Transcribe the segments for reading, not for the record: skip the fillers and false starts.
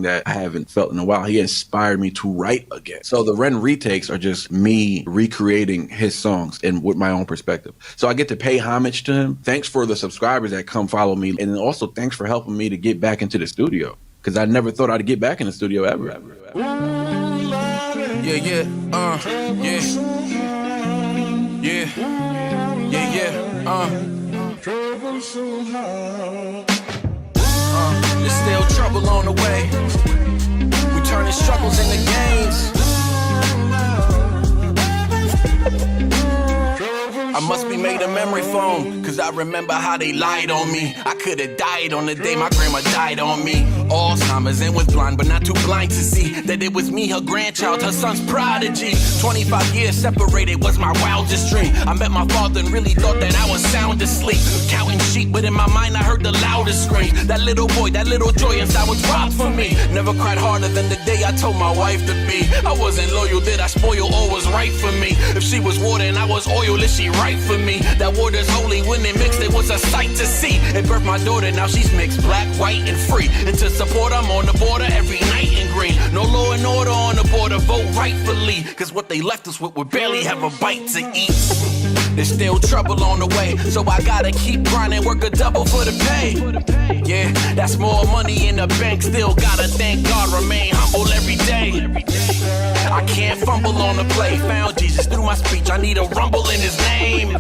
that I haven't felt in a while. He inspired me to write again. So the Ren retakes are just me recreating his songs and with my own perspective. So I get to pay homage to him. Thanks for the subscribers that come follow me. And also thanks for helping me to get back into the studio. Because I never thought I'd get back in the studio ever. Yeah, yeah, yeah. Yeah, yeah, yeah, There's still trouble on the way. We turning struggles into gains. I must be made a memory foam, cause I remember how they lied on me. I could've died on the day my grandma died on me. Alzheimer's and was blind, but not too blind to see that it was me, her grandchild, her son's prodigy. 25 years separated was my wildest dream. I met my father and really thought that I was sound asleep, counting sheep, but in my mind I heard the loudest scream. That little boy, that little joy inside was robbed from me. Never cried harder than the day I told my wife to be. I wasn't loyal, did I spoil all was right for me? If she was water and I was oil, is she right for me? That water's holy, when it mixed it was a sight to see. It birthed my daughter, now she's mixed black, white, and free. And to support, I'm on the border every night in green. No law and order on the border, vote rightfully, cause what they left us with would barely have a bite to eat. There's still trouble on the way, so I gotta keep grinding, work a double for the pay. Yeah, that's more money in the bank, still gotta thank God, remain humble every day. I can't fumble on the play, found Jesus through my speech, I need a rumble in his name.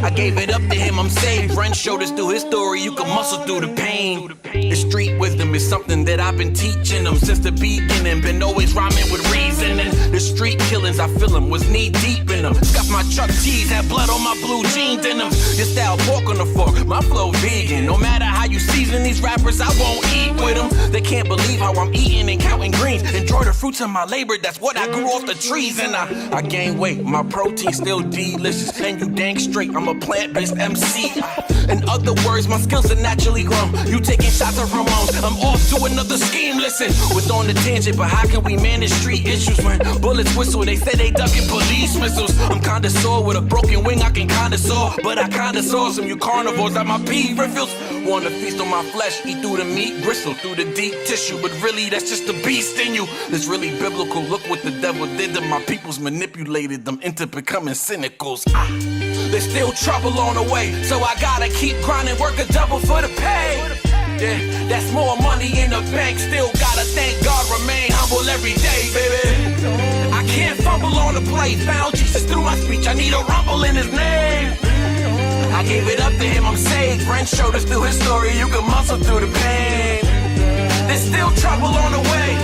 I gave it up to him, I'm saved. Ren showed us through his story, you can muscle through the pain. The street wisdom is something that I've been teaching them since the beginning, been always rhyming with reasoning. The street killings, I feel them, was knee deep in them. Scuff my Chuck T's, had blood on my blue jeans in them. Your style pork on the fork, my flow vegan. No matter how you season these rappers, I won't eat with them. They can't believe how I'm eating and counting greens. Enjoy the fruits of my labor, that's what I grew off the trees. And I gain weight, my protein still delicious. And you dang straight, I'm a plant-based MC. In other words, my skills are naturally grown. You taking shots of Ramones, I'm off to another scheme. Listen, was on the tangent, but how can we manage street issues when bullets whistle? They say they ducking police missiles. I'm kinda sore with a broken wing, I can kinda saw, but I kinda saw some you carnivores at my pee refills. Wanna feast on my flesh, eat through the meat, bristle through the deep tissue, but really that's just the beast in you. It's really biblical. Look what the devil did to my peoples, manipulated them into becoming cynicals. There's still trouble on the way, so I gotta keep grinding, work a double for the pay. Yeah, that's more money in the bank, still gotta thank God, remain humble every day, baby. I can't fumble on the play, found Jesus through my speech, I need a rumble in his name. I gave it up to him, I'm saved. Ren showed us through his story, you can muscle through the pain. There's still trouble on the way,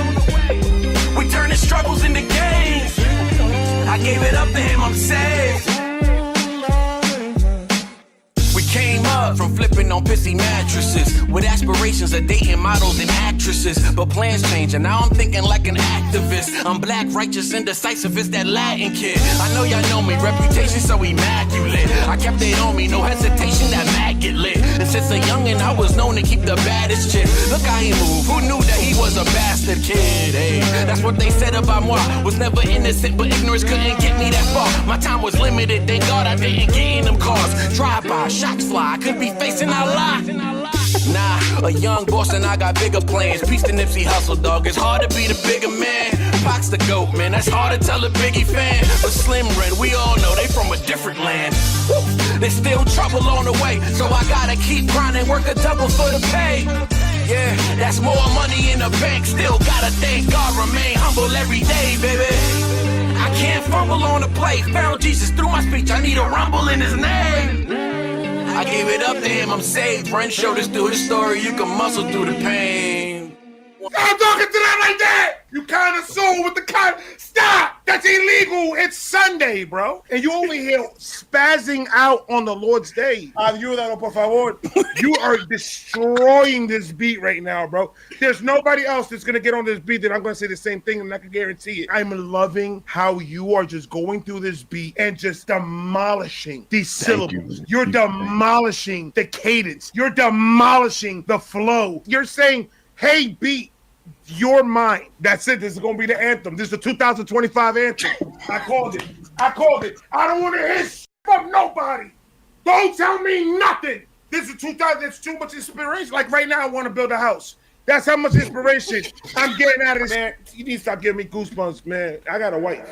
we turning struggles into gains. I gave it up to him, I'm saved. Came up from flipping on pissy mattresses with aspirations of dating models and actresses, but plans change and now I'm thinking like an activist. I'm black, righteous, indecisive, it's that Latin kid. I know y'all know me, reputation so immaculate. I kept it on me, no hesitation, that mag get lit. And since a youngin' I was known to keep the baddest chick. Look how he moved, who knew that he was a bastard kid? Hey, that's what they said about moi. Was never innocent, but ignorance couldn't get me that far. My time was limited, thank God I didn't get in them cars. Drive-by, shots fly, I could be facing a lot. Nah, a young boss and I got bigger plans. Peace to Nipsey Hussle, dog. It's hard to be the bigger man. Pac's the GOAT, man. That's hard to tell a Biggie fan. But Slim Ren, we all know they from a different land. There's still trouble on the way, so I gotta keep grinding, work a double for the pay. Yeah, that's more money in the bank. Still gotta thank God, remain humble every day, baby. I can't fumble on the plate. Found Jesus through my speech, I need a rumble in his name. I gave it up to him, I'm saved. Ren showed us through his story, you can muscle through the pain. Stop talking to that like that! You kind of soul with the kind. Stop! That's illegal. It's Sunday, bro. And you over here spazzing out on the Lord's day. Ayúdalo, por favor. You are destroying this beat right now, bro. There's nobody else that's going to get on this beat that I'm going to say the same thing, and I can guarantee it. I'm loving how you are just going through this beat and just demolishing these syllables. You're demolishing the cadence. You're demolishing the flow. You're saying, hey, beat, you're mine. That's it. This is going to be the anthem. This is the 2025 anthem. I called it. I don't want to hear shit from nobody. Don't tell me nothing. This is 2000. It's too much inspiration. Like right now, I want to build a house. That's how much inspiration I'm getting out of this. Man, you need to stop giving me goosebumps, man. I got a wife.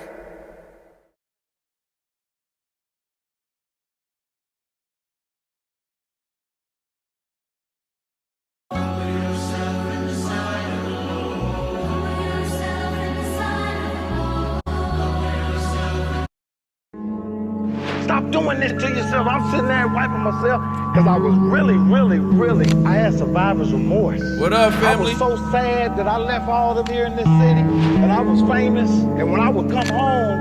Stop doing this to yourself. I'm sitting there wiping myself because I was really, I had survivor's remorse. What up, family? I was so sad that I left all of here in this city and I was famous. And when I would come home,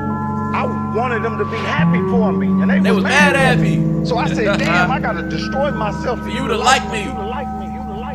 I wanted them to be happy for me. And they was mad happy. So I said, damn, I got to destroy myself for you to like me. You to like me.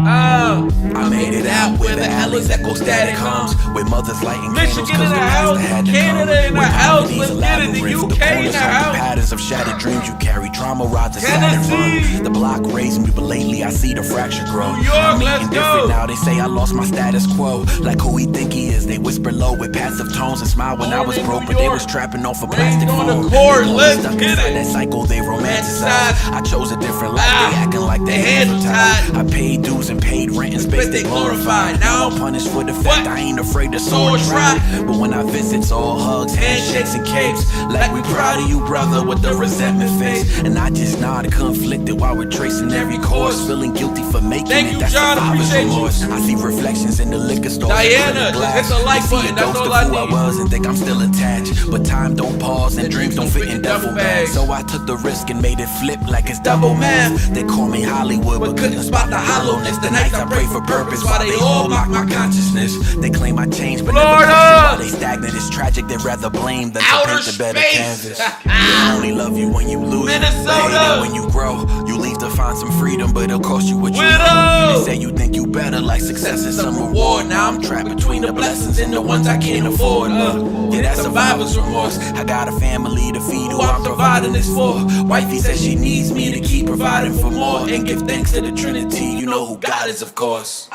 I made it out where the alleys echo static hums, with mothers lighting candles Michigan in the house, Canada in the house, let's get it, the UK in the house, patterns of shattered dreams you carry, trauma rods and Tennessee. The block raised me, but lately I see the fracture grow. New York, let's go. Now they say I lost my status quo, like who he think he is. They whisper low with passive tones and smile when I was broke, but they was trapping off a plastic on phone. the court, let's Stuck get inside it. that cycle they romanticize. I chose a different life, they acting like they hands are tied. I paid dues and paid rent and space they glorified. Now I'm punished for the fact I ain't afraid to soar and try. But when I visit, it's all hugs, handshakes, and capes. Like we proud of you, brother, with the resentment face. And I just nod conflicted while we're tracing every course. Feeling guilty for making Thank it. you, That's John, survivor's appreciate remorse. I see reflections in the liquor store. Diana, just hit the like button, that's all I Who need. I was and think I'm still attached. But time don't pause and dreams don't fit in duffel bags. So I took the risk and made it flip like it's double math. They call me Hollywood, but couldn't spot the hollowness. The nights I pray for purpose while they all mock my consciousness. They claim I changed, but never while they stagnant. It's tragic, they'd rather blame than to paint a better canvas. They only love you when you lose. Minnesota. When you grow, you leave to find some freedom, but it'll cost you what you know. They say you think you better, like success is some reward. Now I'm trapped between the blessings and the ones I can't afford. Yeah, that's survivor's remorse. I got a family to feed who I'm providing this for. Wifey says she needs me to keep providing for more and give thanks to the Trinity. You know who God is, of course.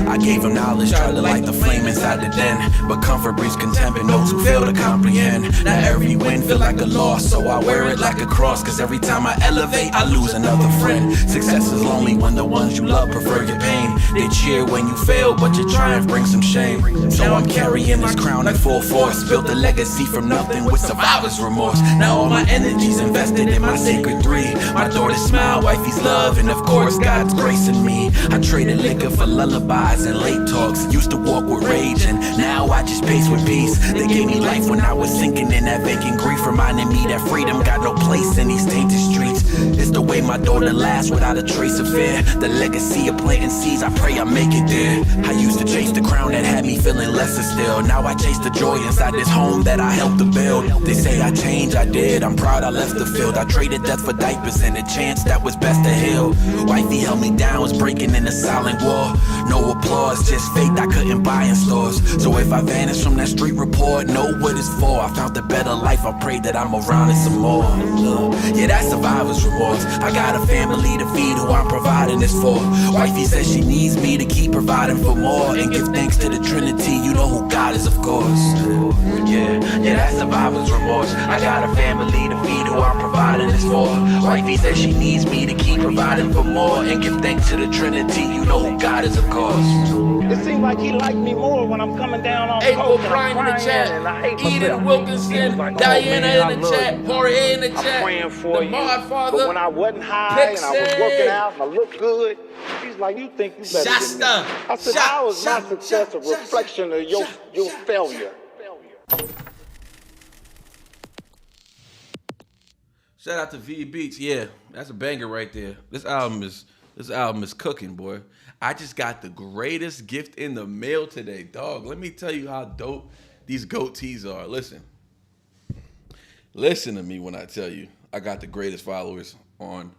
I gave him knowledge, tried to light the flame inside the den. But comfort breeds contempt in those who fail to comprehend. Now every win feel like a loss, so I wear it like a cross. Cause every time I elevate, I lose another friend. Success is lonely when the ones you love prefer your pain. They cheer when you fail, but your triumph brings some shame. So I'm carrying this crown in full force. Built a legacy from nothing with survivor's remorse. Now all my energy's invested in my sacred three. My daughter's smile, wifey's love, and of course God's grace in me. I traded liquor for lullabies and late talks. Used to walk with rage and now I just pace with peace. They gave me life when I was sinking in that vacant grief, reminding me that freedom got no place in these tainted streets. It's the way my daughter laughs without a trace of fear. The legacy of planting seeds, I pray I make it there. I used to chase the crown that had me feeling lesser still. Now I chase the joy inside this home that I helped to build. They say I changed, I did, I'm proud I left the field. I traded death for diapers and a chance that was best to heal. Wifey held me down, was breaking in a silent war. No applause, just faith I couldn't buy in stores. So if I vanish from that street report, know what it's for. I found a better life, I pray that I'm around it some more. Yeah, that's survivor's remorse. I got a family to feed who I'm providing this for. Wifey says she needs me to keep providing for more and give thanks to the Trinity. You know who God is, of course. Yeah, that's survivor's remorse. I got a family to feed who I'm providing this for. Wifey says she needs me to keep providing for more and give thanks to the Trinity. You know who God is, of course. It seems like he liked me more when I'm coming down on April coke and I'm Bryan in the crying chat, and I hate Eden myself. He Wilkinson, was like, oh, Diana man, I in the love chat, you. Jorge in the chat, I'm praying for the you. Mod Father, But when I wasn't high and I was Pixie. working out and I looked good, she's like, you think you better than me. Shasta. I said, how is my success a reflection of your failure? Shout out to V Beats. Yeah, that's a banger right there. This album is cooking, boy. I just got the greatest gift in the mail today, dog. Let me tell you how dope these goat tees are. Listen to me when I tell you I got the greatest followers on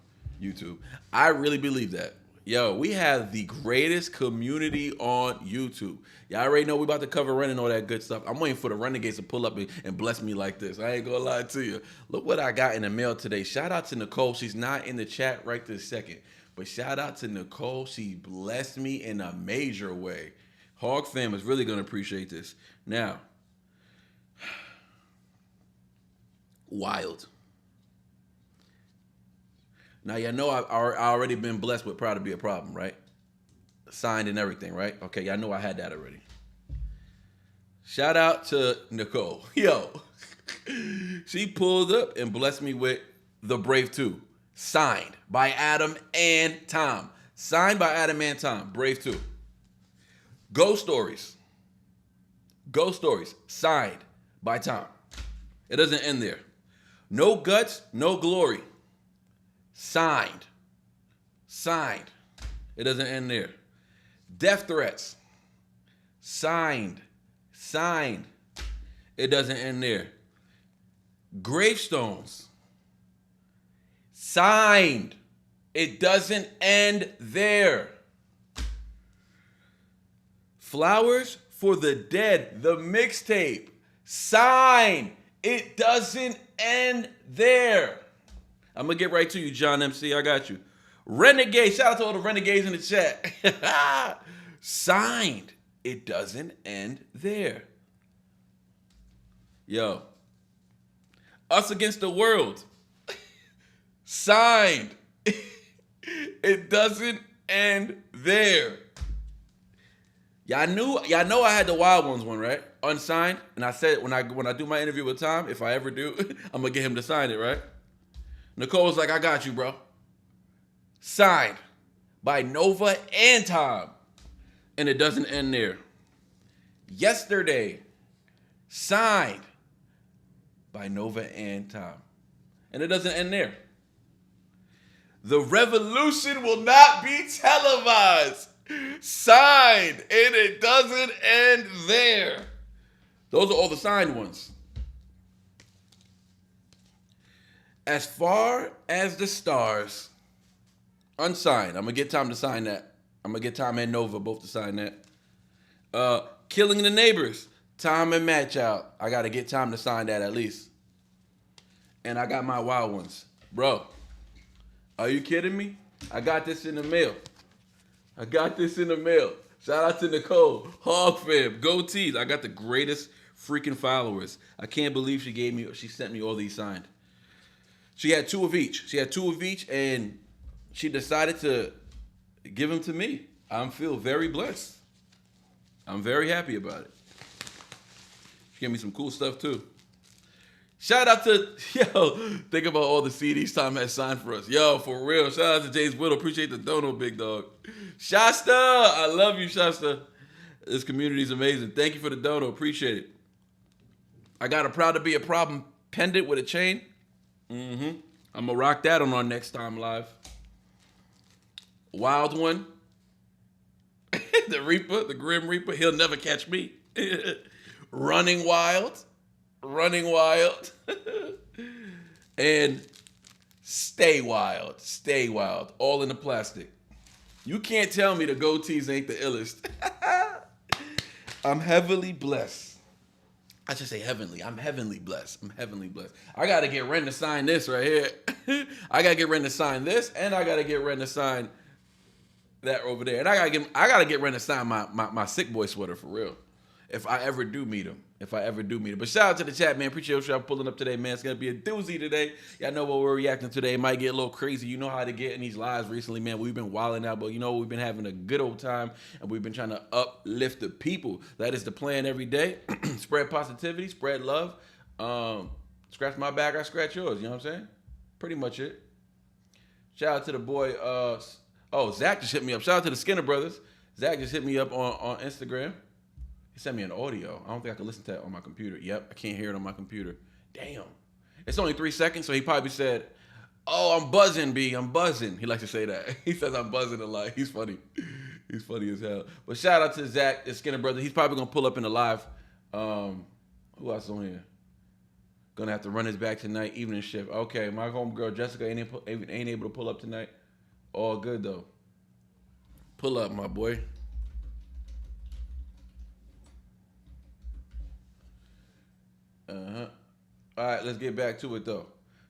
YouTube. I really believe that. Yo, we have the greatest community on YouTube. Y'all already know we about to cover Ren and all that good stuff. I'm waiting for the Renegades to pull up and bless me like this. I ain't gonna lie to you. Look what I got in the mail today. Shout out to Nicole. She's not in the chat right this second. But shout out to Nicole. She blessed me in a major way. Hog fam is really gonna appreciate this. Now, wild. Now, y'all know I've already been blessed with Proud to Be a Problem, right? signed and everything, right? Okay, y'all know I had that already. Shout out to Nicole. Yo, she pulled up and blessed me with The Brave 2, signed by Adam and Tom. Signed by Adam and Tom, Brave 2. Ghost Stories, signed by Tom. It doesn't end there. No Guts, No Glory, signed. It doesn't end there. Death Threats, signed. It doesn't end there. Gravestones, signed. It doesn't end there. Flowers for the Dead, the mixtape, signed. It doesn't end there. I'm gonna get right to you, John MC. I got you. Renegade, shout out to all the renegades in the chat. Signed. It doesn't end there. Yo. Us Against the World. Signed. It doesn't end there. Y'all know I had the Wild Ones one, right? Unsigned. And I said when I do my interview with Tom, if I ever do, I'm gonna get him to sign it, right? Nicole was like, I got you, bro. Signed by Nova and Tom. And it doesn't end there. Yesterday, signed by Nova and Tom. And it doesn't end there. The Revolution will not be televised. Signed. And it doesn't end there. Those are all the signed ones. As Far as the Stars, unsigned. I'm going to get Tom to sign that. I'm going to get Tom and Nova both to sign that. Killing the Neighbors, Tom and Matt Child. I got to get Tom to sign that at least. And I got my Wild Ones. Bro, are you kidding me? I got this in the mail. Shout out to Nicole, Hog Fam, Goatees. I got the greatest freaking followers. I can't believe she sent me all these signed. She had two of each, and she decided to give them to me. I feel very blessed. I'm very happy about it. She gave me some cool stuff too. Shout out to, think about all the CDs Tom has signed for us. Yo, for real. Shout out to James Whittle. Appreciate the dono, big dog. Shasta, I love you, Shasta. This community is amazing. Thank you for the dono. Appreciate it. I got a Proud to Be a Problem pendant with a chain. I'm going to rock that on our next time live. Wild One. The Reaper, the Grim Reaper. He'll never catch me. Running Wild. And Stay Wild. All in the plastic. You can't tell me the goatees ain't the illest. I'm heavily blessed. I should say heavenly. I'm heavenly blessed. I got to get Ren to sign this right here. I got to get Ren to sign this, and I got to get Ren to sign that over there. And I got to get Ren to sign my Sick Boy sweater for real. If I ever do meet him. But shout out to the chat, man. Appreciate y'all pulling up today, man. It's going to be a doozy today. Y'all know what we're reacting today. It might get a little crazy. You know how to get in these lives recently, man. We've been wilding out, but we've been having a good old time, and we've been trying to uplift the people. That is the plan every day. Spread positivity, spread love. Scratch my back, I scratch yours. You know what I'm saying? Pretty much it. Shout out to the boy. Zach just hit me up. Shout out to the Skinner brothers. Zach just hit me up on Instagram. He sent me an audio. I don't think I can listen to that on my computer. Yep, I can't hear it on my computer. Damn. It's only 3 seconds, so he probably said, "Oh, I'm buzzing, B. I'm buzzing." He likes to say that. He says I'm buzzing a lot. He's funny. He's funny as hell. But shout out to Zach, the Skinner brother. He's probably going to pull up in the live. Who else is on here? Gonna have to run his back tonight, evening shift. Okay, my homegirl Jessica ain't able to pull up tonight. All good, though. Pull up, my boy. All right, let's get back to it though.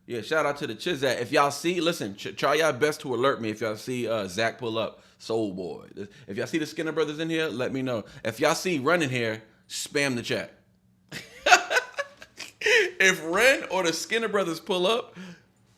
Yeah, shout out to the Chizat. If y'all see, listen, try y'all best to alert me if y'all see Zach pull up. Soul Boy. If y'all see the Skinner brothers in here, let me know. If y'all see Ren in here, spam the chat. If Ren or the Skinner brothers pull up,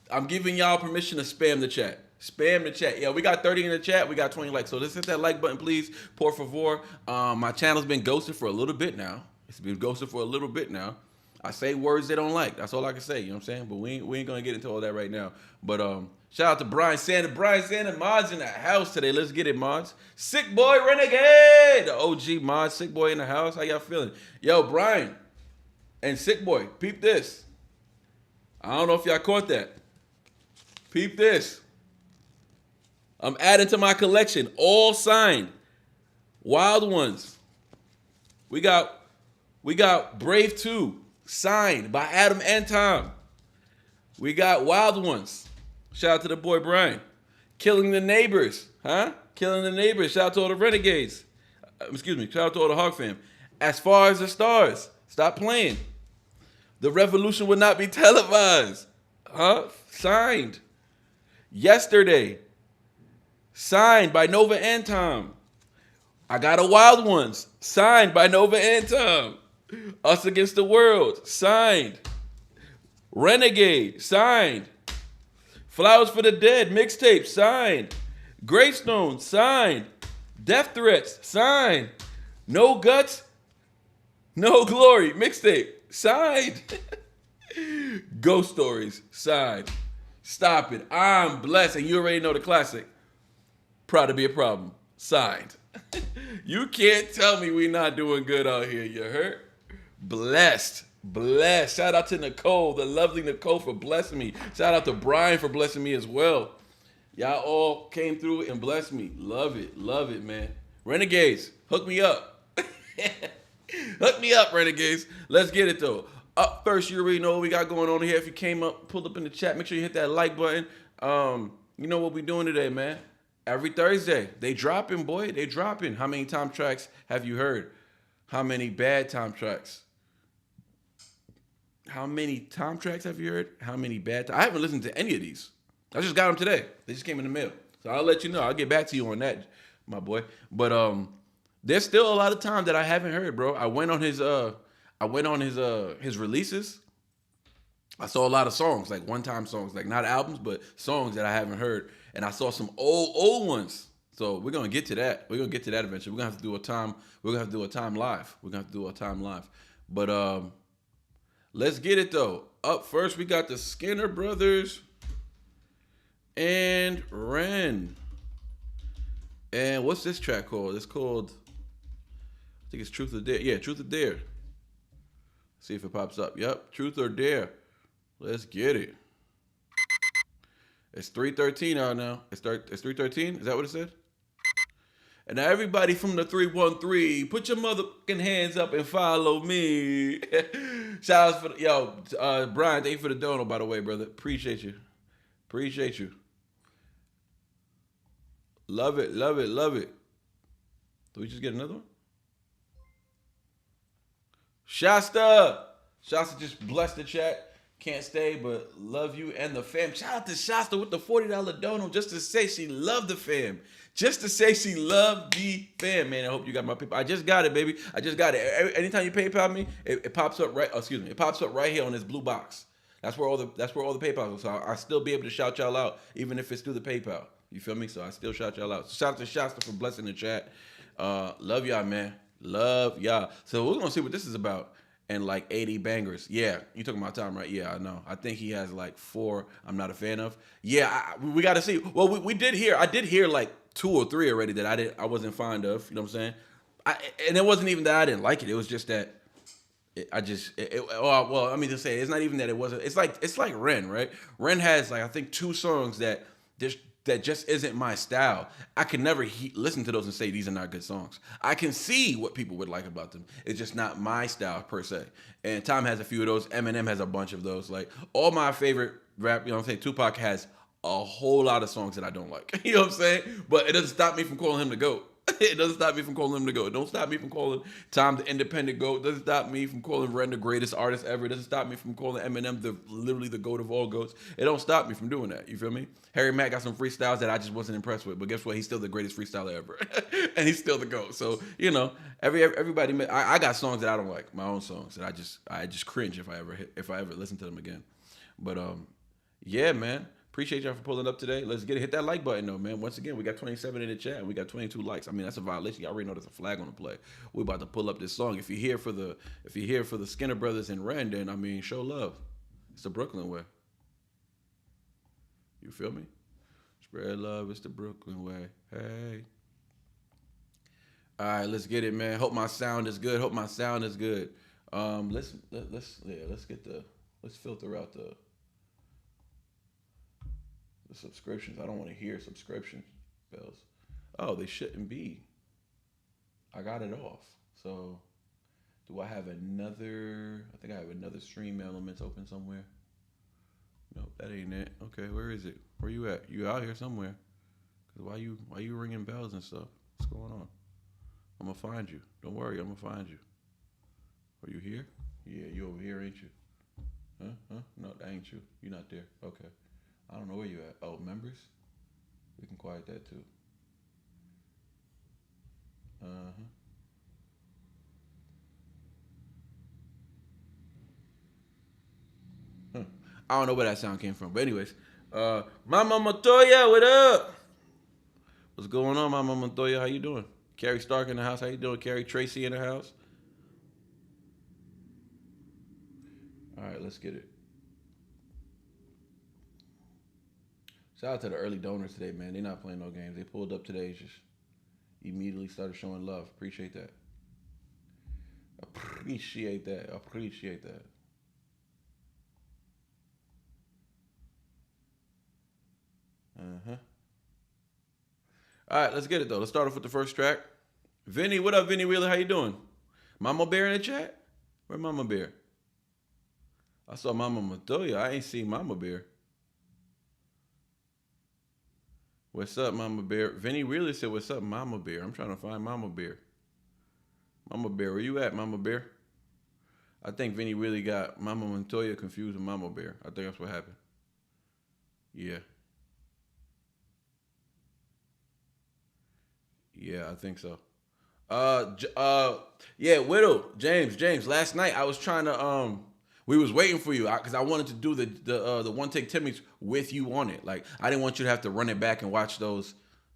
I'm giving y'all permission to spam the chat. Spam the chat. Yeah, we got 30 in the chat. We got 20 likes. So let's hit that like button, please. Por favor. My channel's been ghosted for a little bit now. It's been ghosted for a little bit now. I say words they don't like. That's all I can say. You know what I'm saying? But we ain't gonna get into all that right now. But shout out to Brian Sanders. Brian Sanders, mods in the house today. Let's get it, mods. Sick Boy Renegade, the OG mod. Sick Boy in the house. How y'all feeling? Yo, Brian and Sick Boy, peep this. I don't know if y'all caught that. Peep this. I'm adding to my collection, all signed. Wild Ones. We got Brave 2, signed by Adam and Tom. We got Wild Ones. Shout out to the boy Brian. Killing the Neighbors, huh? Killing the Neighbors. Shout out to all the Renegades. Shout out to all the Hawk fam. As Far as the Stars. Stop playing. The Revolution will not be televised. Huh? Signed. Yesterday. Signed by Nova and Tom. I got a Wild Ones. Signed by Nova and Tom. Us Against the World. Signed. Renegade. Signed. Flowers for the Dead. Mixtape. Signed. Gravestone. Signed. Death Threats. Signed. No Guts. No Glory. Mixtape. Signed. Ghost Stories. Signed. Stop it. I'm blessed. And you already know the classic. Proud to be a problem. Signed. You can't tell me we not doing good out here. You heard? Blessed. Blessed. Shout out to Nicole, the lovely Nicole, for blessing me. Shout out to Brian for blessing me as well. Y'all all came through and blessed me. Love it. Love it, man. Renegades, hook me up. Hook me up, Renegades. Let's get it, though. Up first, you already know what we got going on here. If you came up, pulled up in the chat, make sure you hit that like button. You know what we doing today, man. Every Thursday, they dropping, boy. They dropping. How many time tracks have you heard? How many bad time tracks? How many time tracks have you heard? How many bad I haven't listened to any of these. I just got them today. They just came in the mail. So I'll let you know. I'll get back to you on that, my boy. But there's still a lot of time that I haven't heard, bro. I went on his releases. I saw a lot of songs, like one-time songs, like not albums, but songs that I haven't heard. And I saw some old ones. So we're gonna get to that. We're gonna get to that eventually. We're gonna have to do a time. We're gonna have to do a time live. We're gonna have to do a time live. But let's get it though. Up first, we got the Skinner Brothers and Ren. And what's this track called? It's called, I think it's Truth or Dare. Yeah, Truth or Dare. See if it pops up. Yep, Truth or Dare. Let's get it. It's 3:13 out now. It's 3:13. Is that what it said? And now everybody from the 313, put your motherfucking hands up and follow me. Shout out for Brian. Thank you for the dono, by the way, brother. Appreciate you. Appreciate you. Love it, love it, love it. Did we just get another one? Shasta just blessed the chat. Can't stay, but love you and the fam. Shout out to Shasta with the $40 dono just to say she loved the fam. Just to say she loved the fam, man. I hope you got my PayPal. I just got it, baby. I just got it. Anytime you PayPal me, it pops up right. It pops up right here on this blue box. That's where all the PayPal is. So I still be able to shout y'all out, even if it's through the PayPal. You feel me? So I still shout y'all out. So shout out to Shasta for blessing the chat. Love y'all, man. Love y'all. So we're gonna see what this is about. And like 80 bangers. Yeah, you talking about Tom, right? Yeah, I know. I think he has like 4 I'm not a fan of. Yeah, we got to see. Well, we did hear. I did hear like 2 or 3 already that I wasn't fond of. You know what I'm saying? And it wasn't even that I didn't like it. It was just that well, let me just say, it's not even that it wasn't. It's like Ren, right? Ren has like I think 2 songs that just isn't my style. I can never listen to those and say these are not good songs. I can see what people would like about them. It's just not my style per se. And Tom has a few of those. Eminem has a bunch of those. Like all my favorite rap, you know what I'm saying? Tupac has a whole lot of songs that I don't like. You know what I'm saying? But it doesn't stop me from calling him the GOAT. It doesn't stop me from calling him the GOAT. It don't stop me from calling Tom the independent GOAT. It doesn't stop me from calling Ren the greatest artist ever. It doesn't stop me from calling Eminem literally the GOAT of all GOATs. It don't stop me from doing that. You feel me? Harry Mack got some freestyles that I just wasn't impressed with. But guess what? He's still the greatest freestyler ever. And he's still the GOAT. So, you know, everybody, I got songs that I don't like. My own songs that I just cringe if I ever listen to them again. But, yeah, man. Appreciate y'all for pulling up today. Let's get it. Hit that like button though, man. Once again, we got 27 in the chat and we got 22 likes. I mean, that's a violation. Y'all already know there's a flag on the play. We're about to pull up this song. If you're here for the Skinner Brothers and Ren, then I mean, show love. It's the Brooklyn way. You feel me? Spread love. It's the Brooklyn way. Hey. All right, let's get it, man. Hope my sound is good. Let's filter out the subscriptions. I don't want to hear subscription bells. Oh, they shouldn't be. I got it off. So, do I have another? I think I have another Stream Elements open somewhere. Nope, that ain't it. Okay, where is it? Where you at? You out here somewhere? Cause why you ringing bells and stuff? What's going on? I'm gonna find you. Don't worry, I'm gonna find you. Are you here? Yeah, you over here, ain't you? Huh? No, that ain't you. You're not there. Okay. I don't know where you at. Oh, members? We can quiet that too. I don't know where that sound came from. But anyways, Mama Montoya, what up? What's going on, Mama Montoya? How you doing? Carrie Stark in the house. How you doing, Carrie? Tracy in the house. All right, let's get it. Shout out to the early donors today, man. They're not playing no games. They pulled up today, just immediately started showing love. Appreciate that. Appreciate that. All right, let's get it though. Let's start off with the first track. Vinny, what up, Vinny Wheeler? How you doing? Mama Bear in the chat? Where Mama Bear? I saw Mama Montoya. I ain't seen Mama Bear. What's up, Mama Bear? Vinny Wheeler said, what's up, Mama Bear? I'm trying to find Mama Bear. Mama Bear, where you at, Mama Bear? I think Vinny really got Mama Montoya confused with Mama Bear. I think that's what happened. Yeah. Yeah, I think so. Yeah, Widow, James. Last night I was trying to we was waiting for you because I wanted to do the one take Timmy's with you on it. Like I didn't want you to have to run it back and watch those,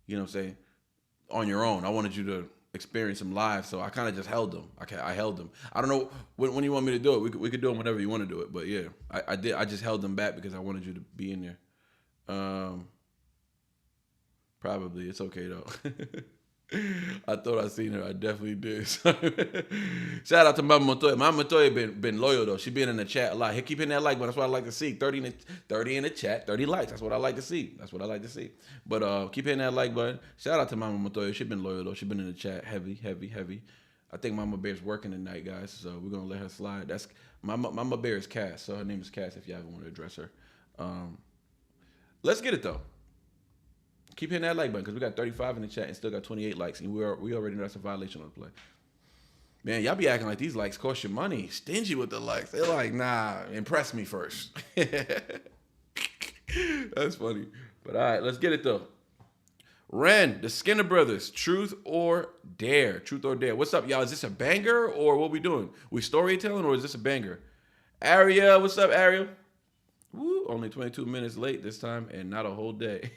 you know what I'm saying, on your own. I wanted you to experience them live, so I kind of just held them. I held them. I don't know when you want me to do it. We could do them whenever you want to do it. But yeah, I did. I just held them back because I wanted you to be in there. Probably it's okay though. I thought I seen her. I definitely did. Shout out to Mama Montoya. Mama Montoya been loyal though. She been in the chat a lot. Keep hitting that like button. That's what I like to see. 30 in the chat, 30 likes. That's what I like to see. But keep hitting that like button. Shout out to Mama Montoya. She been loyal though. She been in the chat heavy. I think Mama Bear's working tonight, guys. So we're gonna let her slide. That's Mama Bear is Cass. So her name is Cass. If you ever want to address her, let's get it though. Keep hitting that like button because we got 35 in the chat and still got 28 likes. And we already know that's a violation on the play. Man, y'all be acting like these likes cost you money. Stingy with the likes. They're like, nah, impress me first. That's funny. But all right, let's get it though. Ren, the Skinner Brothers, Truth or Dare? Truth or Dare. What's up, y'all? Is this a banger or what we doing? We storytelling or is this a banger? Ariel, what's up, Ariel? Woo, only 22 minutes late this time and not a whole day.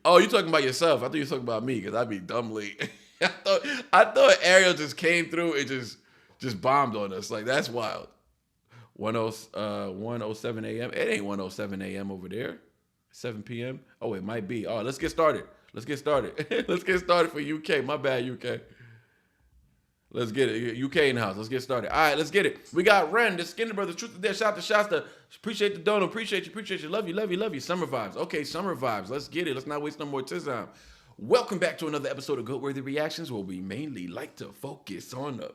Oh, you talking about yourself. I thought you were talking about me because I'd be dumb late. I thought Ariel just came through and just bombed on us. Like, that's wild. 1:07 a.m. It ain't 1:07 a.m. over there. 7 p.m. Oh, it might be. Oh, let's get started. Let's get started for UK. My bad, UK. Let's get it. UK in the house. Let's get started. All right, let's get it. We got Ren, the Skinner Brothers, Truth or Dare. Shout out to Shasta. Appreciate the donor. Appreciate you. Love you. Summer vibes. Okay, summer vibes. Let's get it. Let's not waste no more time. Welcome back to another episode of Goat-Worthy Reactions, where we mainly like to focus on the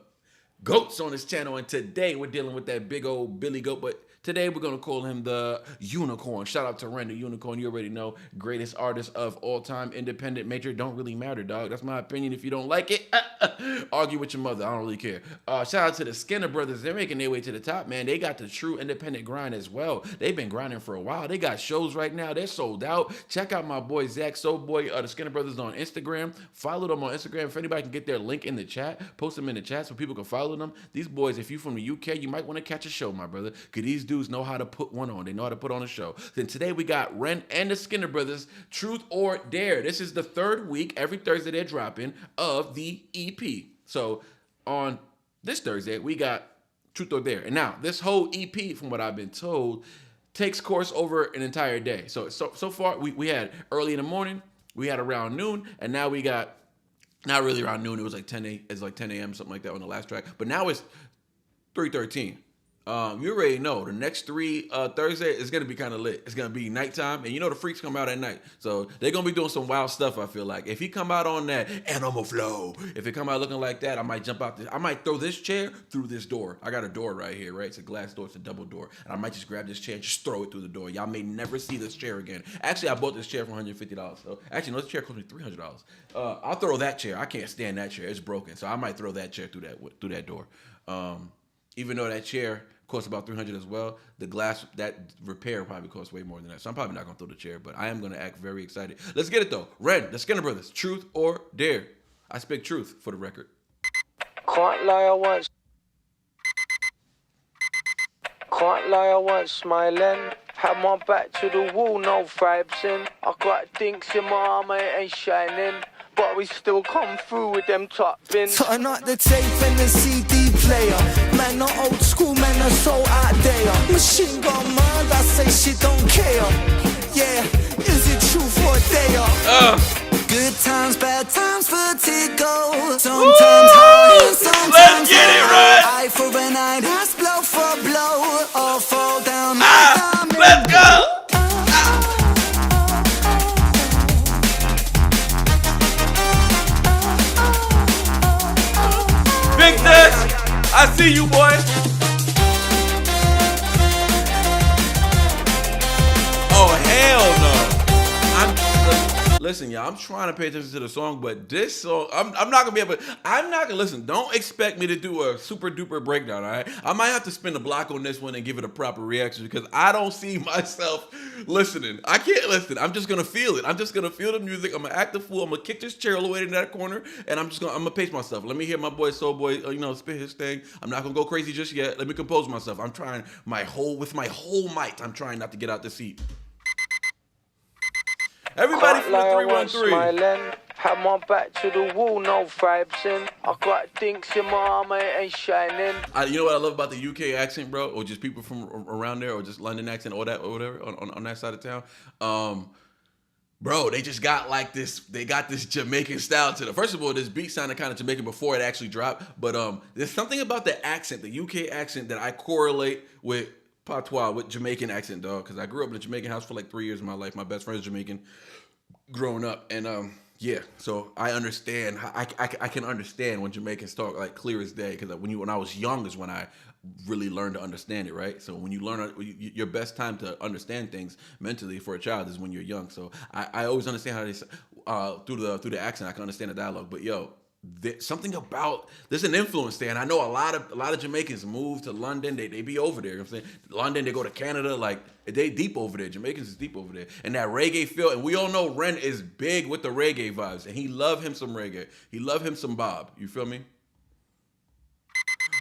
goats on this channel. And today we're dealing with that big old Billy Goat, but today we're going to call him the Unicorn. Shout out to Ren, the Unicorn. You already know, greatest artist of all time, independent major. Don't really matter, dog. That's my opinion. If you don't like it, argue with your mother. I don't really care. Shout out to the Skinner Brothers. They're making their way to the top, man. They got the true independent grind as well. They've been grinding for a while. They got shows right now. They're sold out. Check out my boy Zach Soulboy, the Skinner Brothers on Instagram. Follow them on Instagram. If anybody can get their link in the chat, post them in the chat so people can follow them. These boys, if you from the UK, you might want to catch a show, my brother. Because these dudes dudes know how to put one on. They know how to put on a show. Then today we got Ren and the Skinner Brothers, Truth or Dare. This is the third week, every Thursday they're dropping, of the EP. So on this Thursday, we got Truth or Dare. And now, this whole EP, from what I've been told, takes course over an entire day. So far, we had early in the morning, we had around noon, and now we got, not really around noon, it was like 10 a.m., something like that on the last track. But now it's 3:13. You already know the next three Thursday is gonna be kind of lit. It's gonna be nighttime, and you know the freaks come out at night, so they're gonna be doing some wild stuff. I feel like if he come out on that animal flow, if he come out looking like that, I might jump out. I might throw this chair through this door. I got a door right here, right? It's a glass door. It's a double door, and I might just grab this chair and just throw it through the door. Y'all may never see this chair again. Actually, I bought this chair for $150. So actually, no, this chair cost me $300. I'll throw that chair. I can't stand that chair. It's broken, so I might throw that chair through that door. Even though that chair costs about $300 as well, the glass, that repair probably costs way more than that. So I'm probably not gonna throw the chair, but I am gonna act very excited. Let's get it though. Ren, the Skinner Brothers, Truth or Dare. I speak truth for the record. Can't lie, I wasn't smiling. Had my back to the wall, no vibes in. I got dinks in my arm, it ain't shining. But we still come through with them top bins. Turn up the tape and the CD player. Man, not old school, man, are so out there. Machine Gun Murder, say she don't care. Yeah, is it truth or dare? Good times, bad times, vertigo. Sometimes high, sometimes Let's get it right. Eye for an eye, that's blow for blow. Or fall down. Let's go. Big Dutch, I see you, boy. Oh, hell no. Listen, y'all, I'm trying to pay attention to the song, but this song, I'm not gonna listen. Don't expect me to do a super duper breakdown, all right? I might have to spend a block on this one and give it a proper reaction because I don't see myself listening. I can't listen. I'm just gonna feel it. I'm just gonna feel the music. I'm gonna act the fool. I'm gonna kick this chair all the way in that corner, and I'm gonna pace myself. Let me hear my boy Soul Boy, spit his thing. I'm not gonna go crazy just yet. Let me compose myself. I'm trying with my whole might. I'm trying not to get out the seat. Everybody from the 313. Had my back to the wall, no vibes in. I got dinks in my arm, it ain't shining. You know what I love about the UK accent, bro? Or just people from around there, or just London accent, or that, or whatever, on that side of town. Bro, they just got like this, they got this Jamaican style to them. First of all, this beat sounded kind of Jamaican before it actually dropped. But there's something about the accent, the UK accent, that I correlate with patois, with Jamaican accent, dog. Because I grew up in a Jamaican house for like 3 years of my life. My best friend is Jamaican growing up. And yeah, so I understand. I can understand when Jamaicans talk like clear as day. Because when I was young is when I really learned to understand it, right? So when you learn, your best time to understand things mentally for a child is when you're young. So I always understand how they through the accent I can understand the dialogue. But yo, something about there's an influence there, and I know a lot of Jamaicans move to London. They be over there. You know what I'm saying? London, they go to Canada, like they deep over there. Jamaicans is deep over there, and that reggae feel. And we all know Ren is big with the reggae vibes, and he love him some reggae. He love him some Bob. You feel me?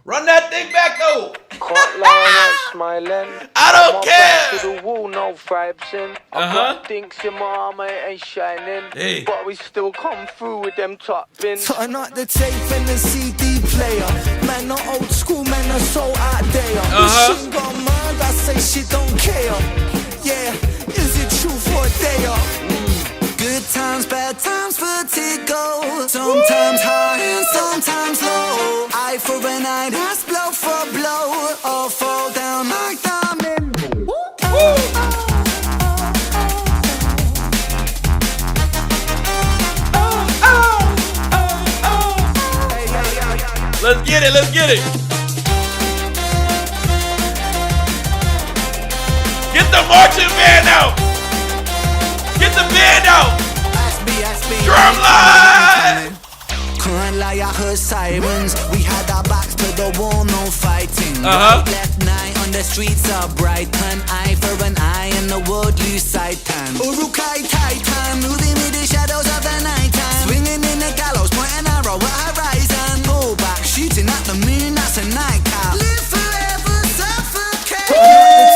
Run that thing back though. Can't lie, I'm smiling. I don't care. To the wall, no vibes in. I got dinks in my arm, it ain't shining. Hey. But we still come through with them top bins. Turn up the tape and the CD player. Man, not old school, man, are so out there. Machine Gun Murder, say she don't care. Yeah, is it truth or dare? Good times, bad times, vertigo. Sometimes high and sometimes low. Eye for an eye, that's blow for blow. Or fall down like diamond. Let's get it, let's get it. Get the marching band out. Get the band out. Drumline. Can't lie, I heard sirens. We had our backs to the wall, no fighting. Left night on the streets of Brighton. Eye for an eye and the world lose sight time. Urukai Titan, moving with the shadows of the night time. Swinging in the gallows, point an arrow at horizon. Go back, shooting at the moon, that's a nightcap. Live forever, suffocate.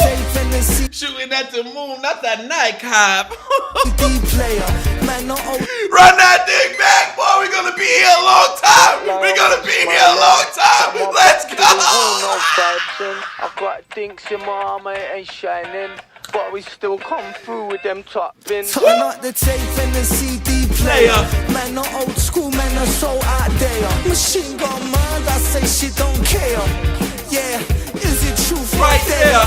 doing that to Moon, not that nightcap. CD player, man, no old. Run that thing back, boy. We're gonna be here a long time. We're gonna be here a long time. Let's go. I got dinks in my arm, it ain't shining. But we still come through with them top bins. Turn up the tape and the CD player. Man, no old school, man, no so out there. Machine Gun Man, I say she don't care. Yeah, is it truth right there?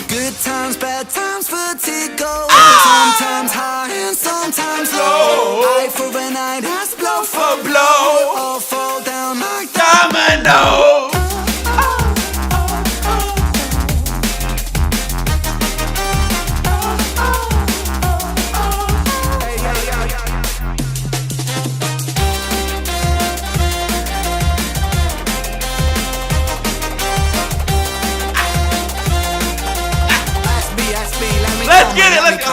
Good times, bad times, vertigo. Sometimes high and sometimes low. Eye for an eye, that's blow for blow. All fall down like Domino. Let's get it, let's go.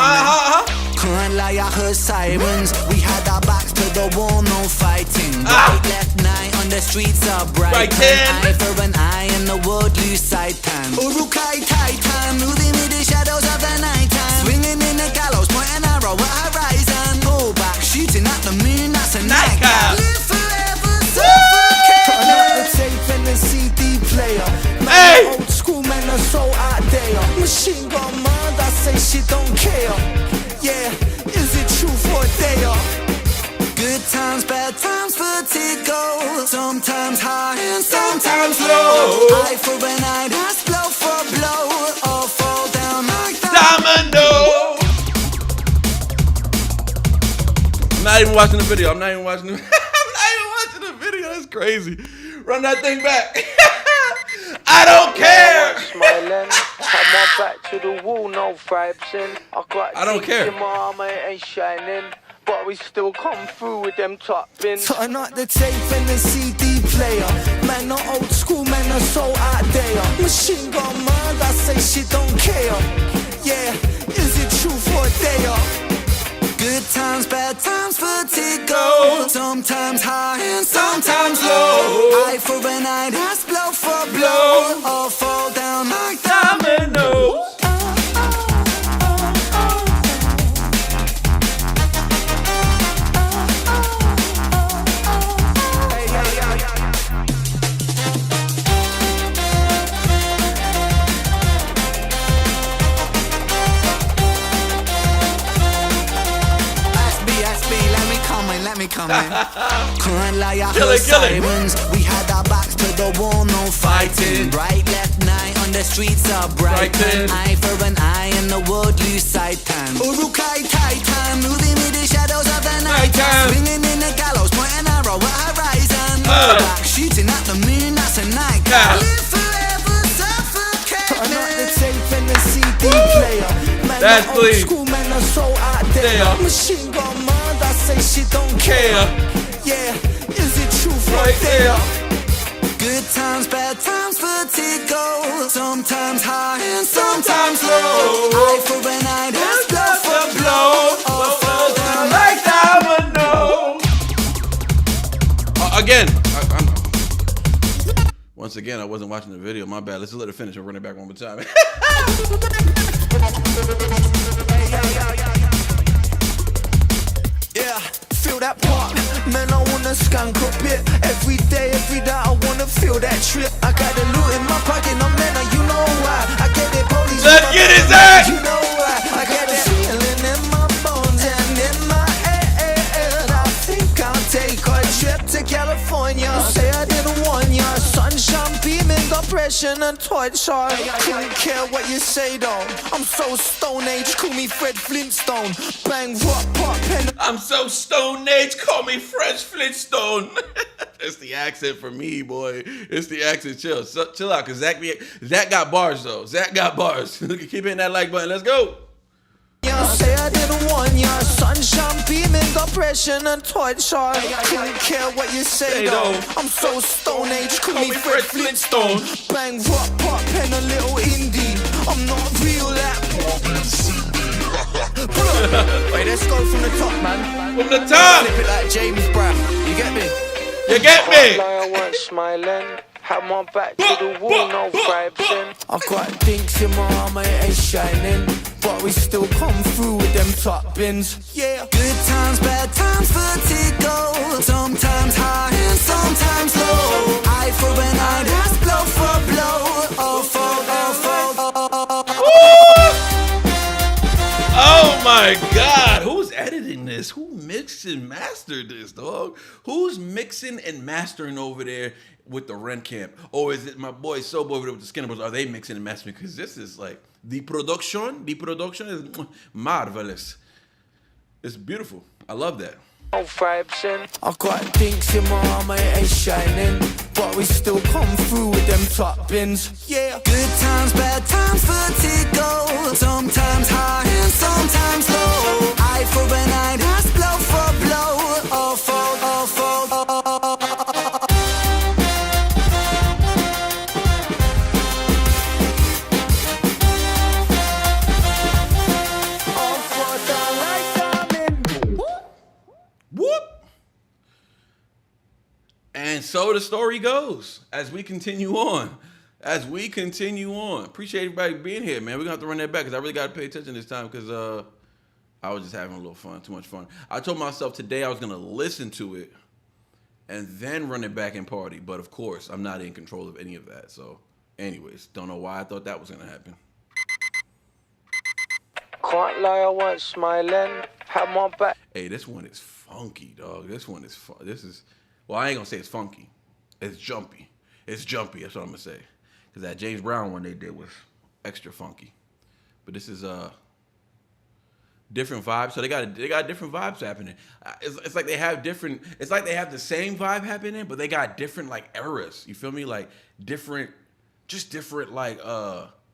Can't lie, I heard sirens. We had our backs to the wall, no fighting. Right, left, night on the streets of Brighton. Eye for an eye and the world lose sight time. Urukai Titan, moving with the shadows of the night time. Swinging in the gallows, point an arrow at horizon. Pull back, shooting at the moon, that's a nightcap. Live forever, suffocate. Turn up the tape and the CD player. Man, old school men are so out there. Machine Gun Man, I say she don't care. Yeah, is it truth or dare? Good times, bad times, vertigo. Sometimes high and sometimes low. Eye for an eye, that's blow for blow. All fall down like Domino. I'm not even watching the video. I'm not even watching the video. That's crazy. Run that thing back. I don't care. Smiling, have my back to the wall, no vibes in. I don't care. In my arm, it ain't shining. But we still come through with them top bins. Turn up the tape and the CD player. Man, no old school, man, are so out there. Machine Gun Man, I say she don't care. Yeah, is it truth or dare? Good times, bad times, vertigo. Sometimes high and sometimes low. Eye for an eye, that's blow for blow. All fall down like dominoes. Let me come in. Can't lie, I heard sirens. We had our backs to the wall, no fighting. Right, left, night on the streets of Brighton. Eye for an eye and the world lose sight time. Urukai Titan, moving with the shadows of the night time. Swinging in the gallows, point an arrow at horizon. Back, shooting at the moon, that's a nightcap. Live forever, suffocate. Turn up the tape and the CD player. Man, that's old school men are so out there. Machine Gun Man, I say she don't care. Yeah, is it truth right there? Good times, bad times, vertigo. Sometimes high and sometimes low. Eye for an eye, that's blow for blow. All fall down like domino. Again, once again, I wasn't watching the video. My bad. Let's just let it finish. I'll run it back one more time. Yeah, feel that pop. Man, I wanna skunk a bit. Every day, I wanna feel that trip. I got the loot in my pocket, no man, you know why. I get it, police. Let's get his ass. You know why. I got the feeling in my bones and in my head. I think I'll take a trip to California. Say I didn't want ya. Sunshine beaming, depression and torture. Couldn't care what you say though. I'm so stone age, call me Fred Flintstone. Bang, rock, pop, pen. I'm so stone age, call me Fresh Flintstone. It's the accent for me, boy. It's the accent. Chill out, cause Zach got bars though. Zach got bars. Keep hitting that like button. Let's go. Say I didn't want ya. Sunshine beaming, depression and torture. Couldn't care what you say though. I'm so stone age, call me Fred Flintstone. Bang, rock, pop, pen, a little indie. I'm not real at. Wait, let's go from the top, man. From the top. Flip it like James Brown. You get me? You get me? I weren't smiling. Had my back to the wall, no vibes in. I got dinks in my armor, it ain't shining, but we still come through with them top bins. Yeah. Good times, bad times, vertigo. Sometimes high and sometimes low. Eye for an eye, that's blow for blow. All fall. Oh my God! Who's editing this? Who mixed and mastered this, dog? Who's mixing and mastering over there with the Ren Camp? Or is it my boy Sobo over there with the Skinner Bros? Are they mixing and mastering? Because this is like the production is marvelous. It's beautiful. I love that. No vibes in. I got dinks in my armor, it ain't shining, but we still come through with them top bins. Yeah. Good times, bad times, vertigo. Sometimes high and sometimes low. Eye for an eye, that's blow for blow. All fall. And so the story goes as we continue on. Appreciate everybody being here, man. We're going to have to run that back because I really got to pay attention this time because I was just having a little fun, too much fun. I told myself today I was going to listen to it and then run it back and party. But, of course, I'm not in control of any of that. So, anyways, don't know why I thought that was going to happen. Can't lie, I wasn't smiling. Had my back. Hey, this one is funky, dog. This is... Well, I ain't gonna say it's funky. It's jumpy. That's what I'm gonna say. Because that James Brown one they did was extra funky. But this is different vibes. So they got different vibes happening. It's like they have different. It's like they have the same vibe happening, but they got different like eras. You feel me? Like different like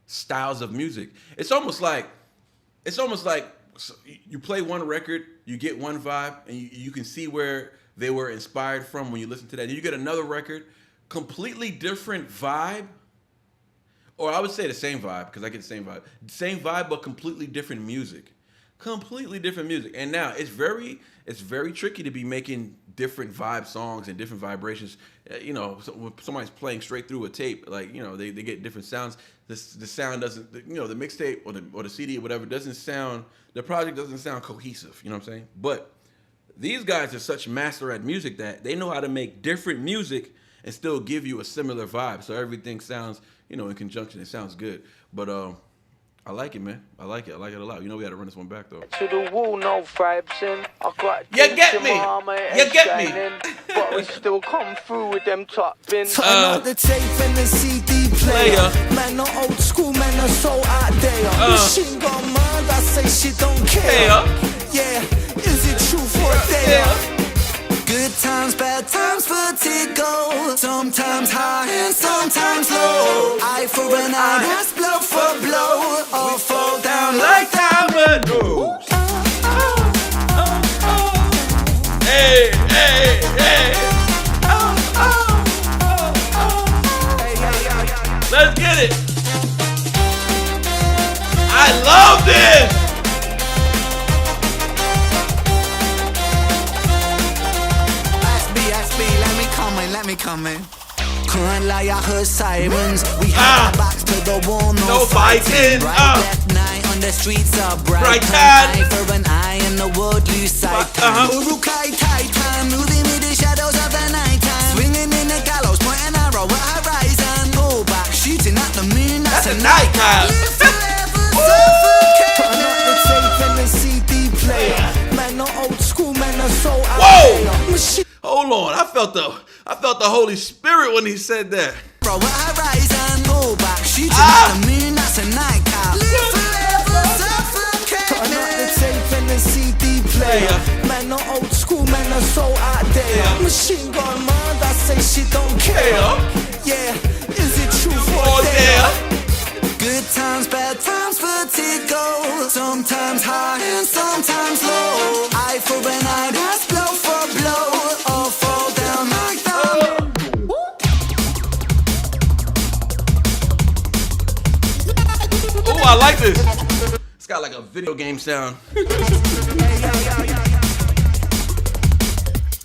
styles of music. It's almost like you play one record, you get one vibe, and you can see where they were inspired from when you listen to that. Then you get another record, completely different vibe. Or I would say the same vibe, because I get the same vibe. Same vibe, but completely different music. And now it's very tricky to be making different vibe songs and different vibrations. You know, so when somebody's playing straight through a tape, like, you know, they get different sounds. The sound doesn't, you know, the mixtape or the CD or whatever the project doesn't sound cohesive. You know what I'm saying? But these guys are such master at music that they know how to make different music and still give you a similar vibe. So everything sounds, you know, in conjunction. It sounds good. But I like it, man. I like it a lot. You know, we had to run this one back though. To the wall, no vibes in. I got you get me. You get me. But we still come through with them top bins. Turn up the tape and the CD player. Man, not old school, man, are so out there. Machine gun mind, I say she don't care. Yeah, is it true for a day? Good times, bad times, vertigo. Sometimes high and sometimes low. Eye for an eye, that's blow for blow. All fall down like dominoes. Hey. Let's get it. I love this. Let me come in. Can't lie, I heard sirens. We had our backs to the wall, no fighting. Right left night on the streets of Brighton. Eye for an eye in the world lose sight. Urukai Titan, moving with the shadows of the night time. Swinging in the gallows, pointing arrow at horizon. Go back, shooting at the moon, that's a night time. Live forever, suffocate. Turn up the tape and the CD player. Man, not old school, man, are so out there. Hold on, I felt the Holy Spirit when he said that. Bro, horizon, go back, shooting at the moon, that's a nightcap. Live forever, suffocate. Turn up the tape and the CD player. Man, not old school, man, are so out there. Machine gun mind, I say she don't care. Yeah, is it true for a day? Good times, bad times, vertigo. Sometimes high and sometimes low. Eye for an eye, that's blow for blow. All fall down like dominoes. Oh, I like this. It's got like a video game sound.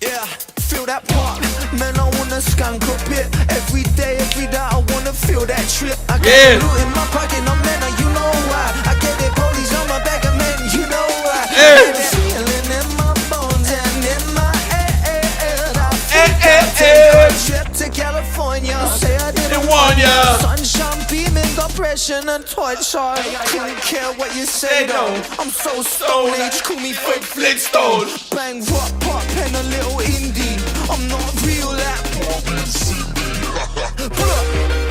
Yeah, feel that part. Man, I wanna wanna skank up it. Every day I wanna feel that trip. I got Yeah. loot in my pocket, no man, you know why. I get the police on my back, and man, you know why. Yeah. I get the feeling in my bones and in my head. I think I'll take a trip to California. Say I didn't want ya. Sunshine beaming, depression and torture. Couldn't care what you say though. I'm so stoned, age, call me Fred Flintstone. Bang, rock, pop, and a little indie. I'm not real like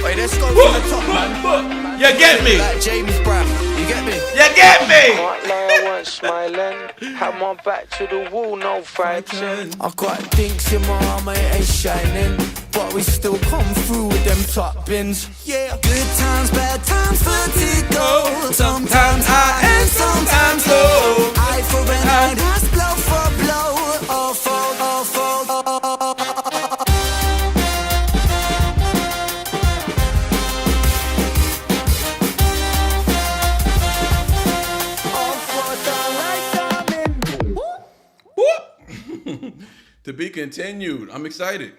Wait, let's go from the top, man. You get me? Like James Brown, you get me? You get me? Can't lie, I weren't smiling. Had my back to the wall, no fighting. I got dinks in my armor, it ain't shining. But we still come through with them top bins. Yeah. Good times, bad times, vertigo. Sometimes high and sometimes low. Eye for an eye, that's blow for blow. All for, all for, all for. To be continued. I'm excited.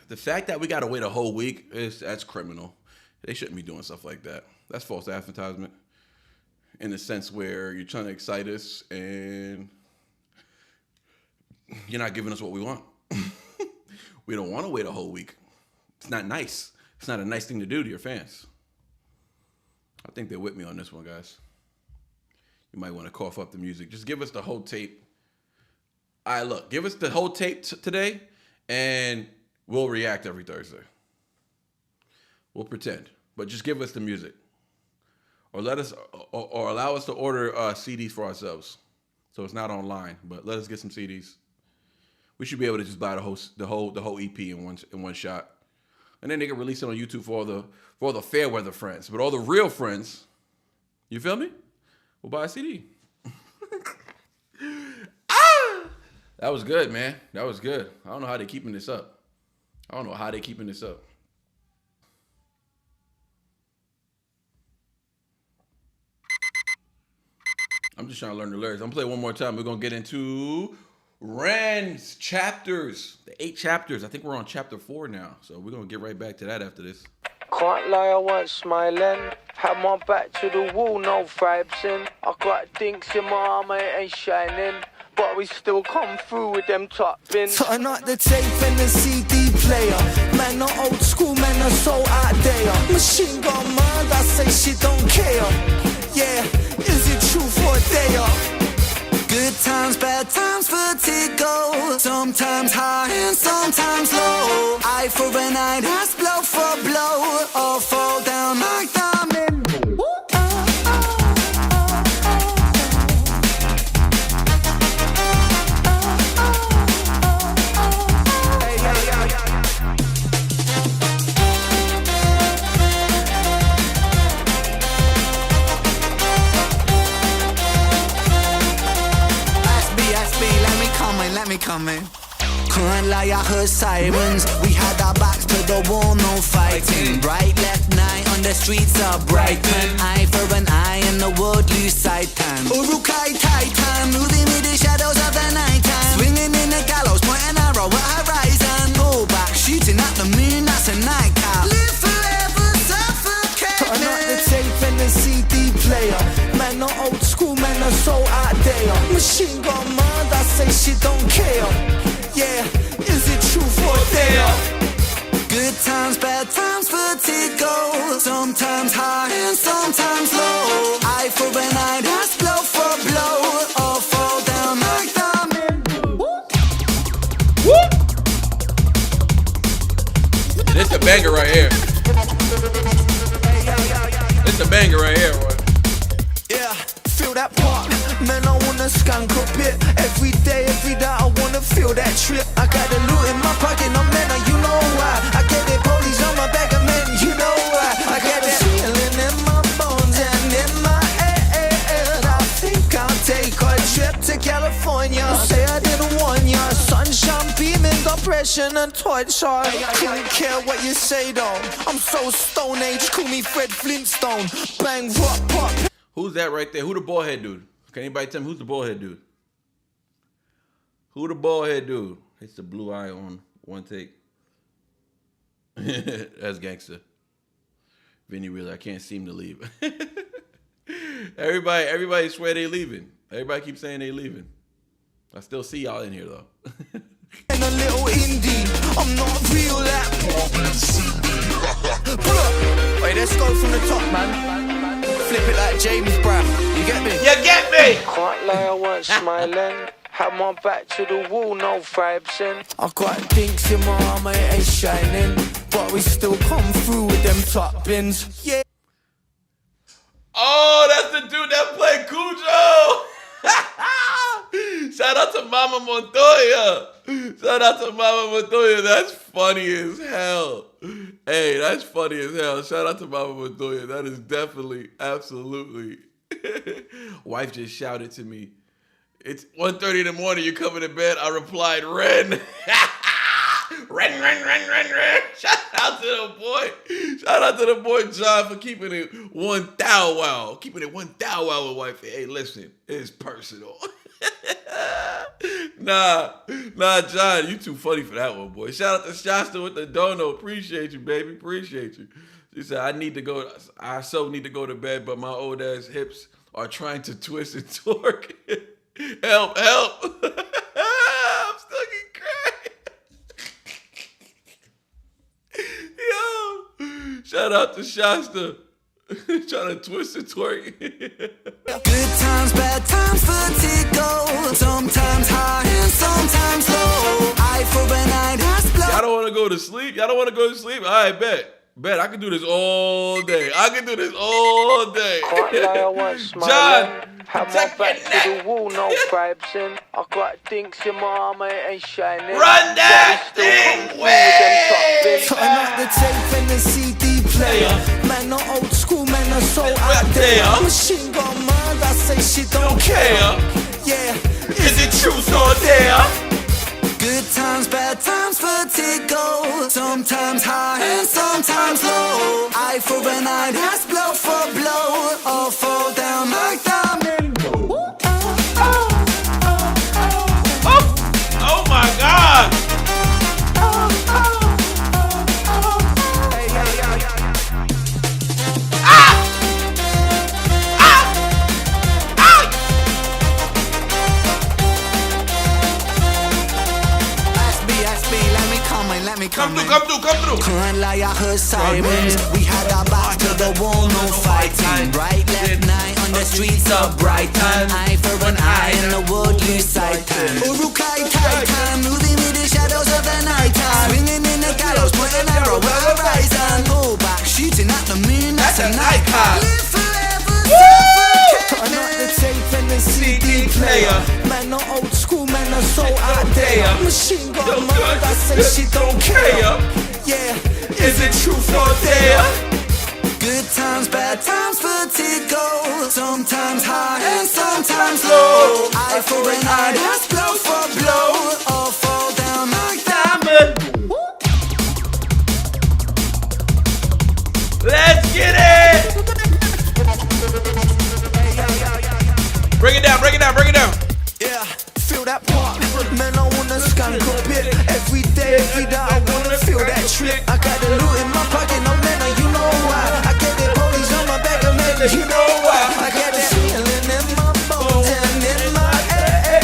The fact that we got to wait a whole week that's criminal. They shouldn't be doing stuff like that. That's false advertisement. In the sense where you're trying to excite us and you're not giving us what we want. We don't want to wait a whole week. It's not nice. It's not a nice thing to do to your fans. I think they're with me on this one, guys. You might want to cough up the music. Just give us the whole tape. All right, look. Give us the whole tape today, and we'll react every Thursday. We'll pretend. But just give us the music. Or let us, or allow us to order CDs for ourselves. So it's not online, but let us get some CDs. We should be able to just buy the whole EP in one shot. And then they can release it on YouTube for all the fair weather friends. But all the real friends, you feel me? We'll buy a CD. That was good, man. That was good. I don't know how they're keeping this up. I'm just trying to learn the lyrics. I'm going to play one more time. We're going to get into Ren's chapters. The 8 chapters. I think we're on chapter 4 now. So we're going to get right back to that after this. Can't lie, I weren't smiling. Had my back to the wall, no vibes in. I got dinks in my armor, it ain't shining. But we still come through with them top bins. Turn up the tape and the CD player. Man, not old school, man, are so out there. Machine gun mind, I say she don't care. Yeah, is it true for a day? Good times, bad times, vertigo. Sometimes high and sometimes low. Eye for an eye, that's blow for blow. All fall down like diamond. Let me come in. Can't lie, I heard sirens. We had our backs to the wall, no fighting. Bright left night on the streets of Brighton. Eye for an eye and the world lose sight time. Urukai Titan, moving with the shadows of the night time. Swinging in the gallows, point an arrow at horizon. Pull back, shooting at the moon, that's a nightcap. Live forever, suffocate. Turn up the tape and the CD player. Man, not old school, man, are so out there. Machine gun mind, I say she don't care. Yeah, is it true for a day? Good times, bad times, vertigo. Sometimes high and sometimes low. Eye for an eye, that's blow for blow. All fall down like diamond. This a banger right here. This a banger right here, boy. Yeah, feel that part. Man, I wanna skank up it. Every day I wanna feel that trip. I got the loot in my pocket, no man, you know why. I get the police on my back, man, you know why. I got the feeling in my bones and in my head. I think I'll take a trip to California. Say I didn't want ya. Sunshine beaming, depression and torture. Couldn't care what you say though. I'm so stone age, call me Fred Flintstone. Bang, rock, pop. Who's that right there? Who the bald head dude? Can anybody tell me who's the bald head dude? Who the bald head dude? Hits the blue eye on one take. That's gangster. Vinny Wheeler, I can't seem to leave. Everybody swear they leaving. Everybody keeps saying they leaving. I still see y'all in here though. And a little indie, I'm not real that. Wait, let's go from the top, man. Flip it like James Brown. You get me? You get me? Can't lie, I weren't smiling. Had my back to the wall, no vibes in. I got dinks in my armor, it ain't shining, but we still come through with them top bins. Yeah. Oh, that's the dude that played Cujo. Shout out to Mama Montoya. Shout out to Mama Montoya. That's funny as hell. Hey, that's funny as hell. Shout out to Mama Montoya. That is definitely, absolutely. Wife just shouted to me, it's 1:30 in the morning, you coming to bed? I replied, Ren. Ren. Shout out to the boy. Shout out to the boy John for keeping it 1 thou wow. Keeping it 1 thou wow with wife. Hey, listen, it's personal. Nah, John, you too funny for that one, boy. Shout out to Shasta with the dono. Appreciate you, baby. Appreciate you. She said, I so need to go to bed, but my old ass hips are trying to twist and torque. Help. I'm still getting cracked. Yo, shout out to Shasta. Trying to twist and twerk. Good times, bad times, vertigo. Sometimes high and sometimes low. Eye for an eye, that's blow. Y'all don't want to go to sleep? Y'all don't want to go to sleep? All right, bet. I can do this all day. Can't lie, I weren't smiling. John, had my back to the wall, no vibes in. I got dinks in my armor, it ain't shining. Run that But we still thing come through with them top bins. Turn up the tape and the CD player. Man, not old school, man, are so out there. Machine gun murder, I say she don't care. Yeah, Is it truth or dare? good times, bad times, vertigo. Sometimes high and sometimes low. Eye for an eye, that's blow for blow. All fall down like diamond. Oh my God! Let me Come through. Can't lie, I heard sirens. We had our backs to the wall, no fighting. Right, left, night on the streets of Brighton. Eye for an eye and the world lose sight time. Urukai time, moving with the shadows of the night time. Swinging in the gallows, putting an arrow where I rise and go back, shooting at the moon. That's a night card. Live forever, turn up the tape and the CD player. Man, not old school, man, are so out there. Machine gun murder, I say she don't care. Yeah, Is it truth or dare? good times, bad times, vertigo. Sometimes high and sometimes low. Eye for an eye, that's blow for blow. All fall down like diamond. Let's get it! Bring it down. Yeah, feel that part. Man, I wanna skank a bit. Every day I wanna feel that trip. I got the loot in my pocket, no man, you know why. I get the police on my back, man, you know why. I got the feeling in my bones and in my air.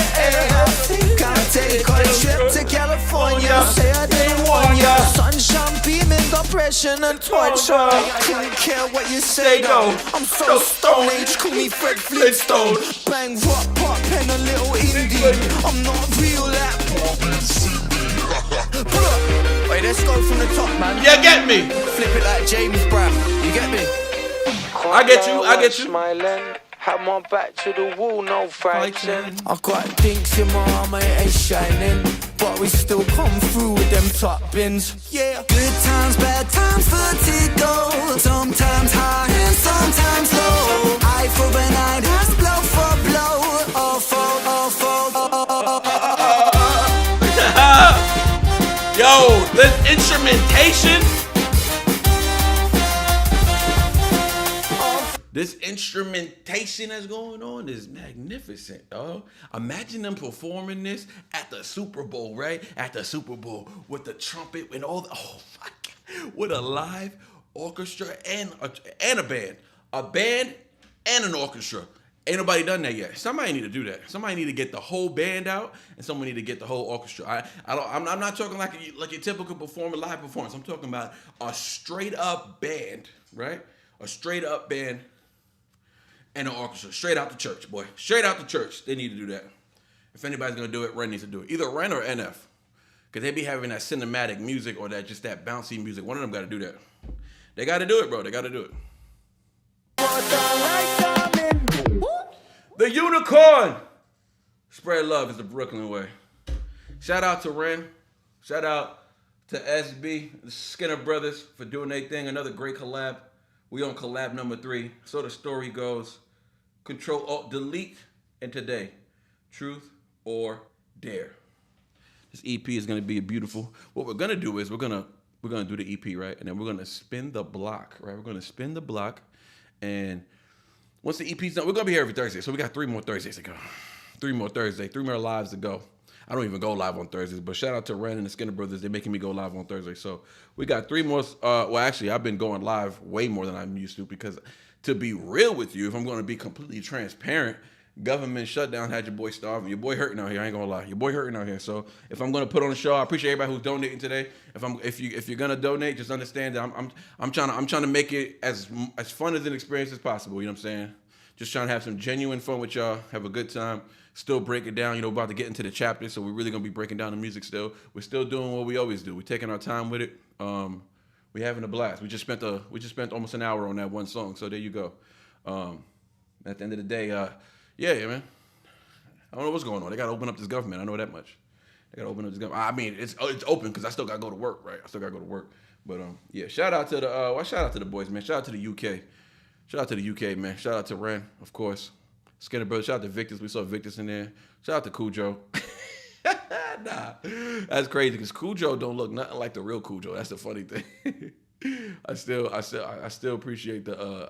I think I'll take a trip to California. Say I didn't warn ya. Sunshine beaming, depression and torture. Couldn't care what you say though. I'm so stone age, call me Fred Flintstone. Bang, rock, pop, and a little indie. I'm not real that. Wait, let's go from the top, man. You get me? Flip it like James Brown. You get me? I get you. Smiling. Had my back to the wall, no fighting. I got dinks in my armor, it ain't shining, but we still come through with them top bins. Yeah. Good times, bad times, vertigo. Sometimes high and sometimes low. Eye for an eye, that's blow for blow. All fall. Yo, this instrumentation. This instrumentation that's going on is magnificent, dog. Imagine them performing this at the Super Bowl, right? At the Super Bowl with the trumpet and all the, oh my God, with a live orchestra and a band. A band and an orchestra. Ain't nobody done that yet. Somebody need to do that. Somebody need to get the whole band out, and somebody need to get the whole orchestra. I'm not talking like your typical live performance. I'm talking about a straight up band, right? A straight up band and an orchestra, straight out the church, boy. Straight out the church. They need to do that. If anybody's gonna do it, Ren needs to do it. Either Ren or NF, because they be having that cinematic music or that bouncy music. One of them got to do that. They got to do it, bro. They got to do it. The Unicorn. Spread love is the Brooklyn way. Shout out to Ren. Shout out to SB, the Skinner Brothers, for doing their thing. Another great collab. We on collab number 3. So the story goes. Control, Alt, Delete, and today, Truth or Dare. This EP is gonna be beautiful. What we're gonna do is we're gonna do the EP, right? And then we're gonna spin the block, right? We're gonna spin the block, and once the EP's done, we're gonna be here every Thursday. So we got 3 more Thursdays to go. 3 more Thursdays, 3 more lives to go. I don't even go live on Thursdays, but shout out to Ren and the Skinner Brothers. They're making me go live on Thursday. So we got 3 more. Well, actually, I've been going live way more than I'm used to, because to be real with you, if I'm going to be completely transparent, government shutdown had your boy starving. Your boy hurting out here. I ain't gonna lie. Your boy hurting out here. So if I'm gonna put on a show, I appreciate everybody who's donating today. If you're gonna donate, just understand that I'm trying to make it as fun as an experience as possible. You know what I'm saying? Just trying to have some genuine fun with y'all. Have a good time. Still break it down. You know, about to get into the chapter, so we're really gonna be breaking down the music still. We're still doing what we always do. We're taking our time with it. We're having a blast. We just spent almost an hour on that one song. So there you go. At the end of the day, yeah, man. I don't know what's going on. They got to open up this government. I know that much. They got to open up this government. I mean, it's open because I still got to go to work, right? I still got to go to work. But yeah, shout out to the boys, man. Shout out to the UK. Shout out to the UK, man. Shout out to Ren, of course. Skinner Brothers. Shout out to Victus. We saw Victus in there. Shout out to Cujo. Nah, that's crazy because Cujo don't look nothing like the real Cujo. That's the funny thing. I still appreciate the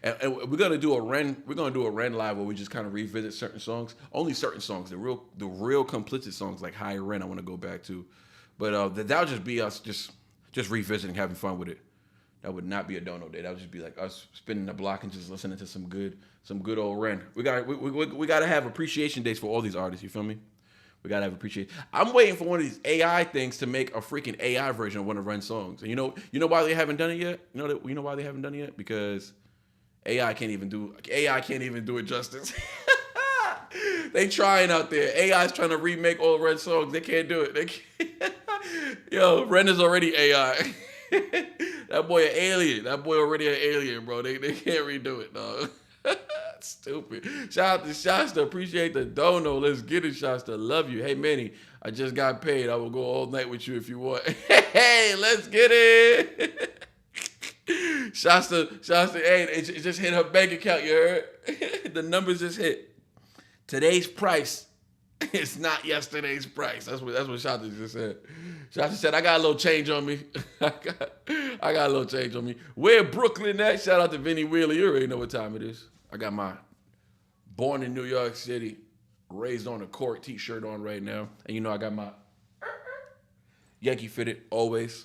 and we're gonna do a Ren live where we just kind of revisit certain songs, only certain songs, the real complicit songs like Higher Ren I want to go back to, but that'll just be us just revisiting, having fun with it. That would not be a dono day. That would just be like us spinning the block and just listening to some good old Ren. We gotta have appreciation days for all these artists. You feel me? We gotta have appreciation. I'm waiting for one of these AI things to make a freaking AI version of one of Ren's songs. And you know why they haven't done it yet? You know why they haven't done it yet? Because AI can't even do it justice. They trying out there. AI's trying to remake all Ren songs. They can't do it. They can't. Yo, Ren is already AI. That boy an alien. That boy already an alien, bro. They can't redo it, dog. Stupid. Shout out to Shasta. Appreciate the dono. Let's get it, Shasta. Love you. Hey, Manny, I just got paid. I will go all night with you if you want. Hey, let's get it. Shasta, hey, it just hit her bank account, you heard? The numbers just hit. Today's price is not yesterday's price. That's what Shasta just said. Shasta said, I got a little change on me. I got a little change on me. Where Brooklyn at? Shout out to Vinny Wheeler. You already know what time it is. I got my born in New York City, raised on the court t-shirt on right now. And you know I got my Yankee fitted always.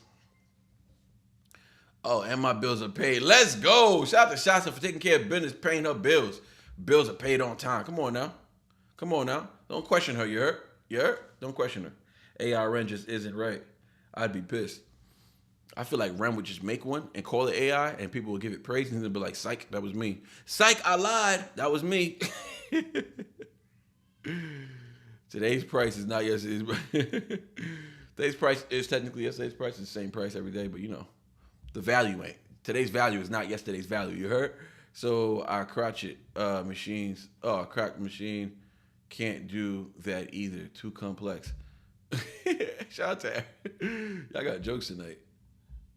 Oh, and my bills are paid. Let's go. Shout out to Shasta for taking care of business, paying her bills. Bills are paid on time. Come on now. Don't question her, you heard? Don't question her. AI Ren just isn't right. I'd be pissed. I feel like Ren would just make one and call it AI and people would give it praise and they'd be like, psych, that was me. Psych, I lied. That was me. Today's price is not yesterday's. Today's price is technically yesterday's price. It's the same price every day, but you know, the value ain't. Today's value is not yesterday's value, you heard? So our crack machine can't do that either. Too complex. Shout out to y'all got jokes tonight.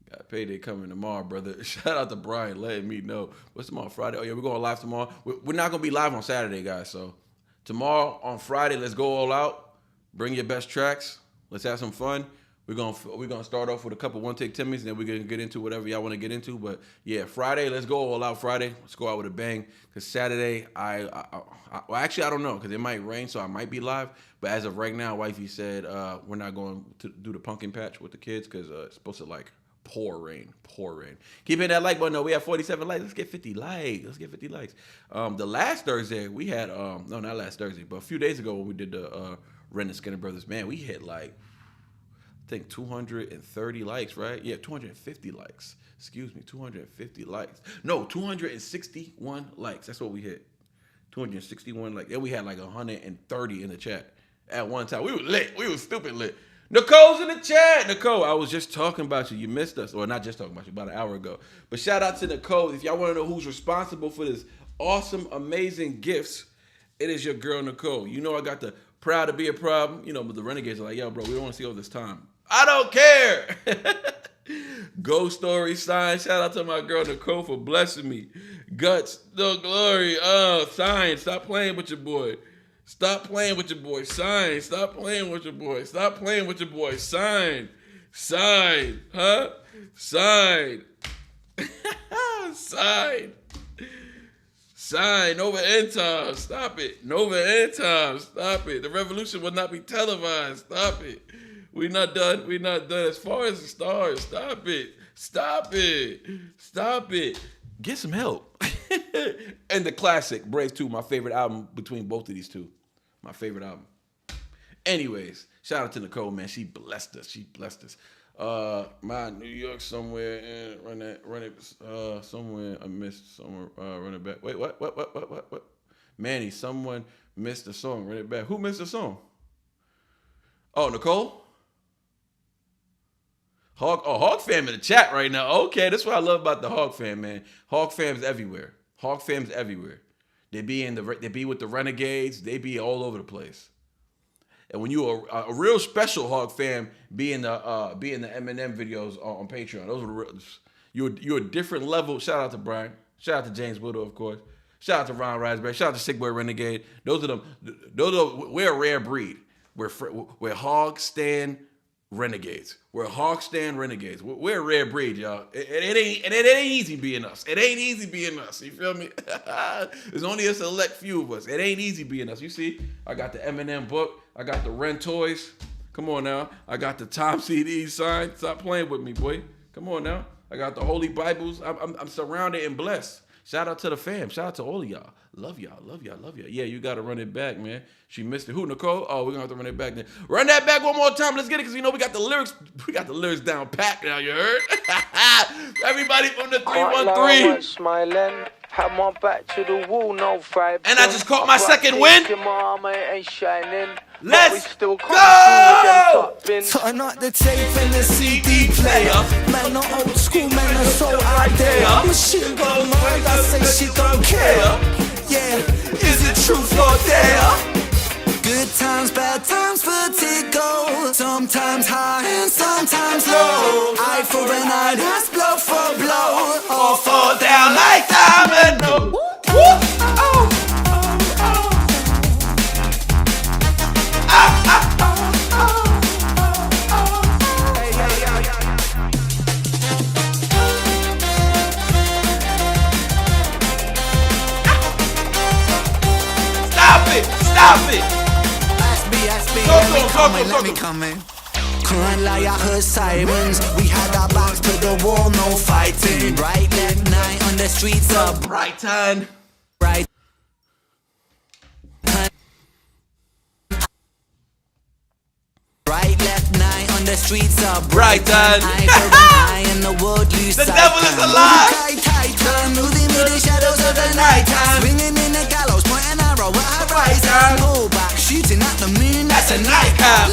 Got payday coming tomorrow, brother. Shout out to Brian letting me know. What's tomorrow? Friday? Oh, yeah, we're going live tomorrow. We're not going to be live on Saturday, guys. So tomorrow on Friday, let's go all out. Bring your best tracks. Let's have some fun. We're gonna start off with a couple one take Timmys, and then we're gonna get into whatever y'all want to get into. But yeah, Friday, let's go all out Friday. Let's go out with a bang. Cause Saturday, well, actually I don't know, cause it might rain, so I might be live. But as of right now, wifey said we're not going to do the pumpkin patch with the kids, cause it's supposed to like pour rain. Keep hitting that like button. No, we have 47 likes. Let's get 50 likes. The last Thursday we had no, not last Thursday, but a few days ago when we did the Ren and Skinner Brothers, man, we hit like, I think 230 likes, right? Yeah, 250 likes. Excuse me, 250 likes. No, 261 likes. That's what we hit. 261 likes. And we had like 130 in the chat at one time. We were lit. We were stupid lit. Nicole's in the chat. Nicole, I was just talking about you. You missed us. Or not just talking about you, about an hour ago. But shout out to Nicole. If y'all want to know who's responsible for this awesome, amazing gifts, it is your girl, Nicole. You know I got the proud to be a problem. You know, but the Renegades are like, yo, bro, we don't want to see all this time. I don't care. Ghost Story sign. Shout out to my girl Nicole for blessing me. Guts, no glory. Sign. Stop playing with your boy. Stop playing with your boy. Sign. Stop playing with your boy. Stop playing with your boy. Sign. Sign. Huh? Sign. Sign. Sign. Nova end time. Stop it. Nova end time. Stop it. The revolution will not be televised. Stop it. We not done. We not done. As far as the stars, stop it. Stop it. Stop it. Get some help. And the classic, Brave 2, my favorite album between both of these two. My favorite album. Anyways, shout out to Nicole, man. She blessed us. My New York somewhere and run it somewhere. I missed somewhere. Run it back. Wait, what? Manny, someone missed the song. Run it back. Who missed the song? Oh, Nicole? Hawk fam in the chat right now. Okay, that's what I love about the Hawk fam, man. Hawk fam's everywhere. They be with the Renegades. They be all over the place. And when you are a real special Hawk fam, be in the Eminem videos on Patreon. Those are the real. You're a different level. Shout out to Brian. Shout out to James Widow, of course. Shout out to Ron Raspberry. Shout out to Sick Boy Renegade. We're a rare breed. We're Hawk Stan Renegades. We're Hawk Stan Renegades. We're a rare breed, y'all. It ain't easy being us. You feel me? There's only a select few of us. It ain't easy being us. You see, I got the Eminem book. I got the Ren toys. Come on now. I got the Tom CDs signed. Stop playing with me, boy. Come on now. I got the Holy Bibles. I'm surrounded and blessed. Shout out to the fam. Shout out to all of y'all. Love y'all. Yeah, you got to run it back, man. She missed it. Who, Nicole? Oh, we're going to have to run it back then. Run that back one more time. Let's get it because, we got the lyrics. We got the lyrics down packed now, you heard? Everybody from the 313. Smiling. Had my back to the wall, no vibes. And I just caught my second win. Ain't shining. Let's go! Turn up the tape and the CD player. Man, not old school, man, are so out there. Machine gun mind, I say she don't care. Yeah, is it truth or dare? Good times, bad times, vertigo. Sometimes high and sometimes low. Eye for an eye, that's blow for blow. All fall down like domino. Stop it! Let me come in. Can't lie, I heard sirens. We had our backs to the wall, no fighting. Right, left, night on the streets of Brighton. Right. Right, left, night on the streets of Brighton. I in the world, the devil is alive. Moving with the shadows of the nighttime. Swinging in the gallows, pointing arrow at her right hand. Hold back, shooting at the moon. That's a nightcap.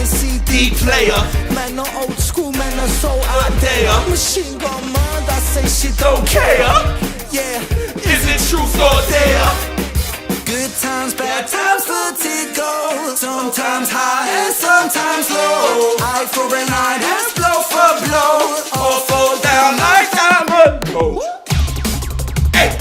CD player. Man, not old school, man, are so out there. Machine gun mind, I say she don't care. Yeah, is it truth or dare? Good times, bad times, vertigo. Sometimes high and sometimes low. Eye for an eye, that's blow for blow. All fall down like diamond. Hey.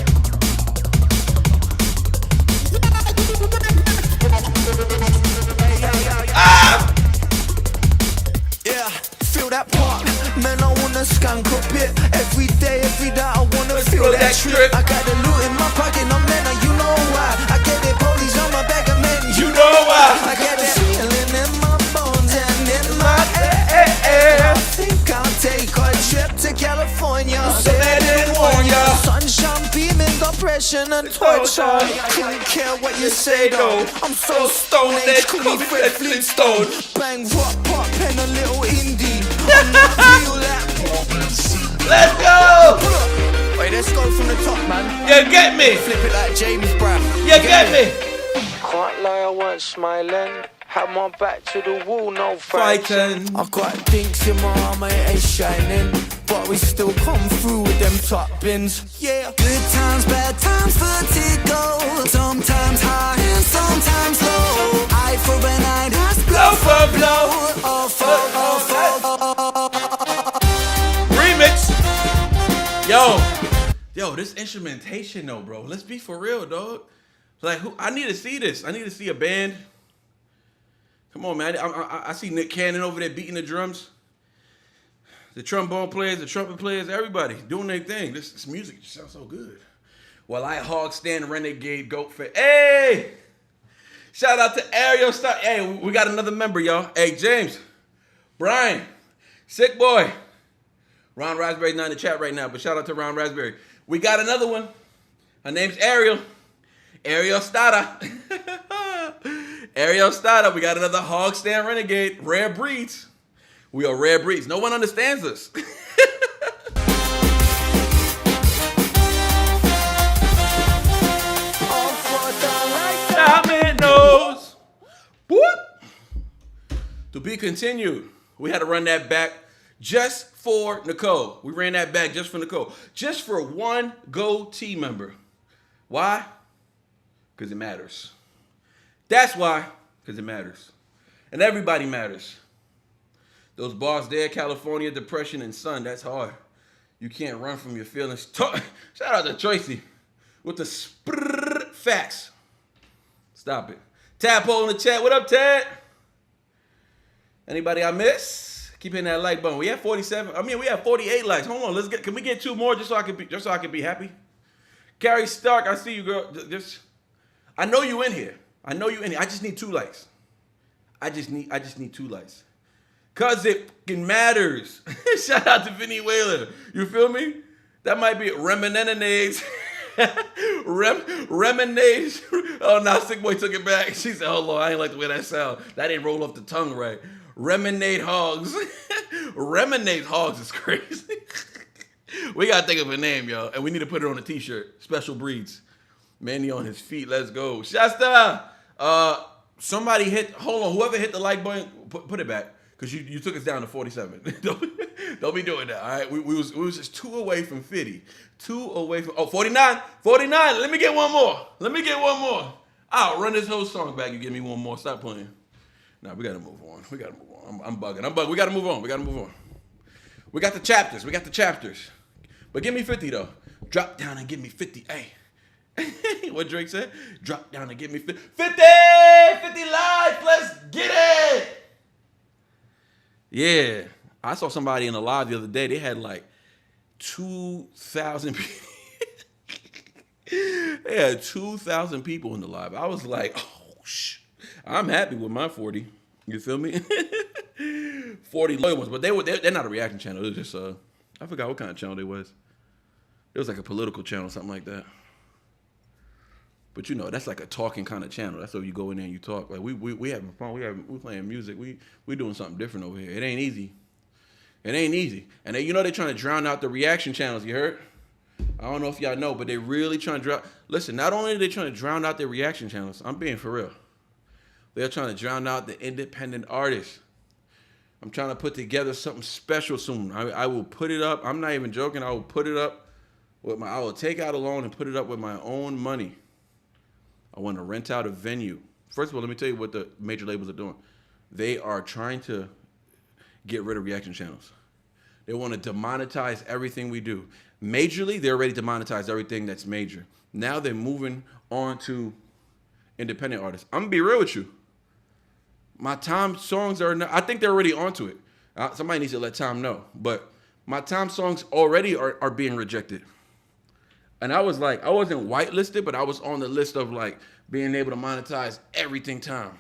wanna skank a bit. Every day I wanna feel that trip. I got the loot in my pocket, no man, you know why. I get the police on my back, and man, you know why. I get the feeling in my bones and in my air. I think I'll take a trip to California. So they didn't warn ya. Sunshine beaming, got pressure and torture. Couldn't care what you say though. I'm so stoned, they call me Fred Flintstone. Bang, rock, pop, and a little indie. I'm not real Let's go! Wait, let's go from the top, man. You get me? Flip it like James Brown. You get me? Can't lie, I weren't smiling. Had my back to the wall, no Fighting. fighting. I've got dinks in my armor, it ain't shining. But we still come through with them top bins. Yeah. Good times, bad times, vertigo. Sometimes high and sometimes low. Eye for an eye, that's blow for blow. Remix. Yo, this instrumentation though, bro. Let's be for real, dog. Like, I need to see this. I need to see a band. Come on, man. I see Nick Cannon over there beating the drums. The trombone players, the trumpet players, everybody doing their thing. This music just sounds so good. While I hog stand Renegade Goat Face. Hey! Shout out to Ariel Star. Hey, we got another member, y'all. Hey, James, Brian, Sick Boy. Ron Raspberry's not in the chat right now, but shout out to Ron Raspberry. We got another one. Her name's Ariel. Ariel Stada. Ariel Stada. We got another hog stand Renegade. Rare breeds. We are rare breeds. No one understands us. Dominoes. Whoop. To be continued. We had to run that back just for Nicole. We ran that back just for Nicole. Just for one GoTee member. Why? Because it matters. That's why. Because it matters. And everybody matters. Those bars there, California, depression, and sun, that's hard. You can't run from your feelings. Shout out to Tracy with the facts. Stop it. Tadpole in the chat. What up, Tad? Anybody I miss? Keep hitting that like button. We have 47. I mean, we have 48 likes. Hold on. Can we get 2 more just so I can be happy? Carrie Stark, I see you, girl. I know you in here. I just need 2 likes. I just need 2 likes. Cause it fucking matters. Shout out to Vinny Whaler. You feel me? That might be Remenades. Remenades. Oh, now Sick Boy took it back. She said, "Oh Lord, I ain't like the way that sound. That didn't roll off the tongue right." Remenade hogs. Remenade hogs is crazy. We gotta think of a name, y'all, and we need to put it on a t-shirt. Special breeds. Manny on his feet. Let's go. Shasta. Somebody hit. Hold on. Whoever hit the like button, put it back. Because you took us down to 47. Don't be doing that, all right? We was just 2 away from 50. 2 away from... Oh, 49. 49. Let me get one more. I'll run this whole song back. You give me one more. Stop playing. Nah, we got to move on. I'm bugging. We got to move on. We got the chapters. But give me 50, though. Drop down and give me 50. Hey. What Drake said? Drop down and give me 50. 50 live. Let's get it. Yeah, I saw somebody in the live the other day. They had like 2,000 people. They had 2,000 people in the live. I was like, oh, I'm happy with my 40. You feel me? 40 loyal ones, but they're not a reaction channel. It was just I forgot what kind of channel they was. It was like a political channel, something like that. But you know, that's like a talking kind of channel. That's where you go in there and you talk. Like we having fun. We playing music. We doing something different over here. It ain't easy. And they're trying to drown out the reaction channels. You heard? I don't know if y'all know, but they really trying to drown. Listen, not only are they trying to drown out their reaction channels, I'm being for real. They're trying to drown out the independent artists. I'm trying to put together something special soon. I will put it up. I'm not even joking. I will put it up I will take out a loan and put it up with my own money. I want to rent out a venue. First of all, let me tell you what the major labels are doing. They are trying to get rid of reaction channels. They want to demonetize everything we do. Majorly, they already demonetized everything that's major. Now they're moving on to independent artists. I'm going to be real with you. My Tom songs I think they're already onto it. Somebody needs to let Tom know. But my Tom songs already are being rejected. And I was like, I wasn't whitelisted, but I was on the list of like being able to monetize everything Tom.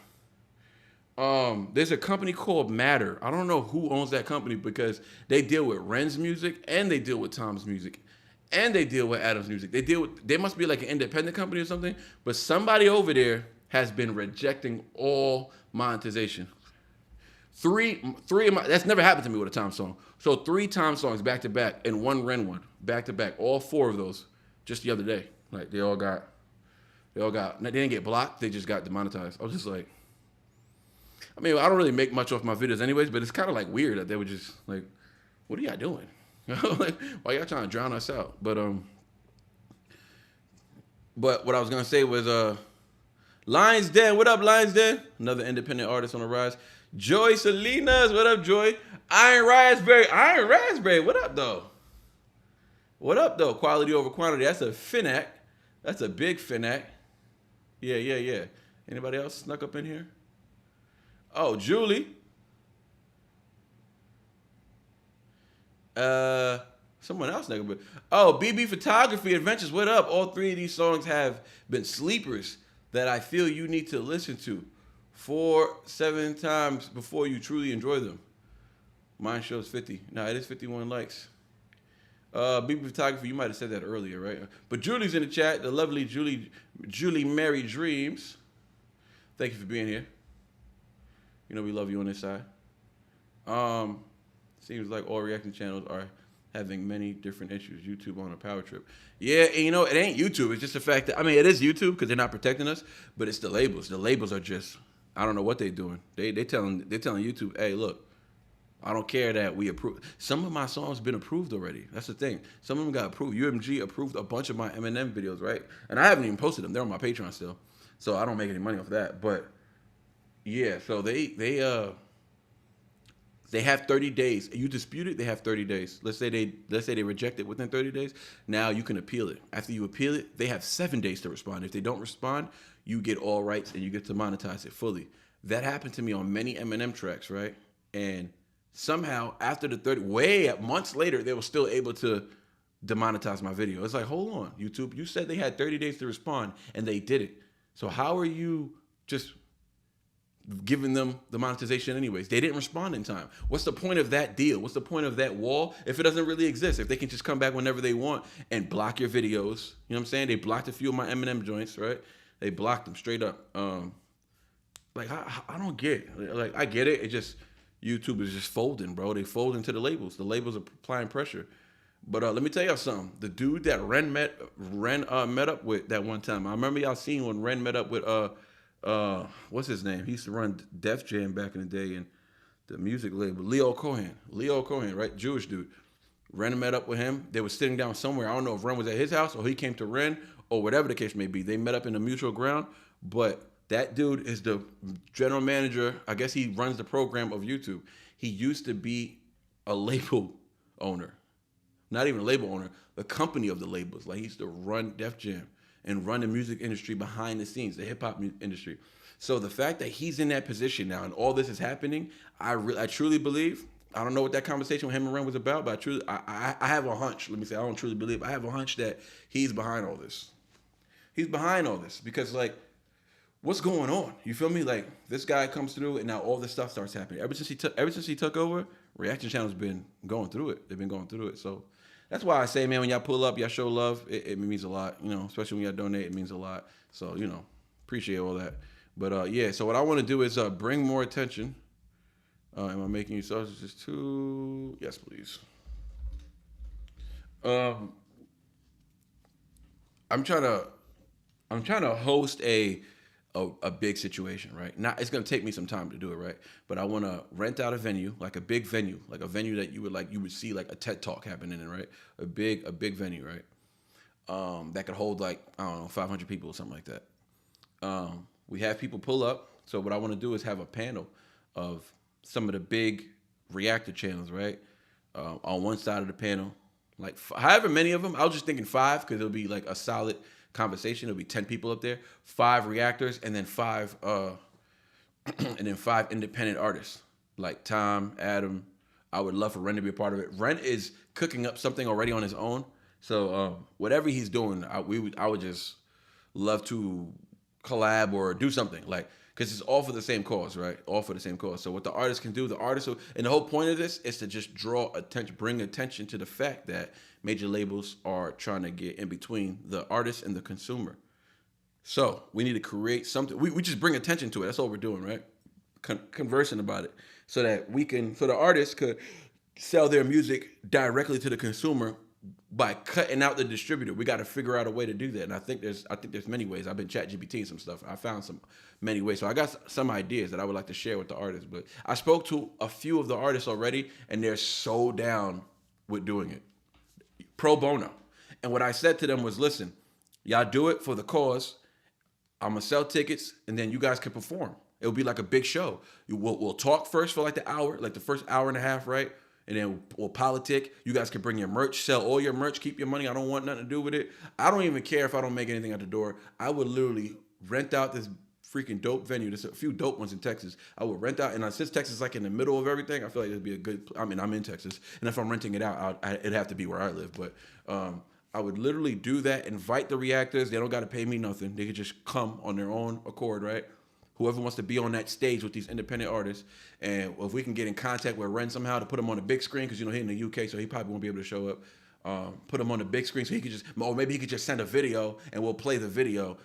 There's a company called Matter. I don't know who owns that company because they deal with Ren's music and they deal with Tom's music and they deal with Adam's music. They must be like an independent company or something, but somebody over there has been rejecting all monetization. Three of my, that's never happened to me with a Tom song. So 3 Tom songs back to back and 1 Ren one back to back. All 4 of those just the other day. Like they all got, they didn't get blocked. They just got demonetized. I was just like, I mean, I don't really make much off my videos anyways, but it's kind of like weird that they were just like, what are y'all doing? Like, why y'all trying to drown us out? But what I was going to say was, Lions Den, what up, Lions Den? Another independent artist on the rise. Joy Salinas, what up, Joy? Iron Raspberry, what up, though? What up, though? Quality over quantity. That's a Finac. That's a big Finac. Yeah. Anybody else snuck up in here? Oh, Julie. Someone else snuck up in. Oh, BB Photography Adventures, what up? All 3 of these songs have been sleepers that I feel you need to listen to 4-7 times before you truly enjoy them. Mine shows 50. No, it is 51 likes. BB Photography, you might have said that earlier, right? But Julie's in the chat, the lovely Julie Mary Dreams. Thank you for being here. You know we love you on this side. Seems like all reacting channels are having many different issues. YouTube on a power trip. Yeah, and you know, it ain't YouTube. It's just the fact that, I mean, it is YouTube because they're not protecting us, but it's the labels. The labels are just, I don't know what they're doing. They're telling YouTube, hey, look, I don't care that we approve. Some of my songs been approved already. That's the thing. Some of them got approved. UMG approved a bunch of my Eminem videos, right? And I haven't even posted them. They're on my Patreon still. So I don't make any money off that. But yeah, so they have 30 days. You dispute it, they have 30 days. Let's say they reject it within 30 days. Now you can appeal it. After you appeal it, they have 7 days to respond. If they don't respond, you get all rights and you get to monetize it fully. That happened to me on many Eminem tracks, right? And somehow after the months later, they were still able to demonetize my video. It's like, hold on, YouTube. You said they had 30 days to respond and they did it. So how are you just giving them the monetization anyways? They didn't respond in time. What's the point of that deal? What's the point of that wall if it doesn't really exist? If they can just come back whenever they want and block your videos. You know what I'm saying? They blocked a few of my Eminem joints, right? They blocked them straight up. Like, I don't get it. Like, I get it. It just, YouTube is just folding, bro. They fold into the labels. The labels are applying pressure. But let me tell y'all something. The dude that Ren met up with that one time. I remember y'all seen when Ren met up with what's his name? He used to run Def Jam back in the day and the music label. Leo Cohen, right? Jewish dude. Ren met up with him. They were sitting down somewhere. I don't know if Ren was at his house or he came to Ren or whatever the case may be. They met up in a mutual ground, but that dude is the general manager. I guess he runs the program of YouTube. He used to be a label owner. Not even a label owner, the company of the labels. Like, he used to run Def Jam and run the music industry behind the scenes, the hip hop industry. So the fact that he's in that position now and all this is happening, I truly believe, I don't know what that conversation with him and Ren was about, but I have a hunch. Let me say, I don't truly believe. I have a hunch that he's behind all this. He's behind all this because, like, what's going on? You feel me? Like, this guy comes through and now all this stuff starts happening. Ever since he took over, Reaction Channel's been going through it. They've been going through it. So that's why I say, man, when y'all pull up, y'all show love, it means a lot, you know, especially when y'all donate, it means a lot. So, you know, appreciate all that. But, yeah, so what I want to do is bring more attention. Am I making you sausages too? Yes, please. I'm trying to host a big situation, right? Now it's gonna take me some time to do it, right? But I want to rent out a venue, like a big venue, like a venue that you would see like a TED Talk happening in, right? A big venue, right? That could hold like, I don't know, 500 people or something like that. We have people pull up. So what I want to do is have a panel of some of the big reactor channels, right? On one side of the panel, like however many of them. I was just thinking 5 because it'll be like a solid conversation. It'll be 10 people up there, 5 reactors, and then 5 independent artists like Tom, Adam, I would love for Ren to be a part of it. Ren is cooking up something already on his own. So whatever he's doing, I would just love to collab or do something like, because it's all for the same cause, right? All for the same cause. So what the artist can do, and the whole point of this is to just bring attention to the fact that major labels are trying to get in between the artist and the consumer. So we need to create something. We just bring attention to it. That's all we're doing, right? Conversing about it, so that the artists could sell their music directly to the consumer by cutting out the distributor. We got to figure out a way to do that, and I think there's many ways. I've been ChatGPTing some stuff. I found many ways. So I got some ideas that I would like to share with the artists. But I spoke to a few of the artists already, and they're so down with doing it pro bono. And what I said to them was, listen, y'all do it for the cause. I'm gonna sell tickets, and then you guys can perform. It'll be like a big show. We'll talk first for like the hour, like the first hour and a half, right? And then we'll politic. You guys can bring your merch, sell all your merch, keep your money. I don't want nothing to do with it. I don't even care if I don't make anything at the door. I would literally rent out this freaking dope venue. There's a few dope ones in Texas. I would rent out, and since Texas is like in the middle of everything, I feel like it'd be a good. I mean, I'm in Texas, and if I'm renting it out, it'd have to be where I live. But I would literally do that. Invite the reactors. They don't got to pay me nothing. They could just come on their own accord, right? Whoever wants to be on that stage with these independent artists, and if we can get in contact with Ren somehow to put him on the big screen, because he's in the UK, so he probably won't be able to show up. Put him on the big screen so he could or maybe he could just send a video, and we'll play the video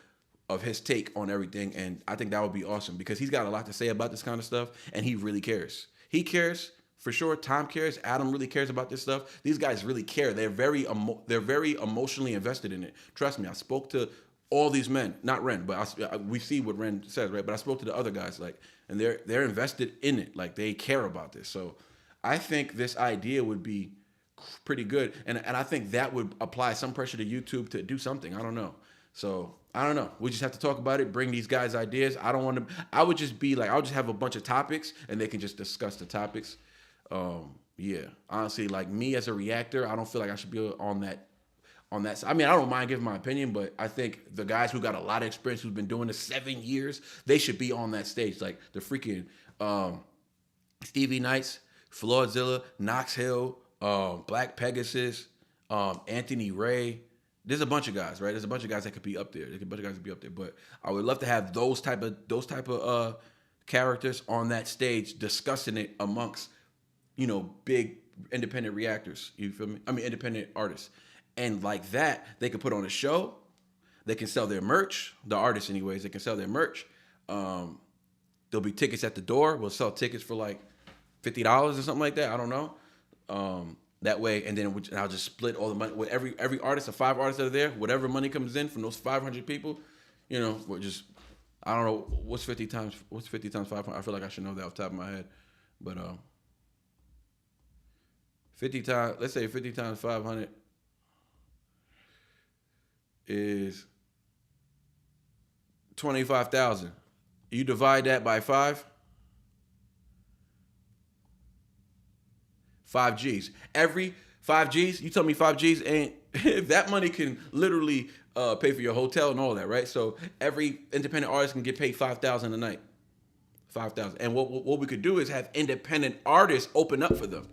of his take on everything. And I think that would be awesome, because he's got a lot to say about this kind of stuff, and he really cares. He cares for sure. Tom cares. Adam really cares about this stuff. These guys really care. They're very emotionally invested in it. Trust me. I spoke to all these men, not Ren, but we see what Ren says, right? But I spoke to the other guys, and they're invested in it, like they care about this. So I think this idea would be pretty good, and I think that would apply some pressure to YouTube to do something. I don't know. So I don't know. We just have to talk about it. Bring these guys ideas. I don't want to. I would just be like, I'll just have a bunch of topics, and they can just discuss the topics. Yeah, honestly, like me as a reactor, I don't feel like I should be on that. I mean, I don't mind giving my opinion, but I think the guys who got a lot of experience, who've been doing this 7 years, they should be on that stage. Like the freaking Stevie Nicks, Floordzilla, Knox Hill, Black Pegasus, Anthony Ray. There's a bunch of guys, right? There's a bunch of guys that could be up there. But I would love to have those type of characters on that stage discussing it amongst, big independent reactors. You feel me? I mean, independent artists. And like that, they can put on a show. They can sell their merch. The artists, anyways, they can sell their merch. There'll be tickets at the door. We'll sell tickets for like $50 or something like that. I don't know. That way, and then I'll just split all the money with every artist, the 5 artists that are there. Whatever money comes in from those 500 people, we're just, I don't know what's 50 times 500. I feel like I should know that off the top of my head, but 50 times, let's say 50 times 500. Is 25,000. You divide that by 5 Gs. Every 5 Gs, you tell me 5 Gs ain't, if that money can literally pay for your hotel and all that, right? So every independent artist can get paid $5,000 a night. 5,000. And what we could do is have independent artists open up for them.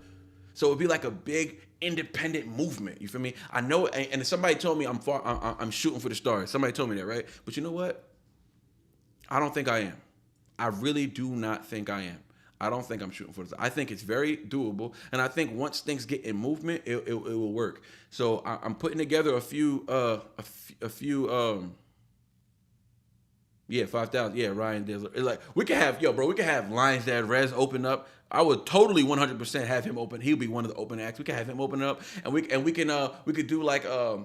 So it'd be like a big independent movement. You feel me? I know, and somebody told me I'm shooting for the stars. Somebody told me that, right? But you know what? I don't think I am. I really do not think I am. I don't think I'm shooting for the stars. I think it's very doable, and I think once things get in movement, it will work. So I'm putting together a few 5,000. Yeah, Ryan Dizzler. It's like we can have Lions Dad Rez open up. I would totally 100% have him open. He'll be one of the open acts. We can have him open up, and we could do like a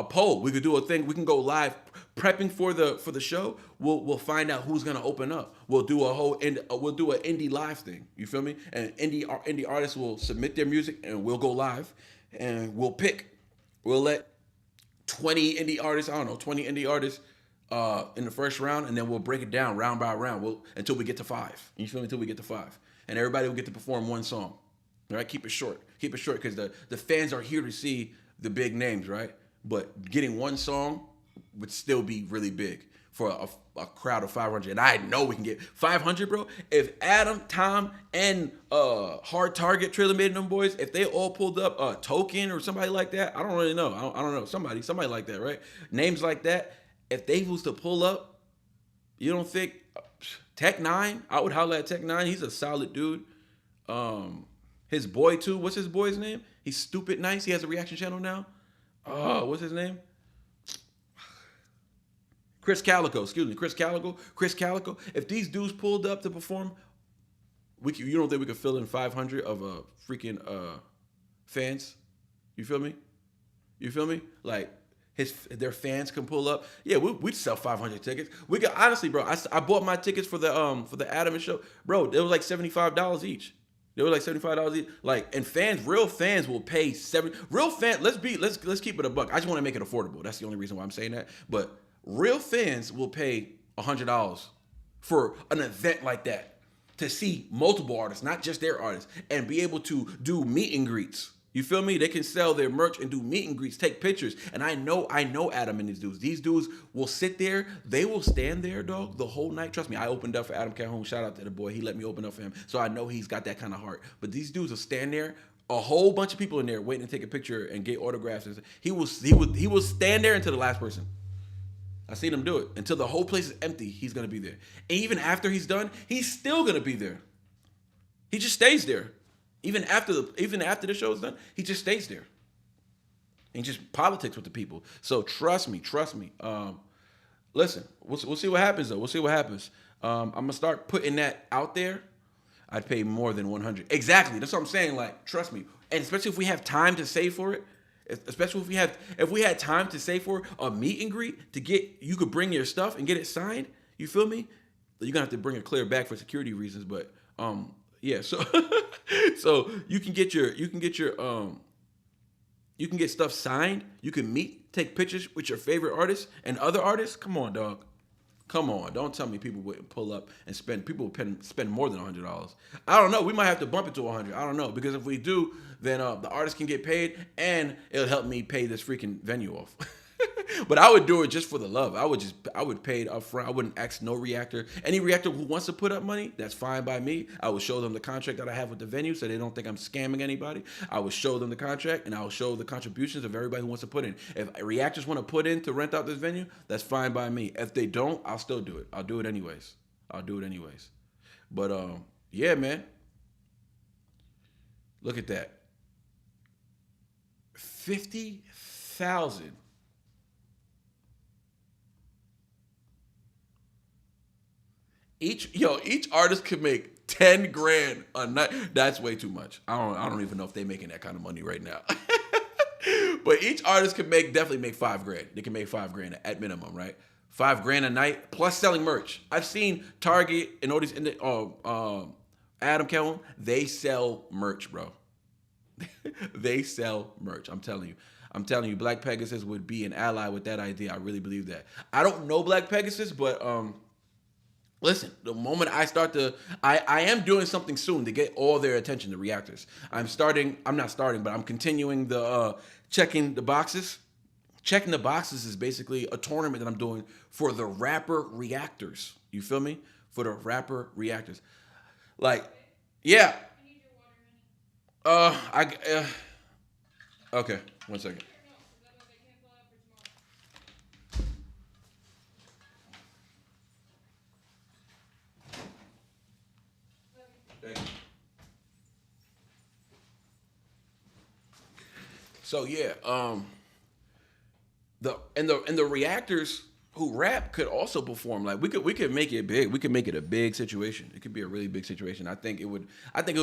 poll. We could do a thing. We can go live prepping for the show. We'll find out who's gonna open up. We'll do we'll do an indie live thing. You feel me? And indie artists will submit their music, and we'll go live, and we'll pick. We'll let 20 indie artists. I don't know, 20 indie artists. In the first round, and then we'll break it down round by round. Until we get to 5. You feel me? Until we get to 5, and everybody will get to perform one song. All right, keep it short, because the fans are here to see the big names, right? But getting one song would still be really big. for a crowd of 500, and I know we can get 500, bro. If Adam, Tom, and Hard Target, Trailer Made, and them boys, if they all pulled up Token or somebody like that, I don't really know. I don't know. Somebody like that, right? Names like that. If they was to pull up, you don't think Tech Nine? I would holler at Tech Nine. He's a solid dude. His boy too. What's his boy's name? He's stupid nice. He has a reaction channel now. What's his name? Chris Calico. Excuse me, Chris Calico. Chris Calico. If these dudes pulled up to perform, you don't think we could fill in 500 of freaking fans? You feel me? You feel me? Like their fans can pull up. Yeah, we'd sell 500 tickets. We could honestly, bro. I bought my tickets for the Adam show, bro. They was like $75 each. They were like $75 each. Like, and real fans will pay real fans. Let's keep it a buck. I just want to make it affordable. That's the only reason why I'm saying that. But real fans will pay $100 for an event like that to see multiple artists, not just their artists, and be able to do meet and greets. You feel me? They can sell their merch and do meet and greets, take pictures. And I know Adam and these dudes. These dudes will sit there. They will stand there, dog, the whole night. Trust me, I opened up for Adam Calhoun. Shout out to the boy. He let me open up for him. So I know he's got that kind of heart. But these dudes will stand there. A whole bunch of people in there waiting to take a picture and get autographs. He will stand there until the last person. I seen him do it. Until the whole place is empty, he's going to be there. And even after he's done, he's still going to be there. He just stays there. Even after the show is done, he just stays there. And just politics with the people. So trust me. Listen, we'll see what happens though. We'll see what happens. I'm gonna start putting that out there. I'd pay more than 100. Exactly. That's what I'm saying. Like, trust me. And especially if we have time to save for it. Especially if we had time to save for a meet and greet you could bring your stuff and get it signed. You feel me? You're gonna have to bring a clear bag for security reasons, but yeah, so so you can get stuff signed. You can take pictures with your favorite artists and other artists. Come on, dog. Come on. Don't tell me people wouldn't pull up and spend. People would spend more than $100. I don't know. We might have to bump it to 100. I don't know, because if we do, then the artist can get paid and it'll help me pay this freaking venue off. But I would do it just for the love. I would pay it up front. I wouldn't ask no reactor. Any reactor who wants to put up money, that's fine by me. I would show them the contract that I have with the venue so they don't think I'm scamming anybody. I would show them the contract and I will show the contributions of everybody who wants to put in. If reactors want to put in to rent out this venue, that's fine by me. If they don't, I'll still do it. I'll do it anyways. But yeah, man. Look at that. 50,000. Each artist could make 10 grand a night. That's way too much. I don't even know if they're making that kind of money right now. But each artist could definitely make 5 grand. They can make 5 grand at minimum, right? 5 grand a night plus selling merch. I've seen Target and all these Adam Calhoun, they sell merch, bro. They sell merch. I'm telling you, Black Pegasus would be an ally with that idea. I really believe that. I don't know Black Pegasus, but listen, the moment I start I am doing something soon to get all their attention, the reactors. I'm continuing the checking the boxes. Checking the boxes is basically a tournament that I'm doing for the rapper reactors. You feel me? For the rapper reactors. Like, yeah. Okay, 1 second. So yeah, the reactors who rap could also perform. Like we could make it big. We could make it a big situation. It could be a really big situation. I think it would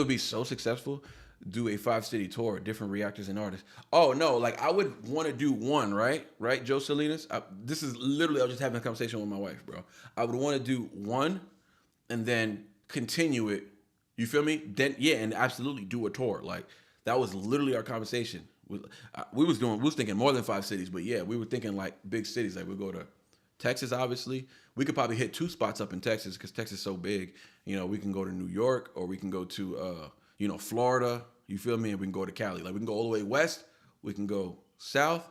be so successful. Do a 5-city tour, different reactors and artists. Oh no, like I would want to do one, right, Joe Salinas. This is literally I was just having a conversation with my wife, bro. I would want to do one, and then continue it. You feel me? Then yeah, and absolutely do a tour. Like that was literally our conversation. We was thinking more than 5 cities, but yeah, we were thinking like big cities. Like we go to Texas, obviously. We could probably hit 2 spots up in Texas because Texas is so big. You know, we can go to New York or we can go to Florida. You feel me? And we can go to Cali. Like we can go all the way west. We can go south,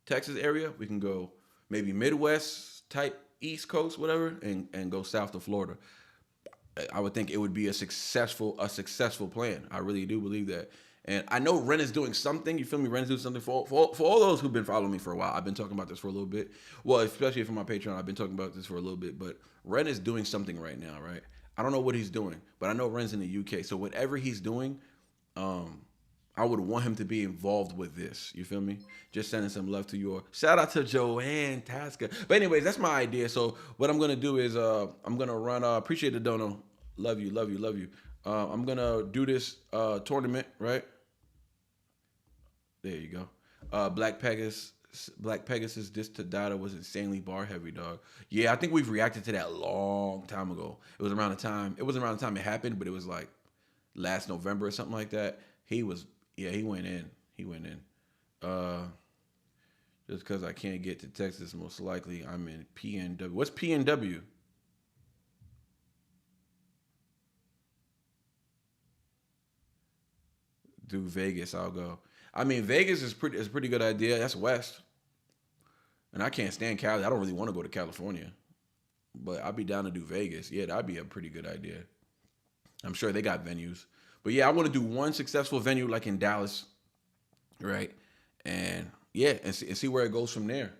Texas area. We can go maybe Midwest type East Coast, whatever, and go south to Florida. I would think it would be a successful plan. I really do believe that. And I know Ren is doing something. You feel me? Ren is doing something for all those who've been following me for a while. I've been talking about this for a little bit. Well, especially for my Patreon, I've been talking about this for a little bit. But Ren is doing something right now, right? I don't know what he's doing, but I know Ren's in the UK. So whatever he's doing, I would want him to be involved with this. You feel me? Just sending some love to your shout out to Joanne Tasca. But anyways, that's my idea. So what I'm gonna do is I'm gonna run. Appreciate the dono. Love you, love you, love you. I'm gonna do this tournament, right? There you go. Black Pegasus diss to Dada was insanely bar heavy, dog. Yeah, I think we've reacted to that a long time ago. It was around the time it happened, but it was like last November or something like that. He went in. Just because I can't get to Texas, most likely I'm in PNW. What's PNW? Do Vegas, I'll go. I mean, Vegas is a pretty good idea. That's West. And I can't stand Cali. I don't really want to go to California. But I'd be down to do Vegas. Yeah, that'd be a pretty good idea. I'm sure they got venues. But yeah, I want to do one successful venue like in Dallas, right? And yeah, and see where it goes from there.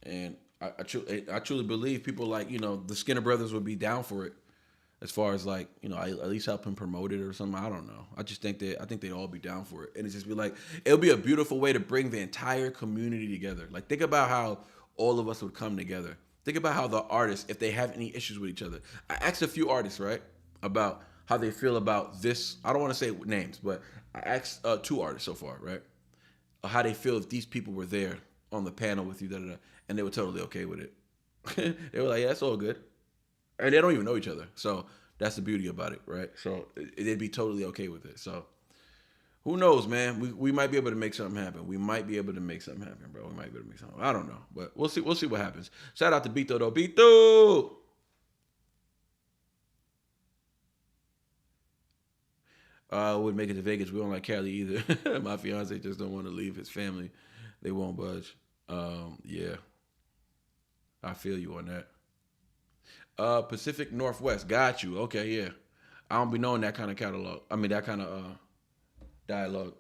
And I truly believe people like, the Skinner brothers would be down for it. As far as like, at least help him promote it or something. I don't know. I think they'd all be down for it. And it's just be like, it'll be a beautiful way to bring the entire community together. Like, think about how all of us would come together. Think about how the artists, if they have any issues with each other. I asked a few artists, right, about how they feel about this. I don't want to say names, but I asked 2 artists so far, right, how they feel if these people were there on the panel with you, and they were totally okay with it. They were like, yeah, it's all good. And they don't even know each other. So that's the beauty about it, right? So they'd be totally okay with it. So who knows, man? We might be able to make something happen. Bro. We might be able to make something happen. I don't know. But we'll see what happens. Shout out to Bito, though. Bito! Would make it to Vegas. We don't like Cali either. My fiance just don't want to leave his family. They won't budge. Yeah. I feel you on that. Pacific Northwest. Got you. Okay, yeah. I don't be knowing that kind of catalog. I mean, that kind of dialogue.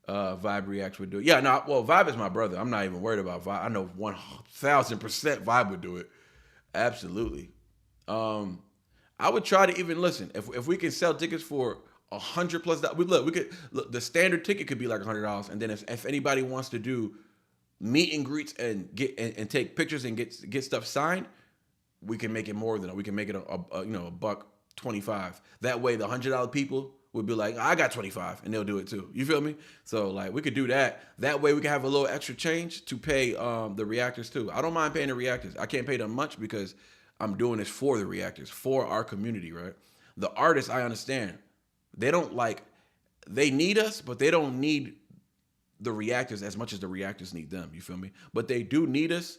Vibe Reacts would do it. Yeah, no, well, Vibe is my brother. I'm not even worried about Vibe. I know 1,000% Vibe would do it. Absolutely. I would try to even listen. If we can sell tickets for $100+, look, the standard ticket could be like $100. And then if anybody wants to do meet and greets and get take pictures and get stuff signed, we can make it more than that. We can make it a $125. That way, the $100 people would be like, I got 25, and they'll do it too. You feel me? So like we could do that. That way, we can have a little extra change to pay the reactors too. I don't mind paying the reactors. I can't pay them much because I'm doing this for the reactors, for our community, right? The artists, I understand. They need us, but they don't need the reactors as much as the reactors need them. You feel me? But they do need us.